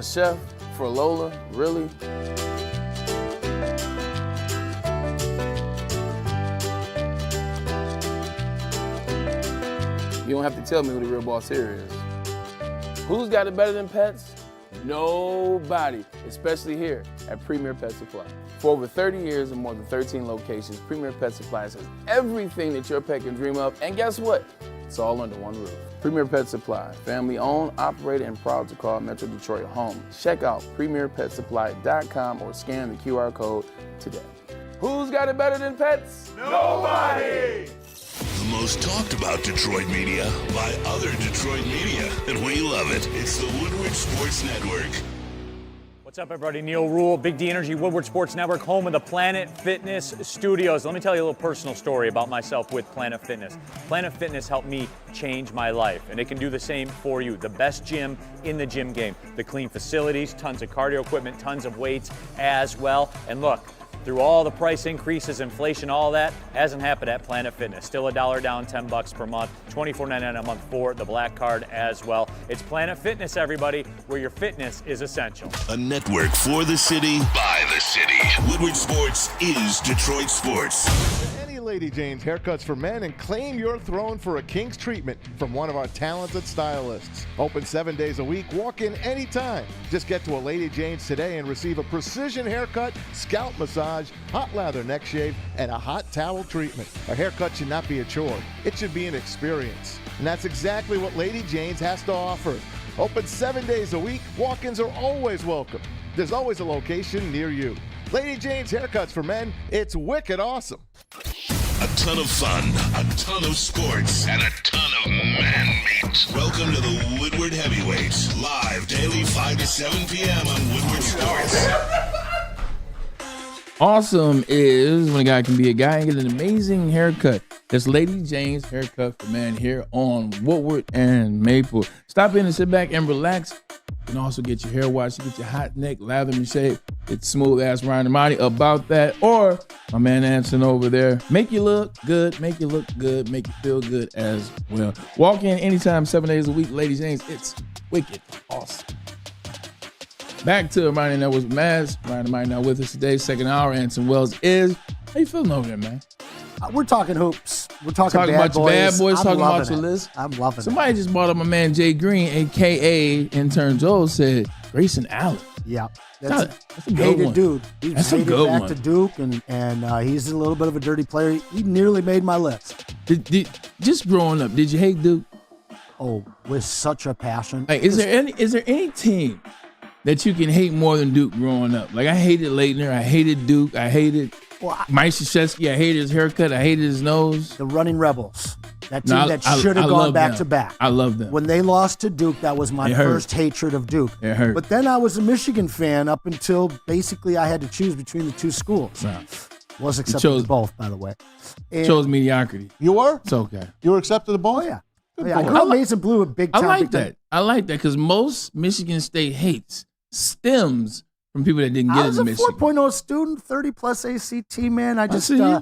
A chef for Lola? Really? You don't have to tell me who the real boss here is. Who's got it better than pets? Nobody, especially here at Premier Pet Supply. For over 30 years and more than 13 locations, Premier Pet Supply has everything that your pet can dream of, and guess what? It's all under one roof. Premier Pet Supply, family owned, operated, and proud to call Metro Detroit home. Check out premierpetsupply.com or scan the QR code today. Who's got it better than pets? Nobody! The most talked about Detroit media by other Detroit media, and we love it. It's the Woodward Sports Network. What's up, everybody? Neil Rule, Big D Energy, Woodward Sports Network, home of the Planet Fitness Studios. Let me tell you a little personal story about myself with Planet Fitness. Planet Fitness helped me change my life, and it can do the same for you. The best gym in the gym game. The clean facilities, tons of cardio equipment, tons of weights as well. And look, through all the price increases, inflation, all that, hasn't happened at Planet Fitness. Still $1 down, $10 per month, $24.99 a month for the Black Card as well. It's Planet Fitness, everybody, where your fitness is essential. A network for the city, by the city. Woodward Sports is Detroit sports. Any Lady Jane's haircuts for men, and claim your throne for a king's treatment from one of our talented stylists. Open 7 days a week. Walk in anytime. Just get to a Lady Jane's today and receive a precision haircut, scalp massage, hot lather neck shave, and a hot towel treatment. A haircut should not be a chore. It should be an experience. And that's exactly what Lady Jane's has to offer. Open 7 days a week. Walk-ins are always welcome. There's always a location near you. Lady Jane's haircuts for men, it's wicked awesome. A ton of fun, a ton of sports, and a ton of man meat. Welcome to the Woodward Heavyweights, live daily 5 to 7 p.m. on Woodward Sports. Awesome is when a guy can be a guy and get an amazing haircut. That's Lady Jane's Haircut for Men here on Woodward and Maple. Stop in and sit back and relax. You can also get your hair washed, you get your hot neck, lather and shave. It's smooth ass Ryan Ermanni about that. Or my man Anson over there. Make you look good, make you look good, make you feel good as well. Walk in anytime, 7 days a week, Lady Jane's. It's wicked awesome. Back to Ermanni Edwards, Maz. Ryan Ermanni now with us today. Second hour, Anson Wells is. How you feeling over there, man? We're talking hoops. We're talking bad about boys. Bad boys, I'm talking about loving your it. list. I'm loving Somebody it. just brought up my man Jay Green, a.k.a. intern Joel, said Grayson Allen. Yeah. That's a good hated one. dude. He's That's a made good it back one. to Duke, and he's a little bit of a dirty player. He nearly made my list. Just growing up, did you hate Duke? Oh, with such a passion. Like, is there any team that you can hate more than Duke growing up? Like, I hated Leitner, I hated Duke, I hated Mike Krzyzewski, I hated his haircut, I hated his nose. The Running Rebels. That team that should have gone back to back. I love them. When they lost to Duke, that was my first hatred of Duke. It hurt. But then I was a Michigan fan up until basically I had to choose between the two schools. Wow. Was accepted to both, by the way. And chose mediocrity. You were? It's okay. You were accepted to both? Oh, yeah. Good I boy. grew up Mason Blue, a big time. I like that. I like that because most Michigan State hates stems from people that didn't get I was into a Michigan. 4.0 student, 30 plus ACT, man. see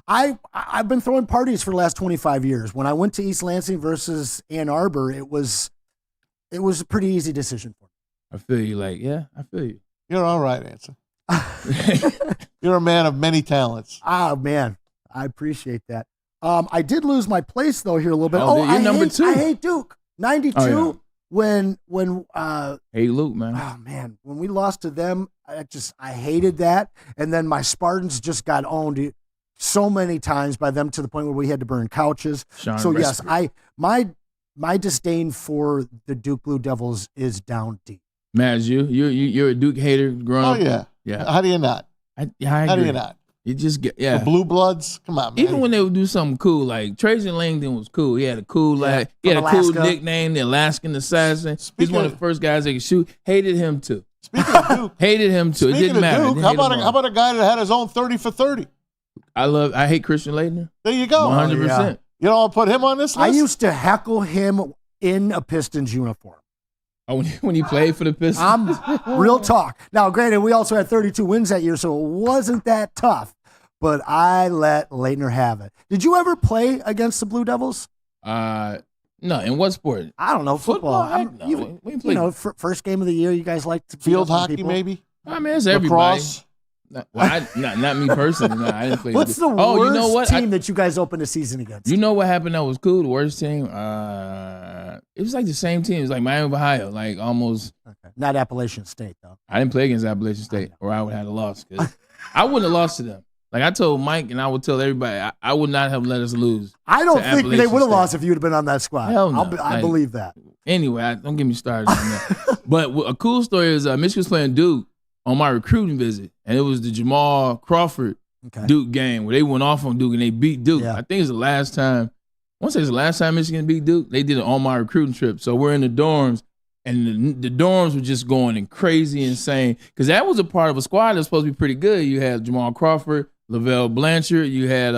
I've been throwing parties for the last 25 years. When I went to East Lansing versus Ann Arbor, it was a pretty easy decision for me. I feel you. I feel you. You're all right, Anson. You're a man of many talents. Oh, man. I appreciate that. I did lose my place, though, here a little bit. You're number 2. I hate Duke. 92. Oh, yeah. When Hey, Luke, man. oh man, when we lost to them, I hated that. And then my Spartans just got owned so many times by them to the point where we had to burn couches. Sean So yes, Resnick. my disdain for the Duke Blue Devils is down deep. Maz, you're a Duke hater growing Oh, up. yeah. Yeah. How do you not? I How do agree. you not? You just get The Blue Bloods? Come on, man. Even when they would do something cool, like Trajan Langdon was cool. He had a cool he had a from cool Alaska. nickname, the Alaskan Assassin. He's Speaking one of of- the first guys that could shoot. Hated him too. Speaking of Duke, Hated him too. It speaking didn't of matter. Duke, Didn't how hate about, him how all. about a guy that had his own 30 for 30? I hate Christian Laettner. There you go. 100%. You know, I'll put him on this list. I used to heckle him in a Pistons uniform. Oh, when he played for the Pistons. I'm real talk. Now, granted, we also had 32 wins that year, so it wasn't that tough. But I let Leitner have it. Did you ever play against the Blue Devils? No, in what sport? I don't know, football. No. First game of the year, you guys like to field hockey, maybe. I mean, it's everybody. Lacrosse. Not me personally. No, I didn't play. What's the worst team that you guys opened the season against? You know what happened that was cool? The worst team? It was like the same team. It was like Miami of Ohio, like almost. Okay. Not Appalachian State, though. I didn't play against Appalachian State, or I would have lost. Cause I wouldn't have lost to them. Like I told Mike, and I would tell everybody, I would not have let us lose. I don't think they would have lost if you would have been on that squad. Hell no. I believe that. Anyway, don't get me started on that. But a cool story is Michigan was playing Duke on my recruiting visit, and it was the Jamal Crawford Duke game where they went off on Duke and they beat Duke. Yeah. I think it's the last time. I want to say it's the last time Michigan beat Duke. They did it on my recruiting trip. So we're in the dorms, and the dorms were just going and crazy insane because that was a part of a squad that's supposed to be pretty good. You had Jamal Crawford, Lavelle Blanchard, you had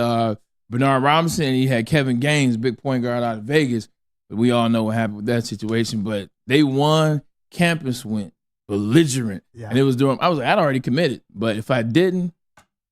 Bernard Robinson, and you had Kevin Gaines, big point guard out of Vegas. But we all know what happened with that situation. But they won. Campus went belligerent. Yeah. And it was during, I was like, I'd already committed. But if I didn't,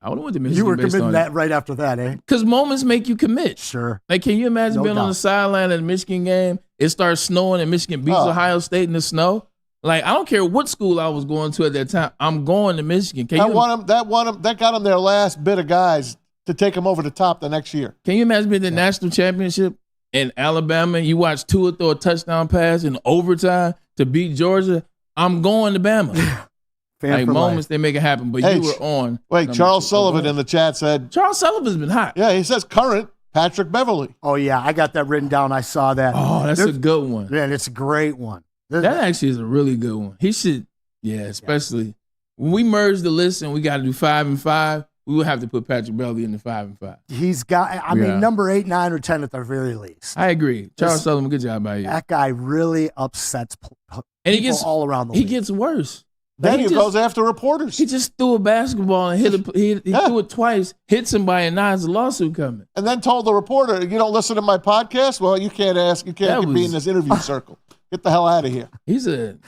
I would have went to Michigan. You were committing that right after that, eh? Because moments make you commit. Sure. Like, can you imagine being on the sideline at a Michigan game? It starts snowing and Michigan beats Ohio State in the snow. Like, I don't care what school I was going to at that time. I'm going to Michigan. That got them their last bit of guys to take them over the top the next year. Can you imagine being the national championship in Alabama? You watch Tua throw a touchdown pass in overtime to beat Georgia. I'm going to Bama. Like moments, they make it happen. But you were on. Wait, Charles Sullivan in the chat said. Charles Sullivan's been hot. Yeah, he says current Patrick Beverly. Oh, yeah. I got that written down. I saw that. Oh, that's a good one. Yeah, it's a great one. That actually is a really good one. He should, especially when we merge the list and we got to do 5 and 5, we would have to put Patrick Beverly in the 5 and 5. He's got, I mean, number 8, 9, or 10 at the very least. I agree. Charles Sullivan, good job by you. That guy really upsets and people all around the league. He gets worse. Then he goes after reporters. He just threw a basketball and he threw it twice, hit somebody, and now there's a lawsuit coming. And then told the reporter, "You don't listen to my podcast? Well, you can't be in this interview circle. Get the hell out of here." He's an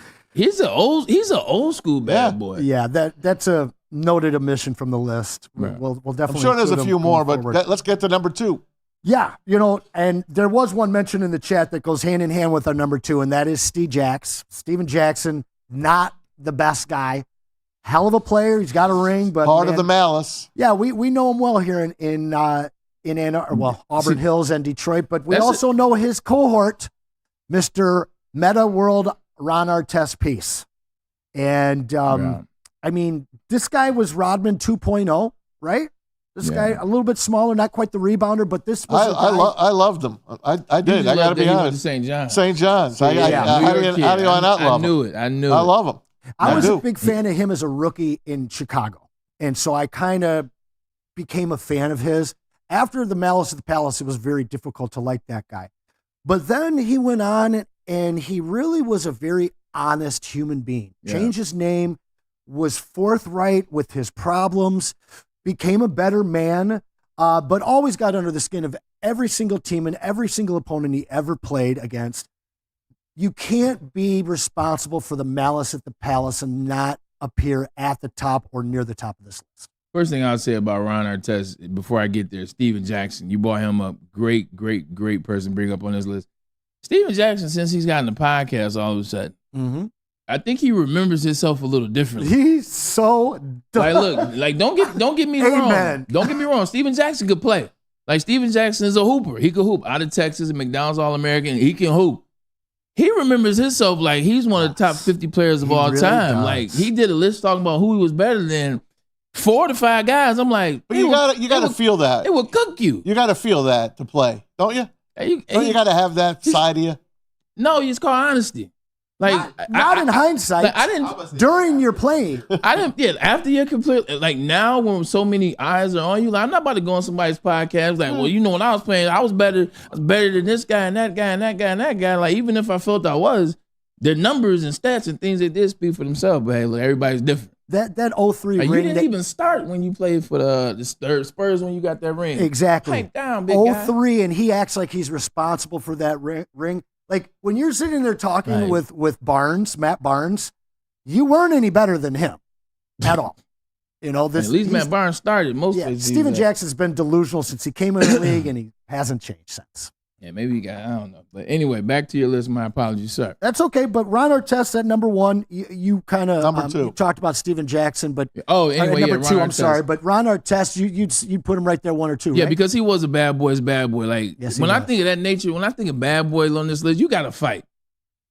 old school bad boy. Yeah, that's a noted omission from the list. Right. We'll definitely. I'm sure there's a few more, but let's get to number 2. Yeah, and there was one mentioned in the chat that goes hand in hand with our number 2, and that is Steven Jackson, not the best guy. Hell of a player. He's got a ring, but part of the malice. Yeah, we know him well here in Auburn Hills and Detroit, but we also know his cohort, Mr. Meta World Ron Artest Peace. And I mean, this guy was Rodman 2.0, right? This guy a little bit smaller, not quite the rebounder, but this was I loved him. I did. I got to be honest. St. John's. St. John's. How do you not love him? I knew it. I love him. I was a big fan of him as a rookie in Chicago. And so I kind of became a fan of his. After the Malice at the Palace, it was very difficult to like that guy. But then he went on and he really was a very honest human being. Changed his name, was forthright with his problems, became a better man, but always got under the skin of every single team and every single opponent he ever played against. You can't be responsible for the Malice at the Palace and not appear at the top or near the top of this list. First thing I'll say about Ron Artest before I get there, Steven Jackson. You brought him up. Great person to bring up on this list. Steven Jackson, since he's gotten the podcast all of a sudden, I think he remembers himself a little differently. He's so dumb. Don't get me wrong. Don't get me wrong. Steven Jackson could play. Like, Steven Jackson is a hooper. He could hoop. Out of Texas, a McDonald's All-American. He can hoop. He remembers himself like he's one of the top 50 players of all time. Does. Like, he did a list talking about who he was better than 4 to 5 guys. I'm like, but you gotta feel that. It will cook you. You gotta feel that to play, don't you? You gotta have that side of you. No, it's called honesty. Like, not in hindsight. Like, I didn't during your playing. I didn't. Yeah, after you're complete. Like, now when so many eyes are on you, like, I'm not about to go on somebody's podcast. Like, well, when I was playing, I was better than this guy and that guy and that guy and that guy. Like, even if I felt I was, their numbers and stats and things they did speak for themselves. But hey, look, everybody's different. That 03 ring. You didn't even start when you played for the Spurs when you got that ring. Exactly. Pipe down, big guy. 03, and he acts like he's responsible for that ring. Like, when you're sitting there talking with Matt Barnes, you weren't any better than him at all. At least Matt Barnes started most of Steven Jackson's been delusional since he came in the league, and he hasn't changed since. Yeah, maybe I don't know. But anyway, back to your list. My apologies, sir. That's okay, but Ron Artest at number one. You kind of Number two. You talked about Steven Jackson, but anyway, number two. Ron I'm Artest. sorry, but Ron Artest, you'd put him right there, one or two. Yeah, right? because he was a bad boy's bad boy. Like Yes, he when I was. think of that nature, when I think of bad boys on this list, you got to fight.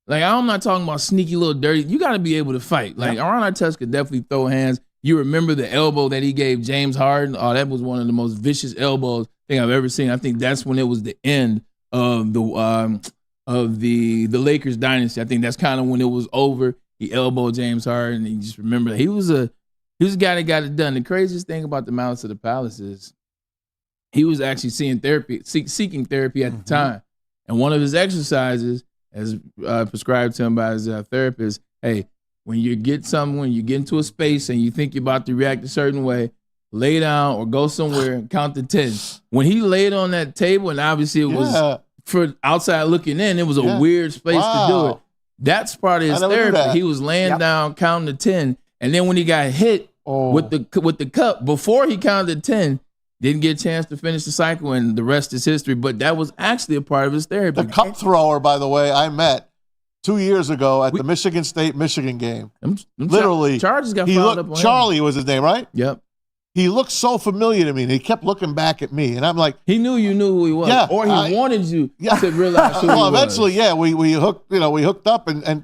Like I'm not talking about sneaky little dirty. You got to be able to fight. Like Ron Artest could definitely throw hands. You remember the elbow that he gave James Harden? Oh, that was one of the most vicious elbows thing I've ever seen. I think that's when it was the end of the Lakers dynasty. I think that's kind of when it was over. He elbowed James Harden, and you just remember that he was a guy that got it done. The craziest thing about the Malice of the Palace is he was actually seeking therapy at the time, and one of his exercises, as prescribed to him by his therapist, hey, when you get into a space and you think you're about to react a certain way, lay down or go somewhere and count to 10. When he laid on that table, and obviously it was for outside looking in, it was a weird space to do it. That's part of his therapy. He was laying down, counting to 10, and then when he got hit with the cup before he counted 10, didn't get a chance to finish the cycle, and the rest is history. But that was actually a part of his therapy. The cup thrower, by the way, I met 2 years ago at the Michigan State-Michigan game. Literally, charges got filed up on Charlie was his name, right? Yep. He looked so familiar to me, and he kept looking back at me, and I'm like, he knew you knew who he was, or he wanted you to realize who he was. Well, eventually, we hooked up, and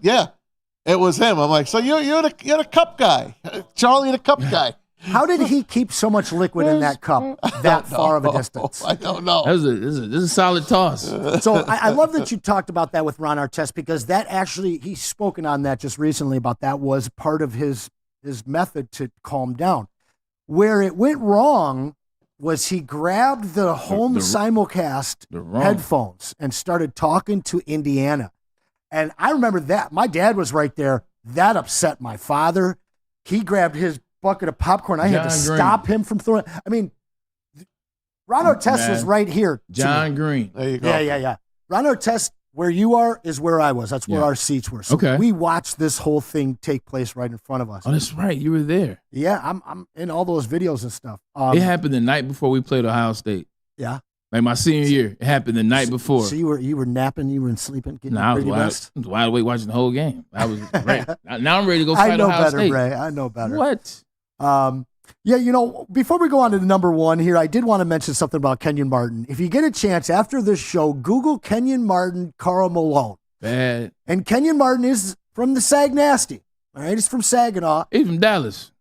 it was him. I'm like, so you're the cup guy, Charlie, the cup guy. How did he keep so much liquid in that cup that far of a distance? I don't know. This is a solid toss. So I love that you talked about that with Ron Artest, because that actually, he's spoken on that just recently about that was part of his method to calm down. Where it went wrong was he grabbed the home simulcast headphones and started talking to Indiana. And I remember that. My dad was right there. That upset my father. He grabbed his bucket of popcorn. I had to stop him from throwing. I mean, Ron Artest was right here. John Green. There you go. Yeah. Ron Artest, where you are is where I was. That's where our seats were. So we watched this whole thing take place right in front of us. Oh, that's right. You were there. Yeah, I'm in all those videos and stuff. It happened the night before we played Ohio State. Yeah. Like my senior year. It happened the night before. So you were napping, you were sleeping, getting I was wide awake watching the whole game. I was ready. Now I'm ready to go fight Ohio State. Ray. I know better. What? Before we go on to the number one here, I did want to mention something about Kenyon Martin. If you get a chance after this show, Google Kenyon Martin, Karl Malone. Bad. And Kenyon Martin is from the Sag Nasty. All right, he's from Saginaw. He's from Dallas.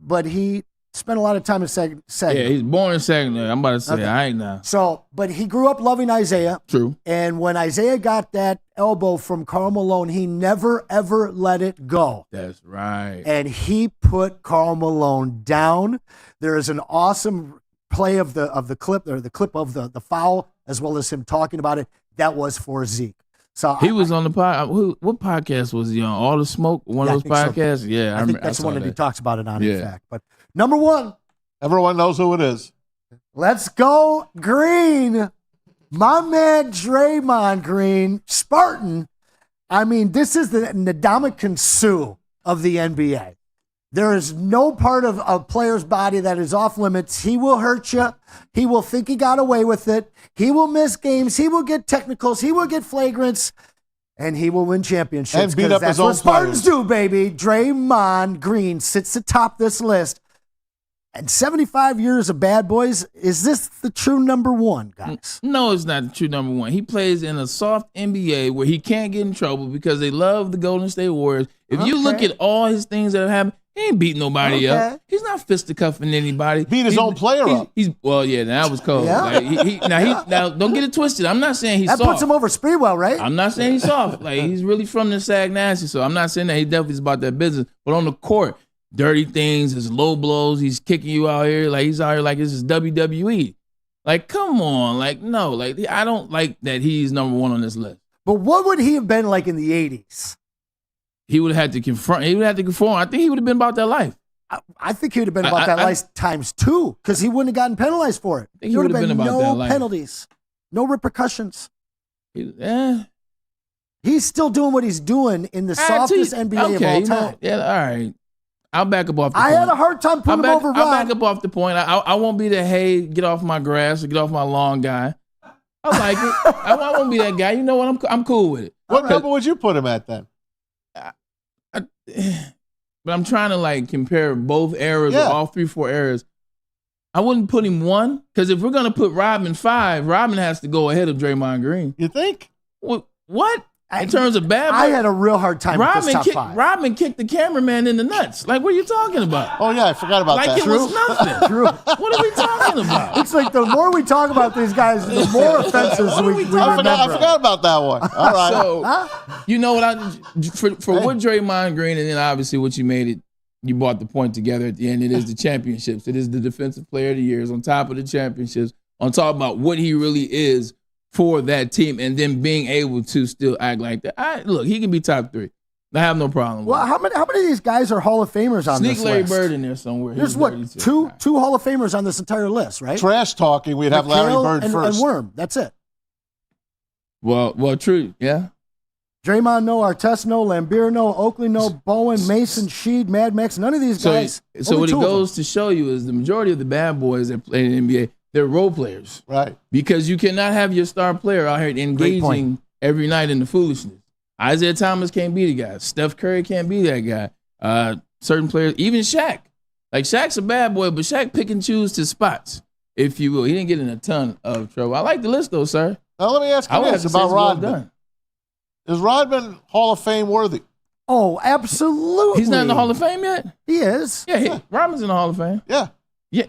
But he spent a lot of time in Saginaw. Yeah, he's born in Saginaw. I'm about to say, I ain't now. So, but he grew up loving Isaiah. True. And when Isaiah got that elbow from Karl Malone, he never, ever let it go. That's right. And he put Karl Malone down. There is an awesome play of the clip, or the clip of the foul, as well as him talking about it. That was for Zeke. So he was on the pod. What podcast was he on? All the Smoke? One of those podcasts? So. Yeah, I think that's the one that he talks about it on, in fact. But number one. Everyone knows who it is. Let's go Green. My man Draymond Green, Spartan. I mean, this is the Ndamukong Suh of the NBA. There is no part of a player's body that is off limits. He will hurt you. He will think he got away with it. He will miss games. He will get technicals. He will get flagrants. And he will win championships. And beat up that's his own what Spartans players. do, baby. Draymond Green sits atop this list. And 75 years of bad boys, is this the true number one, guys? No, it's not the true number one. He plays in a soft NBA where he can't get in trouble because they love the Golden State Warriors. If you look at all his things that have happened, he ain't beating nobody up. He's not fisticuffing anybody. Beat his own player up. That was cold. Yeah. Like, now don't get it twisted. I'm not saying he's soft. That puts him over Sprewell, right? I'm not saying he's soft. Like, he's really from the Sag Nasty, so I'm not saying that he definitely is about that business. But on the court, dirty things, his low blows, he's kicking you out here. Like, he's out here like this is WWE. Like, come on. Like, no. Like, I don't like that he's number one on this list. But what would he have been like in the 80s? He would have had to confront. He would have to conform. I think he would have been about that life. I think he would have been about that life times two, because he wouldn't have gotten penalized for it. He would have been about that life. No penalties, no repercussions. Yeah. He's still doing what he's doing in the softest NBA of all time. All right. I'll back up off the point. I had a hard time putting him over Ron. I'll back up off the point. I won't be the, hey, get off my grass or get off my lawn guy. I like it. I won't be that guy. You know what? I'm cool with it. What number would you put him at then? But I'm trying to like compare both eras, or all 3-4 eras. I wouldn't put him 1, because if we're gonna put Rodman 5, Rodman has to go ahead of Draymond Green. You think? What? In terms of bad boy, I had a real hard time with this top 5. Rodman kicked the cameraman in the nuts. Like, what are you talking about? Oh, yeah, I forgot about that. Like it was nothing. True. What are we talking about? It's like the more we talk about these guys, the more offenses we remember. I forgot about that one. All right. So, you know what? For what Draymond Green, and then obviously what you made it, you brought the point together at the end. It is the championships. It is the defensive player of the year. It's on top of the championships, on top about what he really is for that team, and then being able to still act like that. Look, he can be top 3. I have no problem with it. How many of these guys are Hall of Famers on this list? Sneak Larry Bird in there somewhere. There's two Hall of Famers on this entire list, right? Trash talking, we'd have Larry Bird first. And Worm, that's it. Well, true, yeah. Draymond, no. Artest, no. Lambeer, no. Oakley, no. Bowen, Mason, Sheed, Mad Max, none of these guys. So what it goes to show you is the majority of the bad boys that play in the NBA, they're role players. Right. Because you cannot have your star player out here engaging every night in the foolishness. Isaiah Thomas can't be the guy. Steph Curry can't be that guy. Certain players, even Shaq. Like, Shaq's a bad boy, but Shaq pick and choose his spots, if you will. He didn't get in a ton of trouble. I like the list, though, sir. Now, let me ask you this about Rodman. Is Rodman Hall of Fame worthy? Oh, absolutely. He's not in the Hall of Fame yet? He is. Yeah. Rodman's in the Hall of Fame. Yeah. Yeah.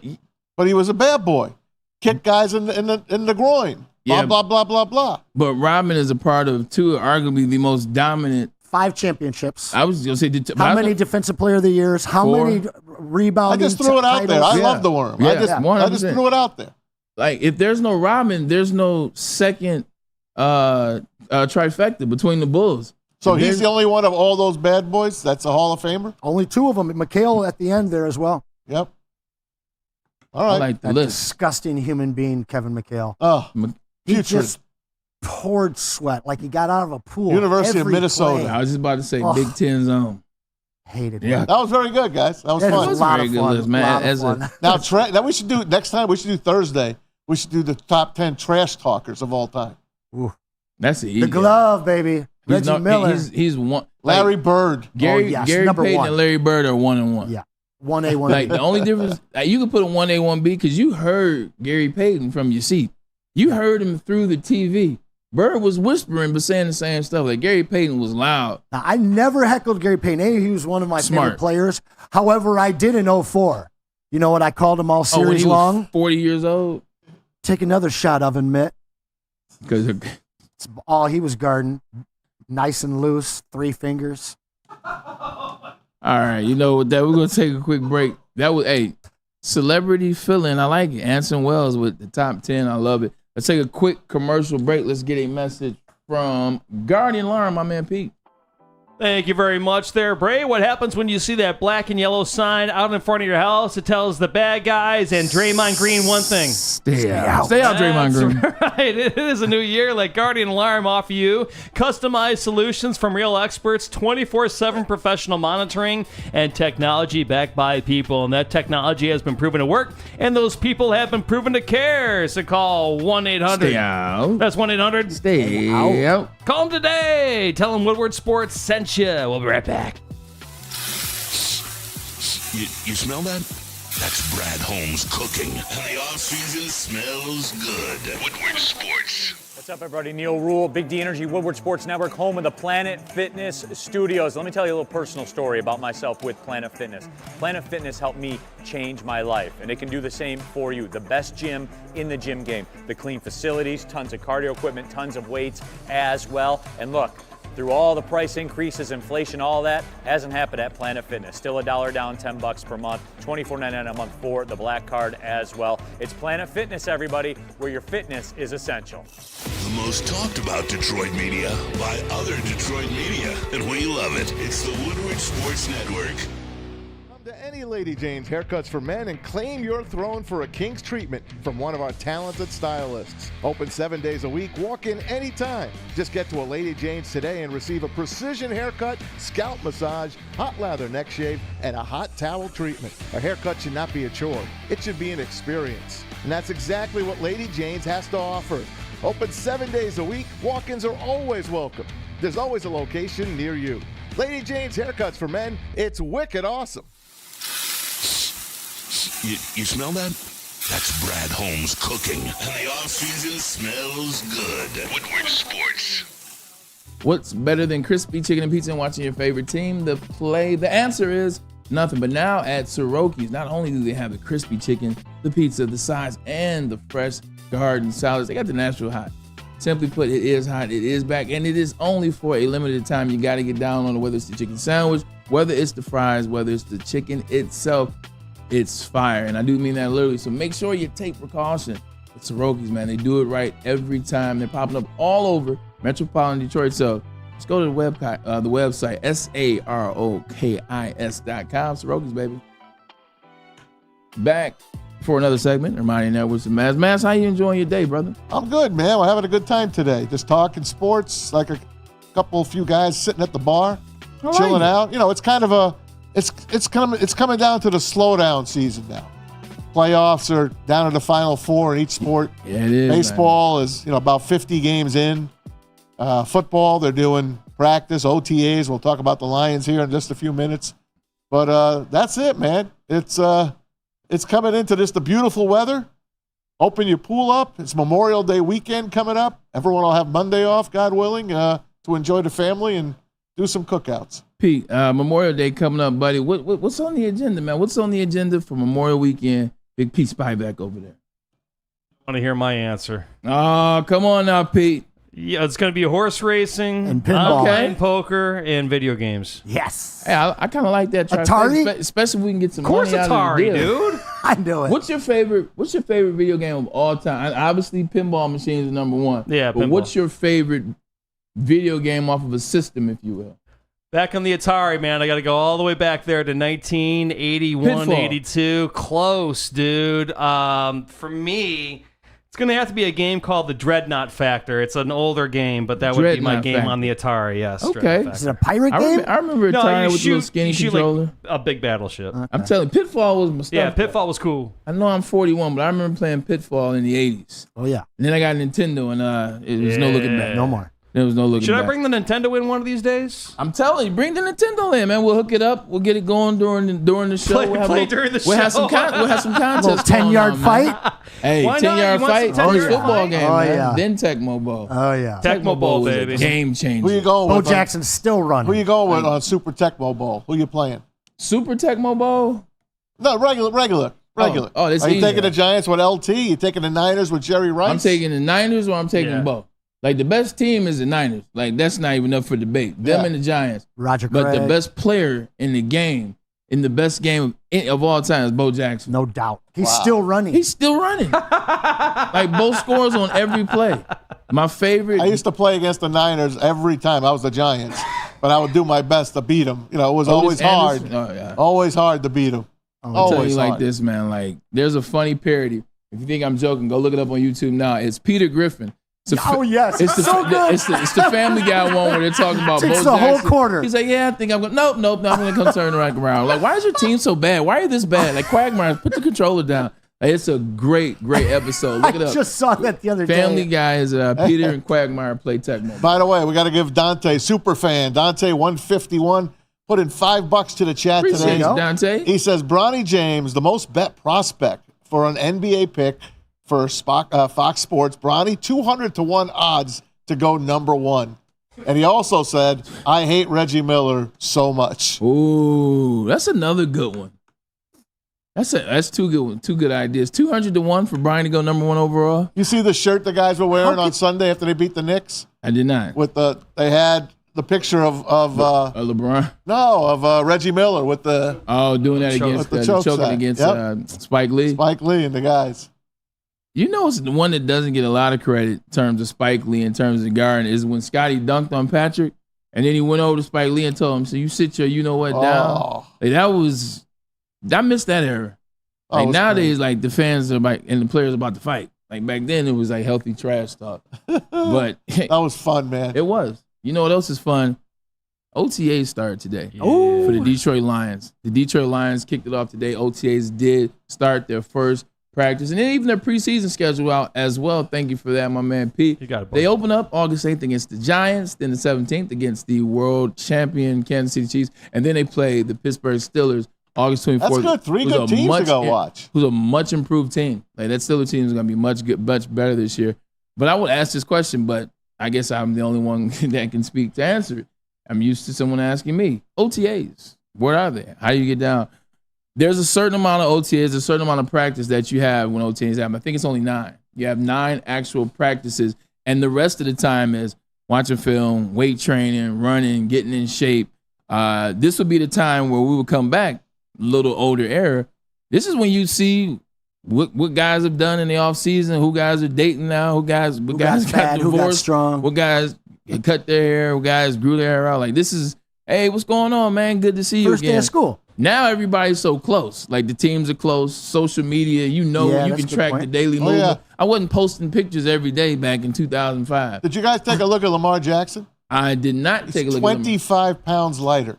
But he was a bad boy. Kick guys in the groin. Blah, blah, blah, blah, blah. But Rodman is a part of arguably the most dominant. 5 championships. I was going to say. How many Defensive Player of the Years? How 4. many rebounding I just threw it out titles? there. I love the Worm. Yeah, I just threw it out there. Like, if there's no Rodman, there's no second trifecta between the Bulls. So he's the only one of all those bad boys that's a Hall of Famer? Only 2 of them. McHale at the end there as well. Yep. All right. I like the that list. Disgusting human being, Kevin McHale. Oh, he just poured sweat like he got out of a pool. University of Minnesota. I was just about to say Big Ten zone. Hated it. Yeah. That was very good, guys. That was fun. That was a very good list, man. Now we should do next time. We should do Thursday. We should do the top 10 trash talkers of all time. Ooh. That's easy. The glove, baby. Reggie Miller. He's one. Larry Bird. Gary Payton and Larry Bird are 1-1. Yeah. 1A, 1B. Like, the only difference, you could put a 1A, 1B because you heard Gary Payton from your seat. You heard him through the TV. Bird was whispering but saying the same stuff. Like, Gary Payton was loud. Now, I never heckled Gary Payton. He was one of my favorite players. However, I did in 04. You know what I called him all series when he long? Was 40 years old. Take another shot, Oven Mitt. Because all he was guarding, nice and loose, 3 fingers. All right, you know what? That we're gonna take a quick break. That was celebrity fill-in. I like it. Anson Wells with the top 10. I love it. Let's take a quick commercial break. Let's get a message from Guardian Alarm, my man Pete. Thank you very much there, Bray. What happens when you see that black and yellow sign out in front of your house? It tells the bad guys and Draymond Green one thing. Stay out. Stay out, Draymond Green. Right. It is a new year. Let Guardian Alarm offer you customized solutions from real experts, 24/7 professional monitoring, and technology backed by people. And that technology has been proven to work, and those people have been proven to care. So call 1-800. Stay out. That's 1-800. Stay out. Call them today. Tell them Woodward Sports sent you. We'll be right back. You smell that? That's Brad Holmes cooking. And the off-season smells good. Woodward Sports. What's up, everybody? Neil Rule, Big D Energy, Woodward Sports Network, home of the Planet Fitness Studios. Let me tell you a little personal story about myself with Planet Fitness. Planet Fitness helped me change my life, and it can do the same for you. The best gym in the gym game. The clean facilities, tons of cardio equipment, tons of weights as well. And look, through all the price increases, inflation, all that, hasn't happened at Planet Fitness. Still $1 down, $10 per month, $24.99 a month for the Black Card as well. It's Planet Fitness, everybody, where your fitness is essential. The most talked about Detroit media by other Detroit media, and we love it. It's the Woodward Sports Network. Come to any Lady Jane's Haircuts for Men and claim your throne for a king's treatment from one of our talented stylists. Open 7 days a week. Walk in anytime. Just get to a Lady Jane's today and receive a precision haircut, scalp massage, hot lather neck shave, and a hot towel treatment. A haircut should not be a chore. It should be an experience. And that's exactly what Lady Jane's has to offer. Open 7 days a week. Walk-ins are always welcome. There's always a location near you. Lady Jane's Haircuts for Men. It's wicked awesome. You smell that? That's Brad Holmes cooking. And the off-season smells good. Woodward Sports. What's better than crispy chicken and pizza and watching your favorite team? The answer is nothing. But now at Soroki's, not only do they have the crispy chicken, the pizza, the sides, and the fresh garden salads, they got the natural hot. Simply put, it is hot, it is back, and it is only for a limited time. You got to get down on it, whether it's the chicken sandwich, whether it's the fries, whether it's the chicken itself. It's fire, and I do mean that literally. So make sure you take precaution. It's Soroki's, man. They do it right every time. They're popping up all over metropolitan Detroit. So just go to the website, SAROKIS.com. Soroki's, baby. Back for another segment. Ermanni Edwards and Maz. Maz, how you enjoying your day, brother? I'm good, man. We're having a good time today. Just talking sports, like a few guys sitting at the bar, chilling out. You know, it's kind of it's coming down to the slowdown season now. Playoffs are down to the Final Four in each sport. Yeah, it is. Baseball is about 50 games in. Football, they're doing practice, OTAs. We'll talk about the Lions here in just a few minutes. But that's it, man. It's coming into the beautiful weather. Open your pool up. It's Memorial Day weekend coming up. Everyone will have Monday off, God willing, to enjoy the family and do some cookouts. Pete, Memorial Day coming up, buddy. What's on the agenda, man? What's on the agenda for Memorial Weekend? Big Pete Spyback over there. Want to hear my answer? Oh, come on now, Pete. Yeah, it's going to be horse racing, and pinball, online poker, and video games. Yes. Hey, I kind of like that. Atari, especially if we can get some of course, money Atari, out of the deal. dude. I know it. What's your favorite video game of all time? Obviously, pinball machines are number one. Yeah, but pinball. what's your favorite video game off of a system, if you will? Back on the Atari, man, I got to go all the way back there to 1981, Pitfall. 82. Close, dude. For me, it's going to have to be a game called the Dreadnought Factor. It's an older game, but that would be my Dreadnought game Factor. on the Atari, yes. Okay. Dreadnought Is it a Factor. pirate game? I remember Atari you with the little skinny you shoot controller. like a big battleship. I'm telling you, Pitfall was my stuff. Yeah, Pitfall was cool. I know I'm 41, but I remember playing Pitfall in the 80s. Oh, yeah. And then I got a Nintendo, and it was no looking back. No more. There was no looking Should back. I bring the Nintendo in one of these days? I'm telling you, bring the Nintendo in, man. We'll hook it up. We'll get it going during the show. Play during the We'll have show. we'll have some contests. A little 10-yard fight. Hey, Why not? 10-yard You want fight. some 10-yard First football fight? game, Oh, man. yeah. Then Tecmo Bowl. Oh, yeah. Tecmo Bowl, was a baby. game changer. Who you going Bo with? Jackson's still running. Who you going with on Super Tecmo Bowl? Who you playing? Super Tecmo Bowl? No, regular. Oh, that's Are you easy. taking the Giants with LT? You taking the Niners with Jerry Rice? I'm taking the Niners or I'm taking Yeah. both. Like, the best team is the Niners. Like, that's not even up for debate. Them and the Giants. Roger But Craig. the best player in the game, in the best game of all time, is Bo Jackson. No doubt. He's still running. He's still running. Like, both scores on every play. My favorite. I used to play against the Niners every time. I was the Giants, but I would do my best to beat them. You know, it was always hard. Oh, yeah. Always hard to beat them. I'll tell you Always like hard. this, man. Like, there's a funny parody. If you think I'm joking, go look it up on YouTube now. It's Peter Griffin. Oh, yes. It's the, so good. It's the Family Guy one where they're talking about Takes Bo the whole Jackson. quarter. He's like, yeah, I think I'm going. Nope. I'm going to come turn around. Like, why is your team so bad? Why are you this bad? Like, Quagmire, put the controller down. Like, it's a great episode. Look it up. I just saw that the other Family day. Guy is Peter and Quagmire play Tecmo. By the way, we got to give Dante, super fan, Dante 151, put in $5 to the chat Appreciate today. you, Dante. He says, Bronny James, the most bet prospect for an NBA pick for Fox Sports. Bronny, 200-1 odds to go number one. And he also said, I hate Reggie Miller so much. Ooh, that's another good one. That's two good ones. Two good ideas. 200-1 for Brian to go number one overall. You see the shirt the guys were wearing on Sunday after they beat the Knicks? I did not. They had the picture of LeBron. of Reggie Miller with the doing that against with the choke choking sack. against Yep. Spike Lee. Spike Lee and the guys. You know, it's the one that doesn't get a lot of credit in terms of Spike Lee, in terms of guarding, is when Scotty dunked on Patrick, and then he went over to Spike Lee and told him, "So you sit your, you know what, down." Like, I missed that era. Like, nowadays, like, the fans are like, and the players are about to fight. Like, back then, it was like healthy trash talk. But that was fun, man. It was. You know what else is fun? OTAs started today for the Detroit Lions. The Detroit Lions kicked it off today. OTAs did start their first practice, and then even their preseason schedule out as well. Thank you for that, my man Pete. You got it, boy. They open up August 8th against the Giants, then the 17th against the world champion Kansas City Chiefs, and then they play the Pittsburgh Steelers August 24th. That's good. Three good teams to go watch. Who's a much improved team. Like that Steelers team is going to be much better this year. But I would ask this question, but I guess I'm the only one that can speak to answer it. I'm used to someone asking me, OTAs, where are they? How do you get down? There's a certain amount of OTAs, a certain amount of practice that you have when OTAs happen. I think it's only 9. You have 9 actual practices, and the rest of the time is watching film, weight training, running, getting in shape. This would be the time where we would come back, a little older era. This is when you see what guys have done in the offseason, who guys are dating now, what guys got divorced, who got strong, what guys cut their hair, what guys grew their hair out. Like, this is, hey, what's going on, man? Good to see you First again. day of school. Now everybody's so close. Like, the teams are close, social media, you can track the daily movement. Yeah. I wasn't posting pictures every day back in 2005. Did you guys take a look at Lamar Jackson? I did not take a look at him. 25 pounds lighter.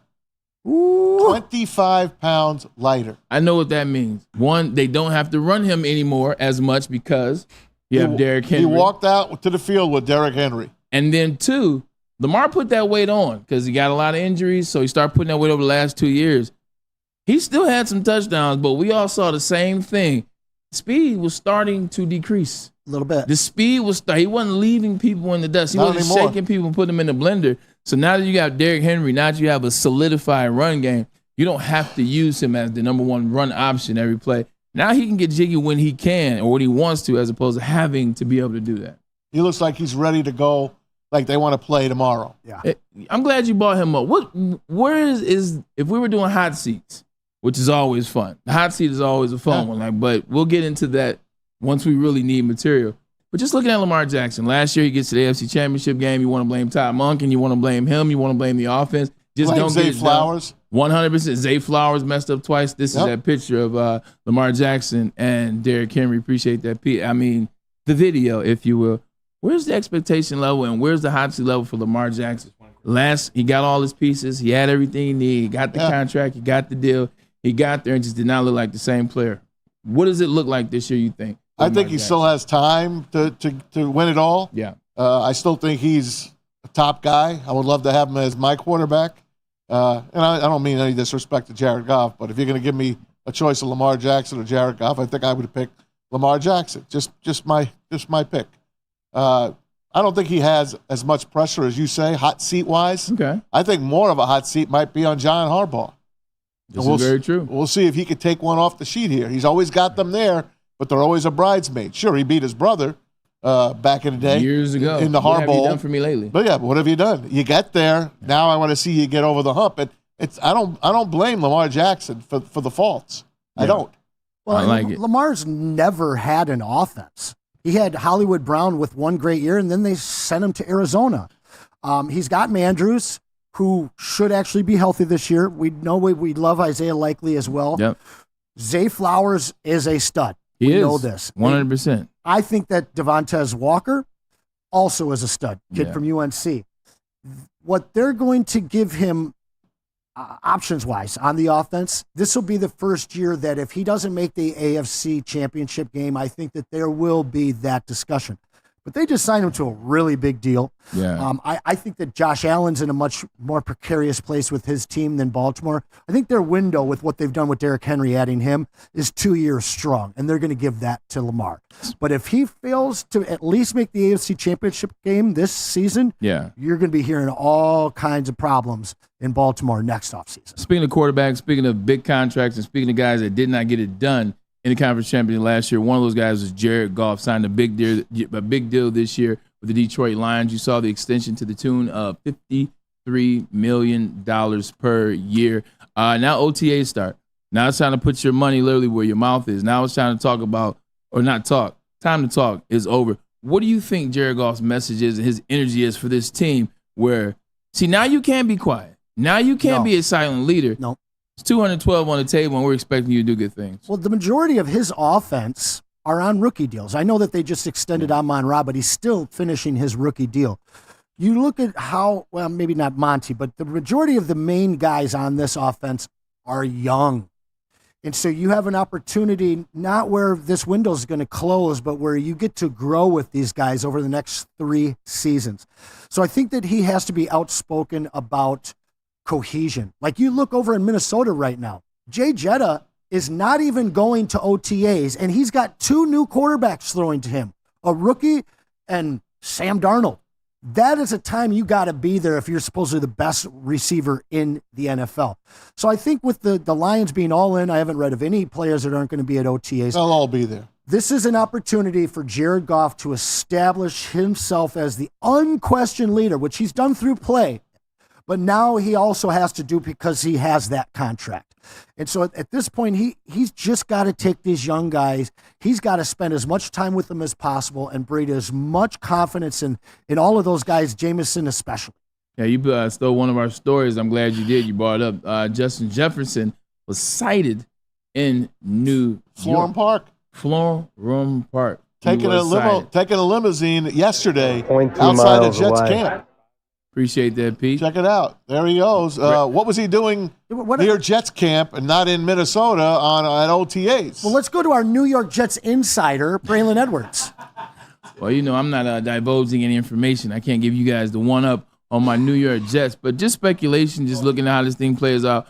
Ooh. 25 pounds lighter. I know what that means. One, they don't have to run him anymore as much because you have Derrick Henry. He walked out to the field with Derrick Henry. And then 2, Lamar put that weight on because he got a lot of injuries, so he started putting that weight over the last 2 years. He still had some touchdowns, but we all saw the same thing. Speed was starting to decrease. A little bit. The speed was he wasn't leaving people in the dust. He wasn't shaking people and putting them in the blender. So now that you got Derrick Henry, now that you have a solidified run game, you don't have to use him as the number 1 run option every play. Now he can get jiggy when he can or when he wants to, as opposed to having to be able to do that. He looks like he's ready to go, like they want to play tomorrow. Yeah. I'm glad you brought him up. Where is if we were doing hot seats, which is always fun. The hot seat is always a fun one, but we'll get into that once we really need material. But just looking at Lamar Jackson, last year he gets to the AFC Championship game. You want to blame Todd Monken. You want to blame him. You want to blame the offense. Just Blame don't Zay get it Flowers. done. 100%. Zay Flowers messed up twice. This is that picture of Lamar Jackson and Derrick Henry. Appreciate that. I mean, the video, if you will. Where's the expectation level and where's the hot seat level for Lamar Jackson? He got all his pieces. He had everything he needed. He got the contract. He got the deal. He got there and just did not look like the same player. What does it look like this year, you think? I think he still has time to win it all. Yeah. I still think he's a top guy. I would love to have him as my quarterback. And I don't mean any disrespect to Jared Goff, but if you're going to give me a choice of Lamar Jackson or Jared Goff, I think I would pick Lamar Jackson. Just my pick. I don't think he has as much pressure as you say, hot seat wise. Okay. I think more of a hot seat might be on John Harbaugh. This is very true. We'll see if he could take one off the sheet here. He's always got them there, but they're always a bridesmaid. Sure, he beat his brother back in the day. Years ago. In the Harbaugh. What have you done for me lately? But what have you done? You get there. Now I want to see you get over the hump. I don't blame Lamar Jackson for the faults. Yeah. I don't. Well, I like it. Lamar's never had an offense. He had Hollywood Brown with one great year, and then they sent him to Arizona. He's got Mandrews, who should actually be healthy this year. We know we love Isaiah Likely as well. Yep. Zay Flowers is a stud. We know this. 100%. I think that Devontae Walker also is a stud, kid from UNC. What they're going to give him options-wise on the offense, this will be the first year that if he doesn't make the AFC Championship game, I think that there will be that discussion. But they just signed him to a really big deal. Yeah. I think that Josh Allen's in a much more precarious place with his team than Baltimore. I think their window with what they've done with Derrick Henry adding him is 2 years strong, and they're going to give that to Lamar. But if he fails to at least make the AFC Championship game this season, you're going to be hearing all kinds of problems in Baltimore next offseason. Speaking of quarterbacks, speaking of big contracts, and speaking of guys that did not get it done in the conference championship last year, one of those guys was Jared Goff, signed a big deal this year with the Detroit Lions. You saw the extension to the tune of $53 million per year. Now OTAs start. Now it's time to put your money literally where your mouth is. Now it's time to talk about, or not talk, time to talk is over. What do you think Jared Goff's message is and his energy is for this team where, see, now you can't be quiet. Now you can't be a silent leader. No. It's 212 on the table, and we're expecting you to do good things. Well, the majority of his offense are on rookie deals. I know that they just extended Amon-Ra, but he's still finishing his rookie deal. You look at how, well, maybe not Monty, but the majority of the main guys on this offense are young. And so you have an opportunity, not where this window is going to close, but where you get to grow with these guys over the next 3 seasons. So I think that he has to be outspoken about cohesion. Like you look over in Minnesota right now, Jay Jetta is not even going to OTAs, and he's got 2 new quarterbacks throwing to him, a rookie and Sam Darnold. That is a time you got to be there if you're supposedly the best receiver in the NFL. So I think with the Lions being all in, I haven't read of any players that aren't going to be at OTAs. They'll all be there. This is an opportunity for Jared Goff to establish himself as the unquestioned leader, which he's done through play. But now he also has to do because he has that contract. And so at this point, he's just got to take these young guys. He's got to spend as much time with them as possible and breed as much confidence in all of those guys, Jameson especially. Yeah, you stole one of our stories. I'm glad you did. You brought it up. Justin Jefferson was sighted in New Florham Park. Florham Park. Taking a limousine yesterday 0.2 outside of miles Jets away. camp. Appreciate that, Pete. Check it out. There he goes. What was he doing near Jets camp and not in Minnesota at OTAs? Well, let's go to our New York Jets insider, Braylon Edwards. Well, I'm not divulging any information. I can't give you guys the one-up on my New York Jets, but just speculation, just looking at how this thing plays out.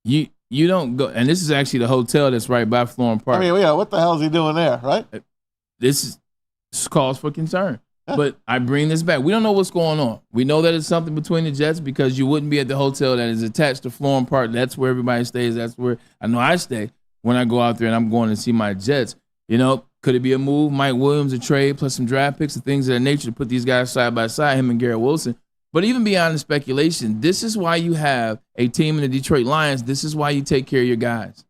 You don't go, and this is actually the hotel that's right by Florham Park. I mean, yeah, what the hell is he doing there, right? This calls for concern. But I bring this back. We don't know what's going on. We know that it's something between the Jets because you wouldn't be at the hotel that is attached to Florham Park. That's where everybody stays. That's where I know I stay when I go out there and I'm going to see my Jets. Could it be a move? Mike Williams, a trade, plus some draft picks and things of that nature to put these guys side by side, him and Garrett Wilson. But even beyond the speculation, this is why you have a team in the Detroit Lions. This is why you take care of your guys.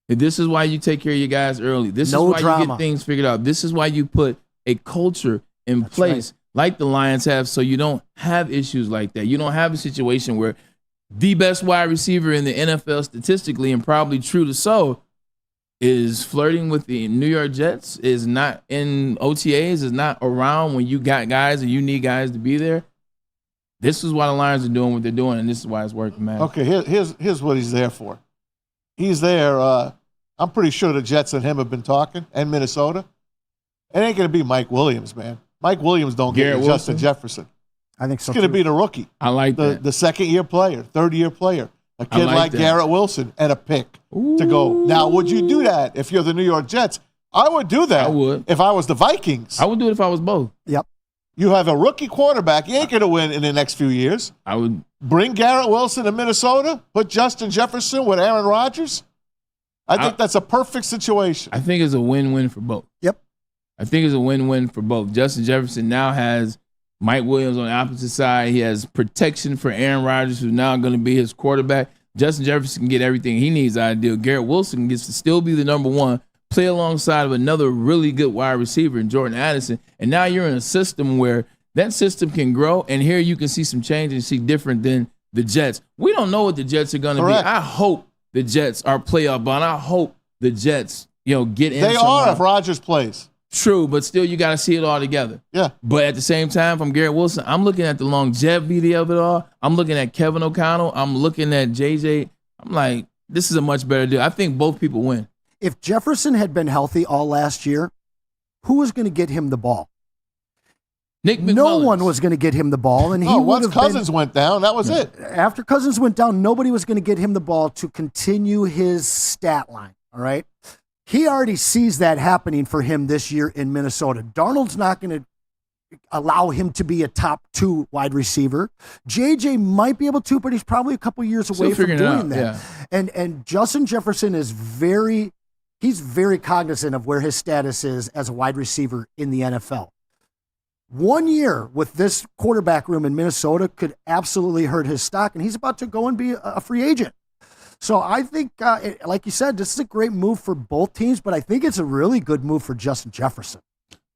This is why you take care of your guys early. This is why you get things figured out. This is why you put a culture in place like the Lions have, so you don't have issues like that. You don't have a situation where the best wide receiver in the NFL statistically and probably true to so is flirting with the New York Jets, is not in OTAs, is not around when you got guys and you need guys to be there. This is why the Lions are doing what they're doing, and this is why it's working, man. Okay, here's what he's there for. He's there. I'm pretty sure the Jets and him have been talking, and Minnesota. It ain't going to be Mike Williams, man. Mike Williams don't get Justin Jefferson. I think so. It's going to be the rookie. I like that. The second-year player, third-year player, a kid like Garrett Wilson, and a pick to go. Now, would you do that if you're the New York Jets? I would do that. I would. If I was the Vikings. I would do it if I was both. Yep. You have a rookie quarterback. You ain't going to win in the next few years. I would bring Garrett Wilson to Minnesota, put Justin Jefferson with Aaron Rodgers. I think that's a perfect situation. I think it's a win-win for both. Yep. I think it's a win-win for both. Justin Jefferson now has Mike Williams on the opposite side. He has protection for Aaron Rodgers, who's now going to be his quarterback. Justin Jefferson can get everything he needs out of the deal. Garrett Wilson gets to still be the number one, play alongside of another really good wide receiver in Jordan Addison. And now you're in a system where that system can grow, and here you can see some change and see different than the Jets. We don't know what the Jets are going to be. I hope the Jets are playoff bound. I hope the Jets, get in. They are if Rodgers plays. True, but still you got to see it all together. Yeah. But at the same time, from Garrett Wilson, I'm looking at the longevity of it all. I'm looking at Kevin O'Connell. I'm looking at JJ. I'm like, this is a much better deal. I think both people win. If Jefferson had been healthy all last year, who was going to get him the ball? Nick McMullins. No one was going to get him the ball. And once Cousins went down, that was it. After Cousins went down, nobody was going to get him the ball to continue his stat line, all right? He already sees that happening for him this year in Minnesota. Darnold's not going to allow him to be a top 2 wide receiver. JJ might be able to, but he's probably a couple years away from doing that. Yeah. And Justin Jefferson is very cognizant of where his status is as a wide receiver in the NFL. 1 year with this quarterback room in Minnesota could absolutely hurt his stock, and he's about to go and be a free agent. So I think, like you said, this is a great move for both teams, but I think it's a really good move for Justin Jefferson.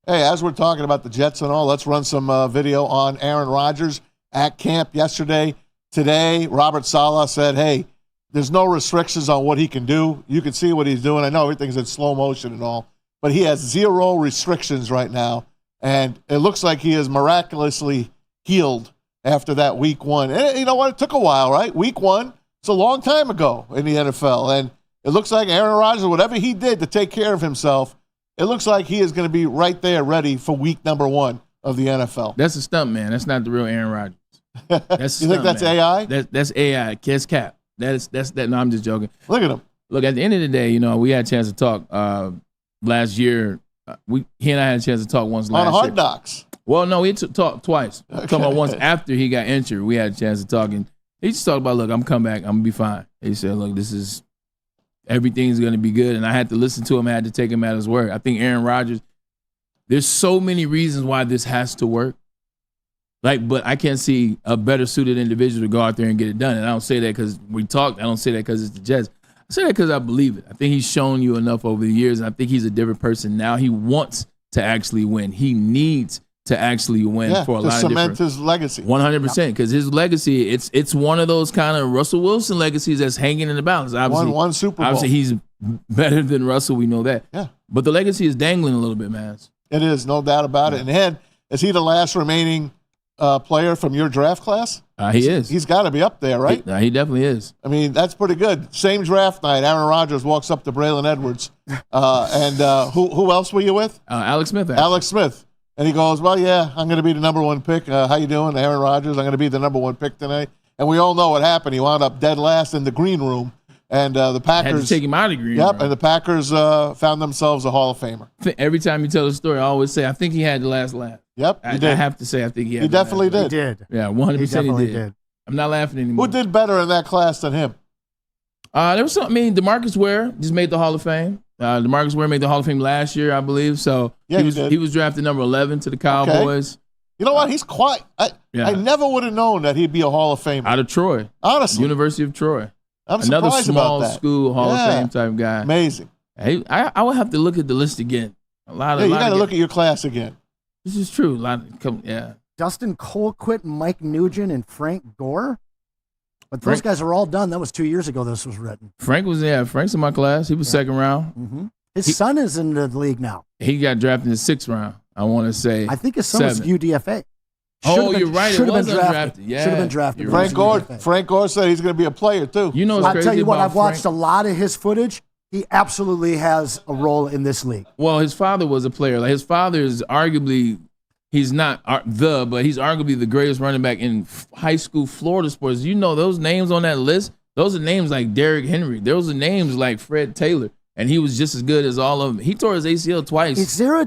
Hey, as we're talking about the Jets and all, let's run some video on Aaron Rodgers at camp yesterday. Today, Robert Saleh said, hey, there's no restrictions on what he can do. You can see what he's doing. I know everything's in slow motion and all, but he has 0 restrictions right now, and it looks like he is miraculously healed after that week 1. And you know what? It took a while, right? Week 1. It's a long time ago in the NFL, and It looks like Aaron Rodgers, whatever he did to take care of himself, it looks like he is going to be right there ready for week number 1 of the NFL. That's a stunt, man. That's not the real Aaron Rodgers. That's you think that's man. AI? That's AI. That's cap. That's that. No, I'm just joking. Look at him. Look, at the end of the day, we had a chance to talk last year. He and I had a chance to talk once last year. On Hard Knocks. Well, no, we talked twice. Okay. Talking about once after he got injured, we had a chance to talk, and he just talked about, look, I'm coming back. I'm going to be fine. He said, look, everything's going to be good, and I had to listen to him. I had to take him at his word. I think Aaron Rodgers, there's so many reasons why this has to work. But I can't see a better suited individual to go out there and get it done. And I don't say that because we talked. I don't say that because it's the Jets. I say that because I believe it. I think he's shown you enough over the years, and I think he's a different person now. He wants to actually win. He needs to actually win for a lot of different. To cement his legacy. 100%, because his legacy, it's one of those kind of Russell Wilson legacies that's hanging in the balance. Obviously, one Super Bowl. Obviously, he's better than Russell. We know that. Yeah. But the legacy is dangling a little bit, man. It is, no doubt about it. And is he the last remaining player from your draft class? He is. He's got to be up there, right? He definitely is. I mean, that's pretty good. Same draft night, Aaron Rodgers walks up to Braylon Edwards. And who else were you with? Alex Smith. Actually. Alex Smith. And he goes, well, yeah, I'm going to be the number 1 pick. How you doing, Aaron Rodgers? I'm going to be the number 1 pick tonight. And we all know what happened. He wound up dead last in the green room. And the Packers had to take him out of the green room. And the Packers found themselves a Hall of Famer. Every time you tell the story, I always say, I think he had the last laugh. Yep, I have to say, I think he had. He definitely did. He did. Yeah, 100% he did. I'm not laughing anymore. Who did better in that class than him? There was something. DeMarcus Ware just made the Hall of Fame. DeMarcus Ware made the Hall of Fame last year, I believe. So yeah, he was drafted number 11 to the Cowboys. Okay. You know what? He's quite. I never would have known that he'd be a Hall of Famer. Out of Troy, honestly, University of Troy. I'm another surprised small about that. school Hall of Fame type guy. Amazing. I would have to look at the list again. You got to look at your class again. This is true. Dustin Colquitt, Mike Nugent, and Frank Gore. But those guys are all done. That was 2 years ago this was written. Frank's in my class. He was second round. Mm-hmm. His son is in the league now. He got drafted in the 6th round, I want to say. I think his son was UDFA. You're right. It was undrafted. Yeah. Should have been drafted. Frank Gore said he's going to be a player, too. You know, I'll tell you what, I've watched a lot of his footage. He absolutely has a role in this league. Well, his father was a player. His father is arguably, he's not but he's arguably the greatest running back in high school Florida sports. You know those names on that list? Those are names like Derrick Henry. Those are names like Fred Taylor. And he was just as good as all of them. He tore his ACL twice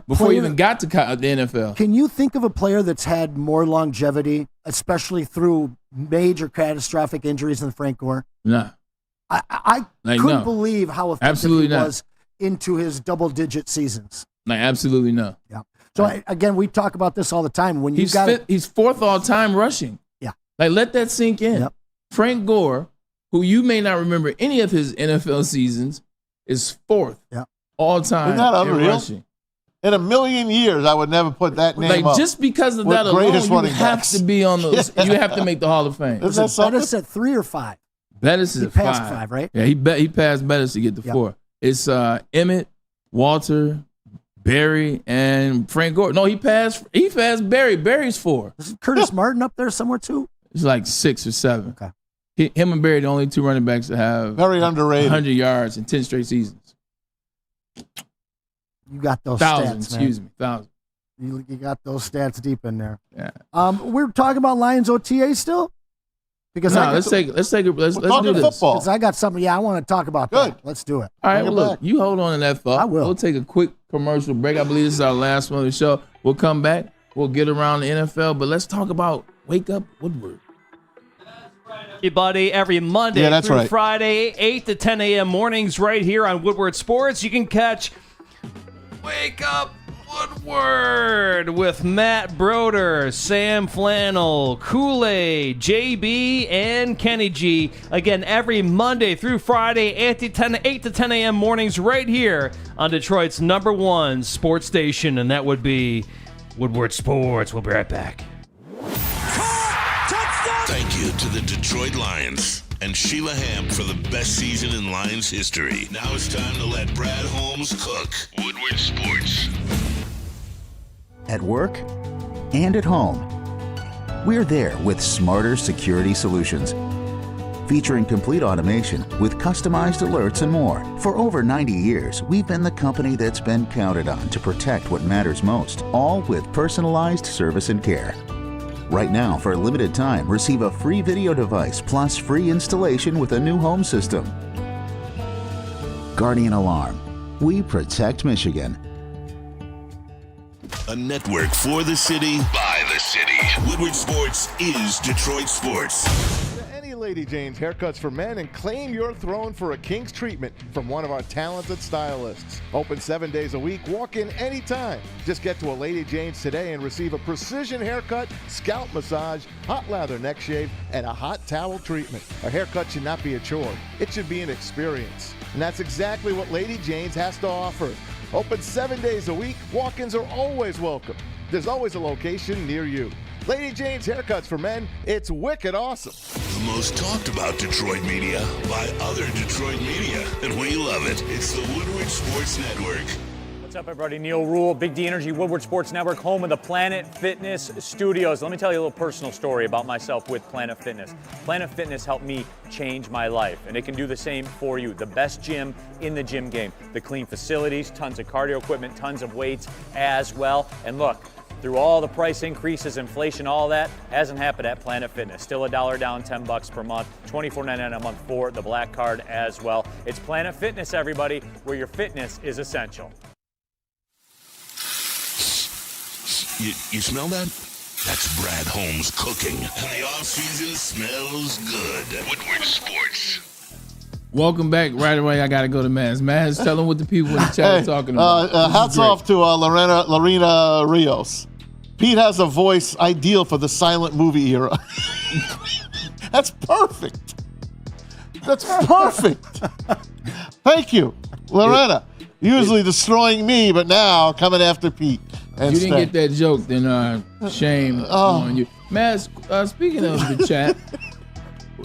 before he even got to the NFL. Can you think of a player that's had more longevity, especially through major catastrophic injuries than Frank Gore? No. I couldn't believe how effective he was into his double-digit seasons. Absolutely no. Yeah. So, again, we talk about this all the time. When he's 4th all-time rushing. Yeah. Let that sink in. Yep. Frank Gore, who you may not remember any of his NFL seasons, is 4th all-time Isn't that unreal? in rushing. In a million years, I would never put that name up. Just because of that alone, you have to be on those. You have to make the Hall of Fame. Is that Bettis at 3 or 5? Bettis is he passed 5, right? Yeah, he passed Bettis to get to 4. It's Emmett, Walter, Barry, and Frank Gore. No, he passed Barry. Barry's 4. Is Curtis Martin up there somewhere too? It's like 6 or 7. Okay. Him and Barry are the only 2 running backs that have very underrated 100 yards in 10 straight seasons. You got those thousands, stats, man. excuse me, thousands. You got those stats deep in there. Yeah. We're talking about Lions OTA still. Because let's do this. Football. Because I got something. Yeah, I want to talk about Good. that. Let's do it. All right, well, look, you hold on to that thought. I will. We'll take a quick commercial break. I believe this is our last one of the show. We'll come back. We'll get around the NFL, but let's talk about Wake Up Woodward. Everybody, every Monday through Friday, 8 to 10 a.m. mornings right here on Woodward Sports. You can catch Wake Up Woodward with Matt Broder, Sam Flannel, Kool-Aid, JB, and Kenny G. Again, every Monday through Friday, 8 to 10 a.m. mornings right here on Detroit's #1 sports station, and that would be Woodward Sports. We'll be right back. Thank you to the Detroit Lions and Sheila Ham for the best season in Lions history. Now it's time to let Brad Holmes cook. Woodward Sports. At work and at home, we're there with smarter security solutions. featuring complete automation with customized alerts and more. For over 90 years, we've been the company that's been counted on to protect what matters most, all with personalized service and care. Right now, for a limited time, receive a free video device plus free installation with a new home system. Guardian Alarm. We protect Michigan. A network for the city, by the city. Woodward Sports is Detroit Sports. Any Lady Jane's haircuts for men, and claim your throne for a king's treatment from one of our talented stylists. Open 7 days a week. Walk in anytime. Just get to a Lady Jane's today and receive a precision haircut, scalp massage, hot lather neck shave, and a hot towel treatment. A haircut should not be a chore. It should be an experience. And that's exactly what Lady Jane's has to offer. Open 7 days a week. Walk-ins are always welcome. There's always a location near you. Lady Jane's haircuts for men, it's wicked awesome. The most talked about Detroit media by other Detroit media, and we love it. It's the Woodward Sports Network. What's up, everybody? Neil Rule, Big D Energy, Woodward Sports Network, home of the Planet Fitness Studios. Let me tell you a little personal story about myself with Planet Fitness. Planet Fitness helped me change my life, and it can do the same for you. The best gym in the gym game. The clean facilities, tons of cardio equipment, tons of weights as well. And look, through all the price increases, inflation, all that, hasn't happened at Planet Fitness. Still $1 down, $10 per month, $24.99 a month for the Black Card as well. It's Planet Fitness, everybody, where your fitness is essential. You smell that? That's Brad Holmes cooking. And the off-season smells good. Woodward Sports. Welcome back. Right away, I got to go to Maz. Maz, tell them what the people in the chat are talking about. Hats off to Lorena Rios. Pete has a voice ideal for the silent movie era. That's perfect. That's perfect. Thank you, Lorena. Usually destroying me, but now coming after Pete. If you didn't get that joke, then shame on you. Maz, speaking of the chat,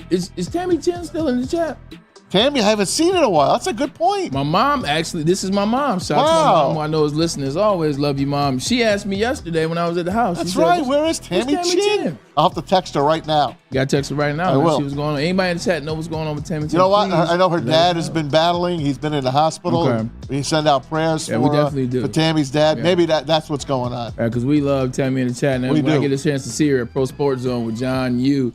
is Tammy Chen still in the chat? Tammy, I haven't seen it in a while. That's a good point. My mom, actually, this is my mom. Shout out to my mom, who I know is listening as always. Love you, Mom. She asked me yesterday when I was at the house. That's right. Where is Tammy Chen? I'll have to text her right now. You got to text her right now. I will. See what's going on. Anybody in the chat know what's going on with Tammy Chen? You know what? I know her dad has been battling. He's been in the hospital. Okay. We send out prayers we definitely do. For Tammy's dad. Yeah. Maybe that's what's going on. Because we love Tammy in the chat. And when I get a chance to see her at Pro Sports Zone with John Yu,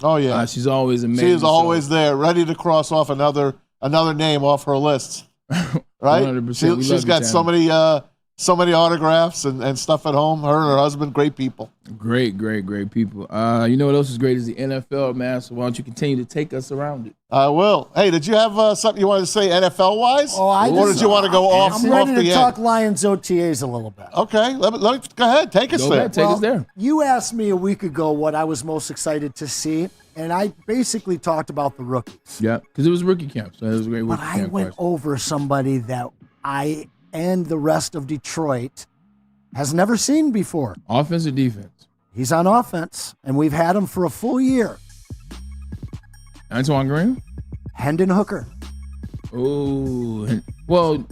she's always amazing. She is always there, ready to cross off another name off her list, right? 100%. She's got so many autographs and stuff at home. Her and her husband, great people. Great people. You know what else is great is the NFL, man. So why don't you continue to take us around it? I will. Hey, did you have something you wanted to say NFL-wise? Or did you want to go off the end? I'm ready to talk Lions OTAs a little bit. Okay, let me go ahead. Take us there. Take us there. You asked me a week ago what I was most excited to see. And I basically talked about the rookies. Yeah, because it was rookie camp. So it was a great rookie camp. But I went over somebody that I and the rest of Detroit has never seen before. Offense or defense? He's on offense, and we've had him for a full year. Antoine Green? Hendon Hooker. Oh, well,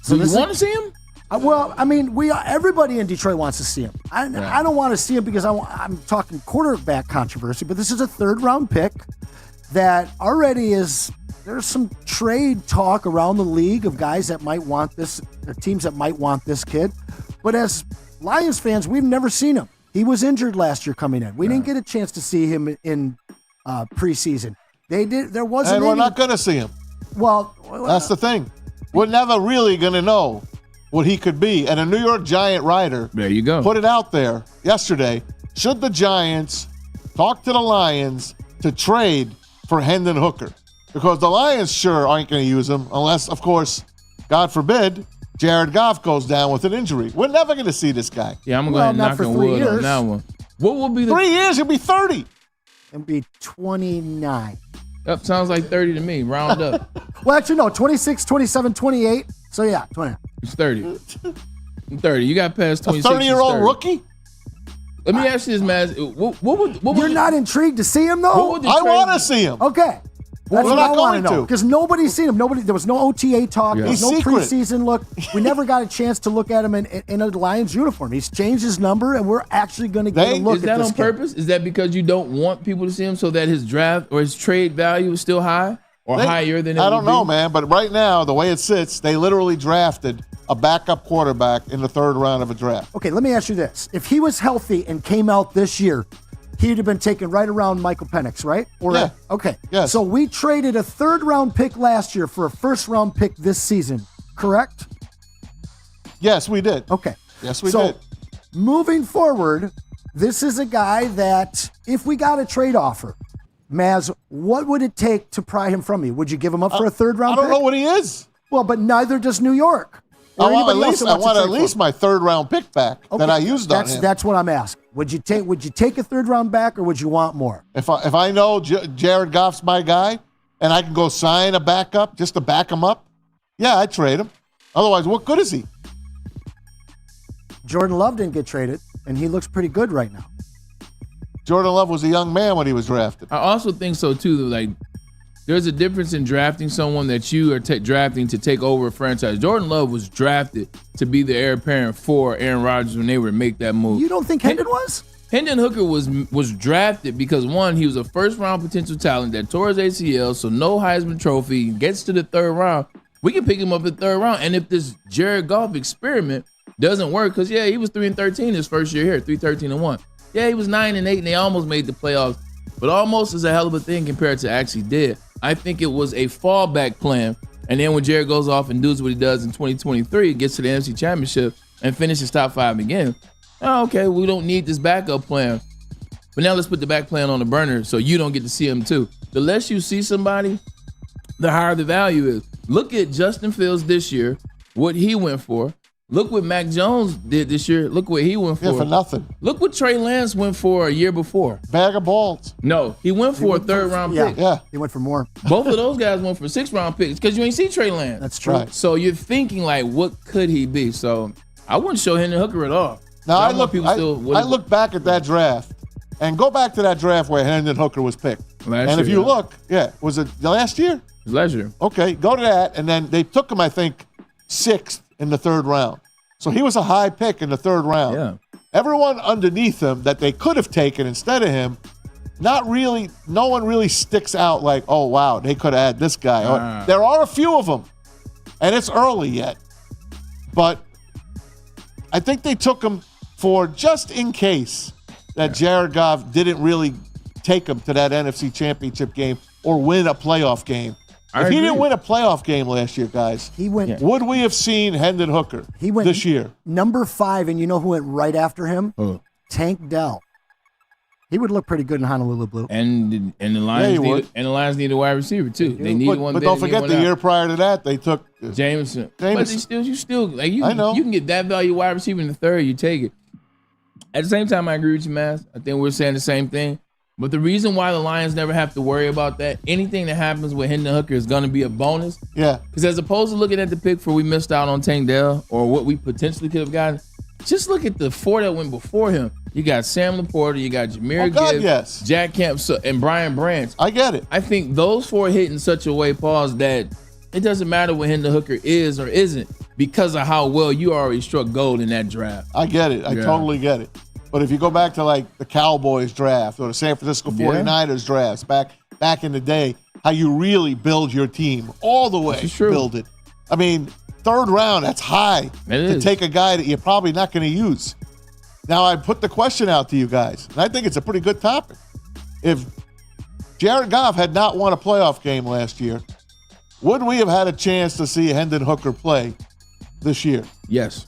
so you want to see him? Well, I mean, everybody in Detroit wants to see him. I don't want to see him because I'm talking quarterback controversy, but this is a third-round pick that already is. There's some trade talk around the league of guys that might want this, teams that might want this kid. But as Lions fans, we've never seen him. He was injured last year coming in. We didn't get a chance to see him in preseason. They did. There wasn't. And we're not going to see him. Well, that's the thing. We're never really going to know what he could be. And a New York Giant writer put it out there yesterday. Should the Giants talk to the Lions to trade for Hendon Hooker? Because the Lions sure aren't going to use him unless, of course, God forbid, Jared Goff goes down with an injury. We're never going to see this guy. Yeah, I'm going to go ahead and knock on wood on that one. What will be 3 years? He'll be 30. It'll be 29. Yep, sounds like 30 to me. Round up. Well, actually, no, 26, 27, 28. So, yeah, 20. It's 30. I'm 30. You got past 26. A 30-year-old rookie? Let me ask you this, Maz. What You're not intrigued to see him, though? I want to see him. Okay. That's We're what not I want going to know. to. Because nobody's seen him. There was no OTA talk. Yeah. There was He's no secret. preseason look. We never got a chance to look at him in a Lions uniform. He's changed his number, and we're actually going to get a look Is at that this on kid. purpose? Is that because you don't want people to see him so that his draft or his trade value is still high or higher than it I don't would know, be? man. But right now, the way it sits, they literally drafted a backup quarterback in the 3rd round of a draft. Okay, let me ask you this. If he was healthy and came out this year, he'd have been taken right around Michael Penix, right? Or Yeah. Okay. Yes. So we traded a 3rd-round pick last year for a 1st-round pick this season, correct? Yes, we did. Okay. Yes, we so, did. moving forward, this is a guy that if we got a trade offer, Maz, what would it take to pry him from me? Would you give him up for a 3rd-round I pick? don't know what he is. Well, but neither does New York. I Or want anybody else that wants to at trade for least him. my 3rd-round pick back that I Okay, used on him. That's what I'm asking. Would you take a 3rd-round back, or would you want more? If I know Jared Goff's my guy, and I can go sign a backup just to back him up, yeah, I'd trade him. Otherwise, what good is he? Jordan Love didn't get traded, and he looks pretty good right now. Jordan Love was a young man when he was drafted. I also think so too. Like, there's a difference in drafting someone that you are drafting to take over a franchise. Jordan Love was drafted to be the heir apparent for Aaron Rodgers when they were to make that move. You don't think Hendon was? Hendon Hooker was drafted because, one, he was a 1st-round potential talent that tore his ACL, so no Heisman Trophy, gets to the 3rd round. We can pick him up in the 3rd round. And if this Jared Goff experiment doesn't work, because, yeah, he was 3-13 his first year here, 3-13-1. Yeah, he was 9-8, and they almost made the playoffs. But almost is a hell of a thing compared to actually did. I think it was a fallback plan. And then when Jared goes off and does what he does in 2023, gets to the NFC Championship and finishes top 5 again, oh, okay, we don't need this backup plan. But now let's put the back plan on the burner so you don't get to see him too. The less you see somebody, the higher the value is. Look at Justin Fields this year, what he went for. Look what Mac Jones did this year. Look what he went for. Yeah, for nothing. Look what Trey Lance went for a year before. Bag of balls. No, he went for a 3rd-round pick. Yeah. He went for more. Both of those guys went for 6th-round picks because you ain't see Trey Lance. That's true. Right. So you're thinking, like, what could he be? So I wouldn't show Hendon Hooker at all. Now, So I want look back at that draft and go back to that draft where Hendon Hooker was picked. Last If year, you yeah. look, was it last year? It was last year. Okay, go to that. And then they took him, I think, 6th in the 3rd round. So he was a high pick in the 3rd round. Yeah. Everyone underneath him that they could have taken instead of him, no one really sticks out like, oh, wow, they could have had this guy. There are a few of them, and it's early yet. But I think they took him for just in case that Jared Goff didn't really take him to that NFC Championship game or win a playoff game. If he didn't win a playoff game last year, guys, would we have seen Hendon Hooker this year? Number 5, and you know who went right after him? Oh. Tank Dell. He would look pretty good in Honolulu blue. And the Lions need a wide receiver too. They need one. But don't forget the year prior to that they took Jameson. But you still like you. I know. You can get that value wide receiver in the 3rd. You take it. At the same time, I agree with you, Maz. I think we're saying the same thing. But the reason why the Lions never have to worry about that, anything that happens with Hendon Hooker is going to be a bonus. Yeah. Because as opposed to looking at the pick for we missed out on Tank Dell or what we potentially could have gotten, just look at the 4 that went before him. You got Sam Laporta, you got Jahmyr Gibbs, Jack Kemp, and Brian Branch. I get it. I think those 4 hit in such a way, Pauls, that it doesn't matter what Hendon Hooker is or isn't because of how well you already struck gold in that draft. I get it. I totally get it. But if you go back to like the Cowboys draft or the San Francisco 49ers drafts back in the day, how you really build your team all the way, build it. I mean, 3rd round, that's high to take a guy that you're probably not going to use. Now, I put the question out to you guys, and I think it's a pretty good topic. If Jared Goff had not won a playoff game last year, would we have had a chance to see Hendon Hooker play this year? Yes.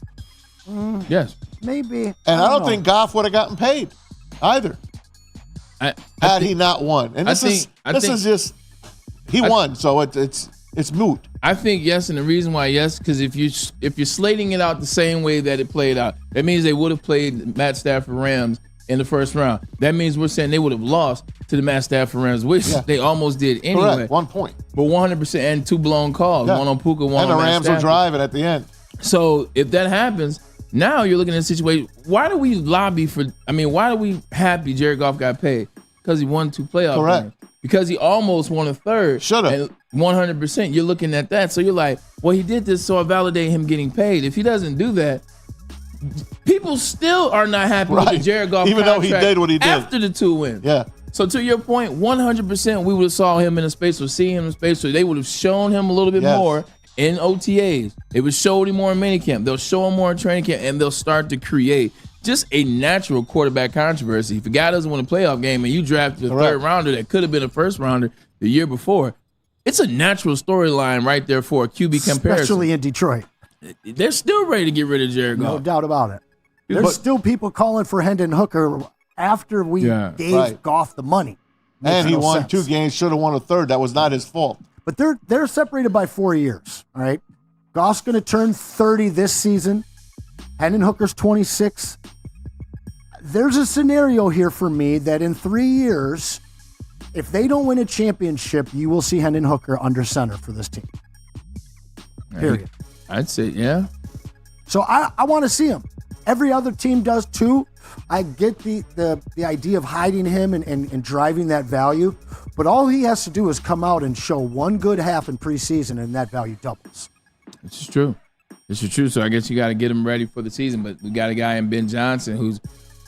Yes. Maybe. And I don't think Goff would have gotten paid either had he not won. And this is just he won, so it's moot. I think yes, and the reason why yes, because if you're slating it out the same way that it played out, that means they would have played Matt Stafford Rams in the 1st round. That means we're saying they would have lost to the Matt Stafford Rams, which they almost did anyway. Correct, 1 point. But 100% and 2 blown calls, one on Puka, one on Matt Stafford. And the Rams are driving at the end. So if that happens, now you're looking at a situation. Why do we happy Jared Goff got paid? Because he won 2 playoff games. because he almost won a third. Should have. 100%. You're looking at that. So you're like, well, he did this, so I validate him getting paid. If he doesn't do that, people still are not happy with the Jared Goff even though contract he did what he did after the 2 wins. Yeah. So to your point, 100% we would have saw him in a space or see him in space, so they would have shown him a little bit more in OTAs. They would show him more in minicamp. They'll show him more in training camp, and they'll start to create just a natural quarterback controversy. If a guy doesn't win a playoff game and you drafted a third rounder that could have been a first rounder the year before, it's a natural storyline right there for a QB comparison. Especially in Detroit. They're still ready to get rid of Jared Goff. No doubt about it. There's still people calling for Hendon Hooker after we gave Goff the money. And he won 2 games, should have won a third. That was not his fault. But they're separated by 4 years, all right? Goff's going to turn 30 this season. Hendon Hooker's 26. There's a scenario here for me that in 3 years, if they don't win a championship, you will see Hendon Hooker under center for this team. Period. I'd say, yeah. So I want to see him. Every other team does too. I get the idea of hiding him and driving that value, but all he has to do is come out and show one good half in preseason, and that value doubles. This is true. This is true. So I guess you got to get him ready for the season. But we got a guy in Ben Johnson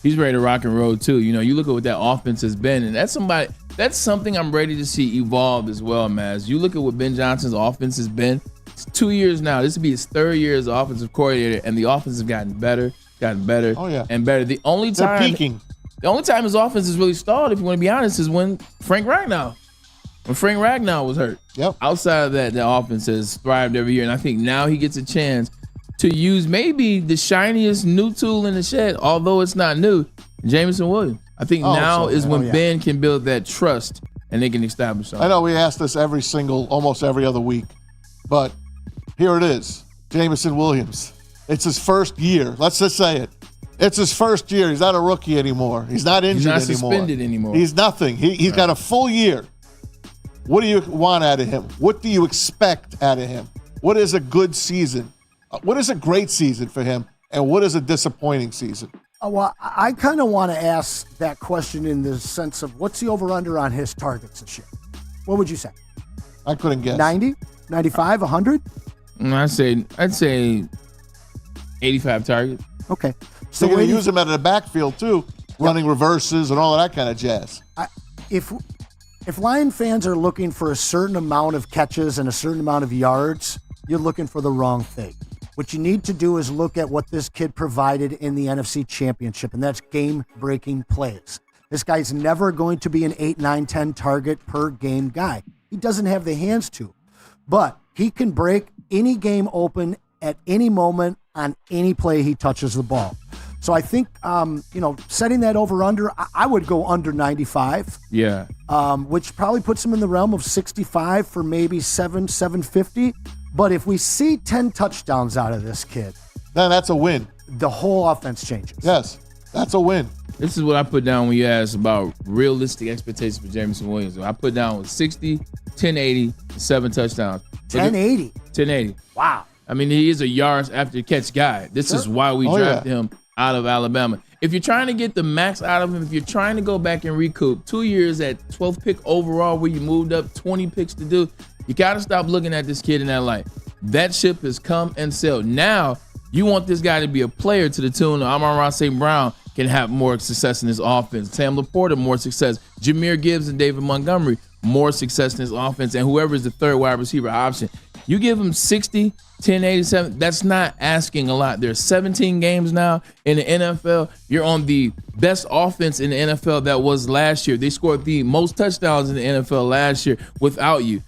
he's ready to rock and roll too. You know, you look at what that offense has been, and that's something I'm ready to see evolve as well, Maz. You look at what Ben Johnson's offense has been. It's 2 years now. This will be his 3rd year as offensive coordinator, and the offense has gotten better, and better. The only time his offense is really stalled, if you want to be honest, is when Frank Ragnow was hurt. Yep. Outside of that, the offense has thrived every year, and I think now he gets a chance to use maybe the shiniest new tool in the shed, although it's not new, Jameson Williams. I think when Ben can build that trust and they can establish something. I know we ask this almost every other week, but here it is, Jameson Williams. It's his first year. Let's just say it. It's his first year. He's not a rookie anymore. He's not injured anymore. He's not suspended anymore. He's nothing. He's got a full year. What do you want out of him? What do you expect out of him? What is a good season? What is a great season for him? And what is a disappointing season? Well, I kind of want to ask that question in the sense of what's the over-under on his targets this year? What would you say? I couldn't guess. 90? 95? 100? I'd say 85 targets. Okay. So you're going to use him out of the backfield too, running reverses and all of that kind of jazz. If Lion fans are looking for a certain amount of catches and a certain amount of yards, you're looking for the wrong thing. What you need to do is look at what this kid provided in the NFC Championship, and that's game-breaking plays. This guy's never going to be an 8, 9, 10 target per game guy. He doesn't have the hands to. But he can break any game open at any moment on any play he touches the ball. So I think, setting that over-under, I would go under 95. Yeah. Which probably puts him in the realm of 65 for maybe 750. But if we see 10 touchdowns out of this kid, then that's a win. The whole offense changes. Yes, that's a win. This is what I put down when you asked about realistic expectations for Jameson Williams. I put down 60, 1080, 7 touchdowns. 1080? 1080. Wow. I mean, he is a yards after catch guy. This is why we drafted him out of Alabama. If you're trying to get the max out of him, if you're trying to go back and recoup 2 years at 12th pick overall where you moved up 20 picks to do, you got to stop looking at this kid in that light. That ship has come and sailed. Now, you want this guy to be a player to the tune of Amon-Ra St. Brown can have more success in his offense. Sam Laporta, more success. Jahmyr Gibbs and David Montgomery, more success in his offense. And whoever is the third wide receiver option. You give him 60, 1087, that's not asking a lot. There's 17 games now in the NFL. You're on the best offense in the NFL that was last year. They scored the most touchdowns in the NFL last year without you.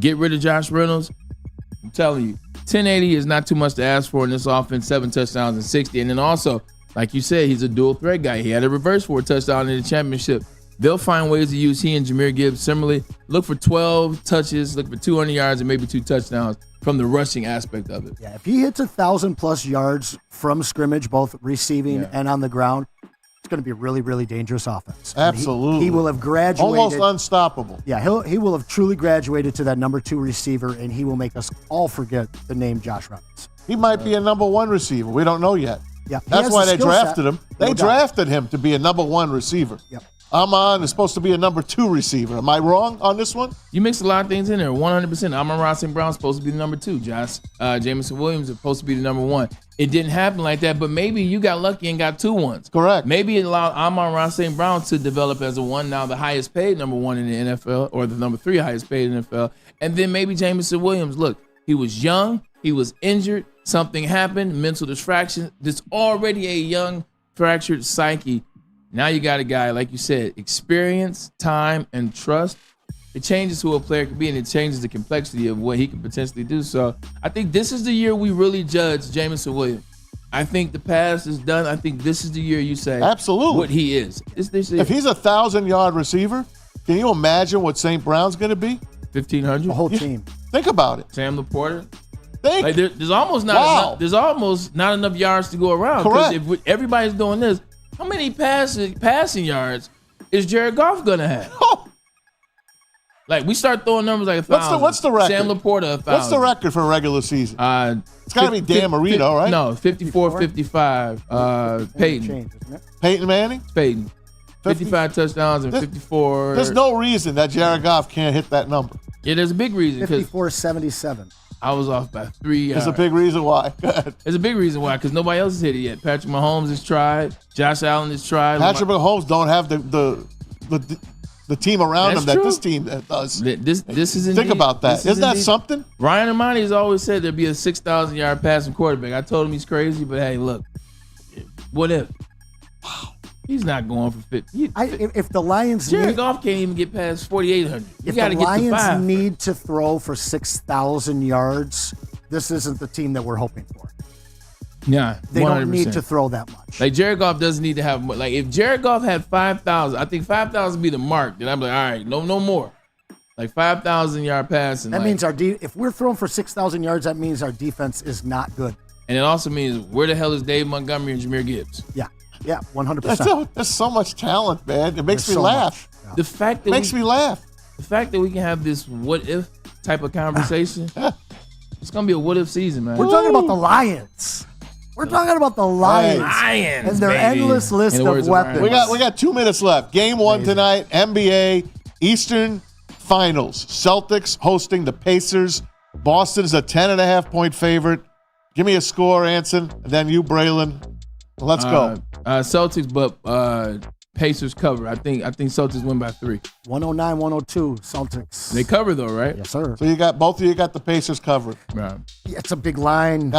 Get rid of Josh Reynolds. I'm telling you, 1080 is not too much to ask for in this offense, 7 touchdowns and 60. And then also, like you said, he's a dual threat guy. He had a reverse for a touchdown in the championship. They'll find ways to use he and Jahmyr Gibbs similarly. Look for 12 touches, look for 200 yards and maybe 2 touchdowns from the rushing aspect of it. Yeah, if he hits 1,000+ yards from scrimmage, both receiving and on the ground, it's going to be a really, really dangerous offense. Absolutely. He will have graduated. Almost unstoppable. Yeah, he will have truly graduated to that number 2 receiver, and he will make us all forget the name Josh Reynolds. He might be a number 1 receiver. We don't know yet. Yeah, that's why they drafted him. They drafted him to be a number 1 receiver. Yep. Amon is supposed to be a number 2 receiver. Am I wrong on this one? You mixed a lot of things in there. 100%. Amon-Ra St. Brown's supposed to be the number 2. Jameson Williams is supposed to be the number 1. It didn't happen like that, but maybe you got lucky and got 2 ones. Correct. Maybe it allowed Amon-Ra St. Brown to develop as a 1, now the highest paid number 1 in the NFL, or the number 3 highest paid in the NFL. And then maybe Jameson Williams, look, he was young, he was injured, something happened, mental distraction. There's already a young, fractured psyche. Now you got a guy, like you said, experience, time, and trust. It changes who a player can be, and it changes the complexity of what he can potentially do. So I think this is the year we really judge Jameson Williams. I think the past is done. I think this is the year you say absolutely what he is. This year. If he's a 1,000-yard receiver, can you imagine what St. Brown's going to be? 1,500. The whole team. Think about it. Sam Laporta. Think. There's almost not enough yards to go around. Correct. Because if everybody's doing this, how many passing yards is Jared Goff gonna have? Like, we start throwing numbers like 1,000. What's the record? Sam Laporta 1,000. What's the record for a regular season? It's got to be Dan Marino, right? No, 54, 55. Peyton. Peyton Manning? Peyton. 55 touchdowns and 54. There's no reason that Jared Goff can't hit that number. Yeah, there's a big reason. 54-77. I was off by 3 yards. There's a big reason why. There's a big reason why, because nobody else has hit it yet. Patrick Mahomes has tried. Josh Allen has tried. Patrick Mahomes don't have the team around him that this team does. This is Think indeed, about that. Isn't that something? Ryan Ermanni has always said there'd be a 6,000-yard passing quarterback. I told him he's crazy, but hey, look, what if? Wow. He's not going for 50. If the Lions Jared Goff can't even get past 4,800. If the Lions need to throw for 6,000 yards, this isn't the team that we're hoping for. Yeah, they 100%. Don't need to throw that much. Like, Jared Goff doesn't need to have more. Like, if Jared Goff had 5,000, I think 5,000 would be the mark. Then I'm like, all right, no more. Like 5,000-yard passing. That means if we're throwing for 6,000 yards, that means our defense is not good. And it also means, where the hell is Dave Montgomery and Jahmyr Gibbs? Yeah, 100%. There's so much talent, man. It makes me laugh. Yeah. The fact that makes me laugh. The fact that we can have this what if type of conversation, it's gonna be a what if season, man. We're talking about the Lions. We're talking about the Lions and their endless list of weapons. We got 2 minutes left. Game 1 tonight, NBA Eastern Finals. Celtics hosting the Pacers. Boston's a 10.5-point favorite. Give me a score, Anson, and then you, Braylon. Let's go. Celtics, but Pacers cover. I think Celtics win by 3. 109-102 Celtics. They cover though, right? Yes, sir. So you got both of you got the Pacers covered. Right. Yeah, it's a big line. You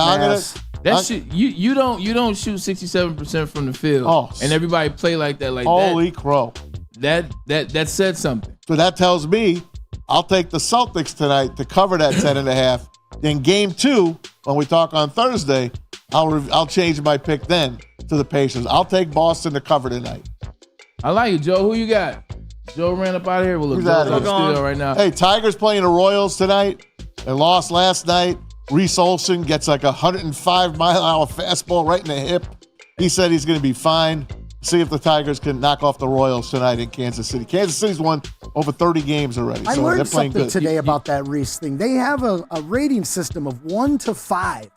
don't shoot 67% from the field, and everybody play like that. Like holy crow! That said something. So that tells me I'll take the Celtics tonight to cover that 10.5. Then game 2, when we talk on Thursday, I'll change my pick then to the Pacers. I'll take Boston to cover tonight. I like you, Joe. Who you got? Joe ran up out of here. Well, look, Joe's in the studio right now. Hey, Tigers playing the Royals tonight. They lost last night. Reese Olson gets like a 105-mile-an-hour fastball right in the hip. He said he's going to be fine. See if the Tigers can knock off the Royals tonight in Kansas City. Kansas City's won over 30 games already. I learned something good today about that Reese thing. They have a rating system of 1 to 5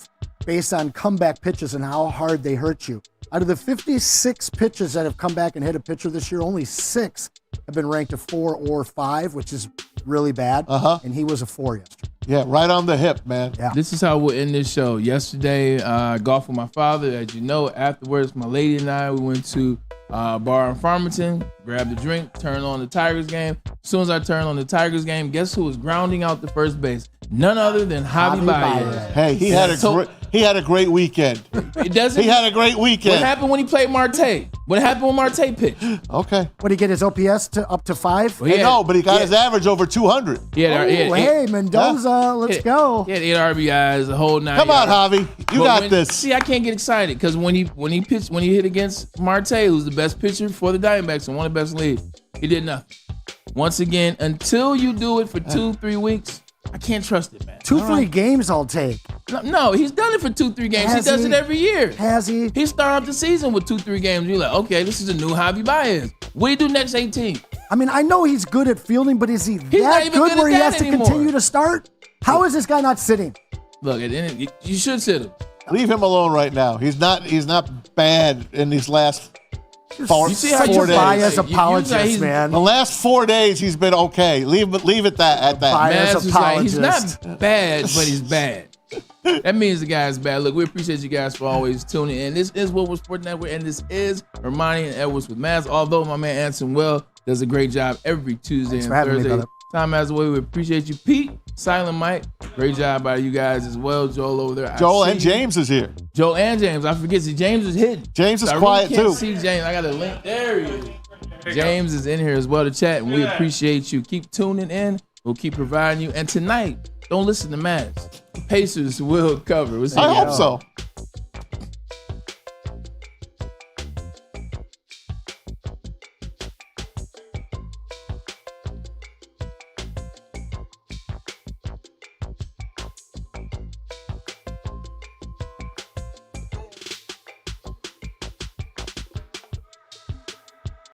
based on comeback pitches and how hard they hurt you. Out of the 56 pitches that have come back and hit a pitcher this year, only 6 have been ranked a 4 or 5, which is really bad. And he was a 4 yesterday. Yeah, right on the hip, man. Yeah. This is how we'll end this show. Yesterday, golf with my father. As you know, afterwards, my lady and I, we went to a bar in Farmington, grabbed a drink, turned on the Tigers game. As soon as I turned on the Tigers game, guess who was grounding out the first base? None other than Javi Baez. Hey, he had a great weekend. He had a great weekend. What happened when he played Marte? What happened when Marte pitched? Okay. What, did he get his OPS up to 5? Well, but he got his average over 200. Hey, Mendoza, let's go. He had 8 RBIs, the whole 9. Come on, Javi. You got this. See, I can't get excited because when he hit against Marte, who's the best pitcher for the Diamondbacks and one of the best in the league, he did nothing. Once again, until you do it for 2-3 weeks, I can't trust it, man. 2-3 games I'll take. No, he's done it for 2-3 games. He does it every year. Has he? He started off the season with 2-3 games. You're like, okay, this is a new Javi Baez. What do you do next 18? I mean, I know he's good at fielding, but is he not that even good where he has anymore. to continue to start? How is this guy not sitting? Look, at the end, you should sit him. Leave him alone right now. He's not bad in these last You see how Such a bias Like, apologist, man. The last 4 days, he's been okay. Leave it at that. Bias Maz was like, he's apologist. not bad, but he's bad. That means the guy's bad. Look, we appreciate you guys for always tuning in. This is Woodward Sports Network, and this is Ermanni and Edwards with Maz. Although my man Anson does a great job every Tuesday and Thursday. Time as well. We appreciate you, Pete. Silent Mike, great job by you guys as well. Joel over there. Joel and James is here. Joel and James. I forget. See, James is hidden. James is I quiet really can't too. See James. I got a link. There he is. James is in here as well to chat, and we appreciate you. Keep tuning in. We'll keep providing you. And tonight, don't listen to Maz. The Pacers will cover. We'll see I you hope guys. so.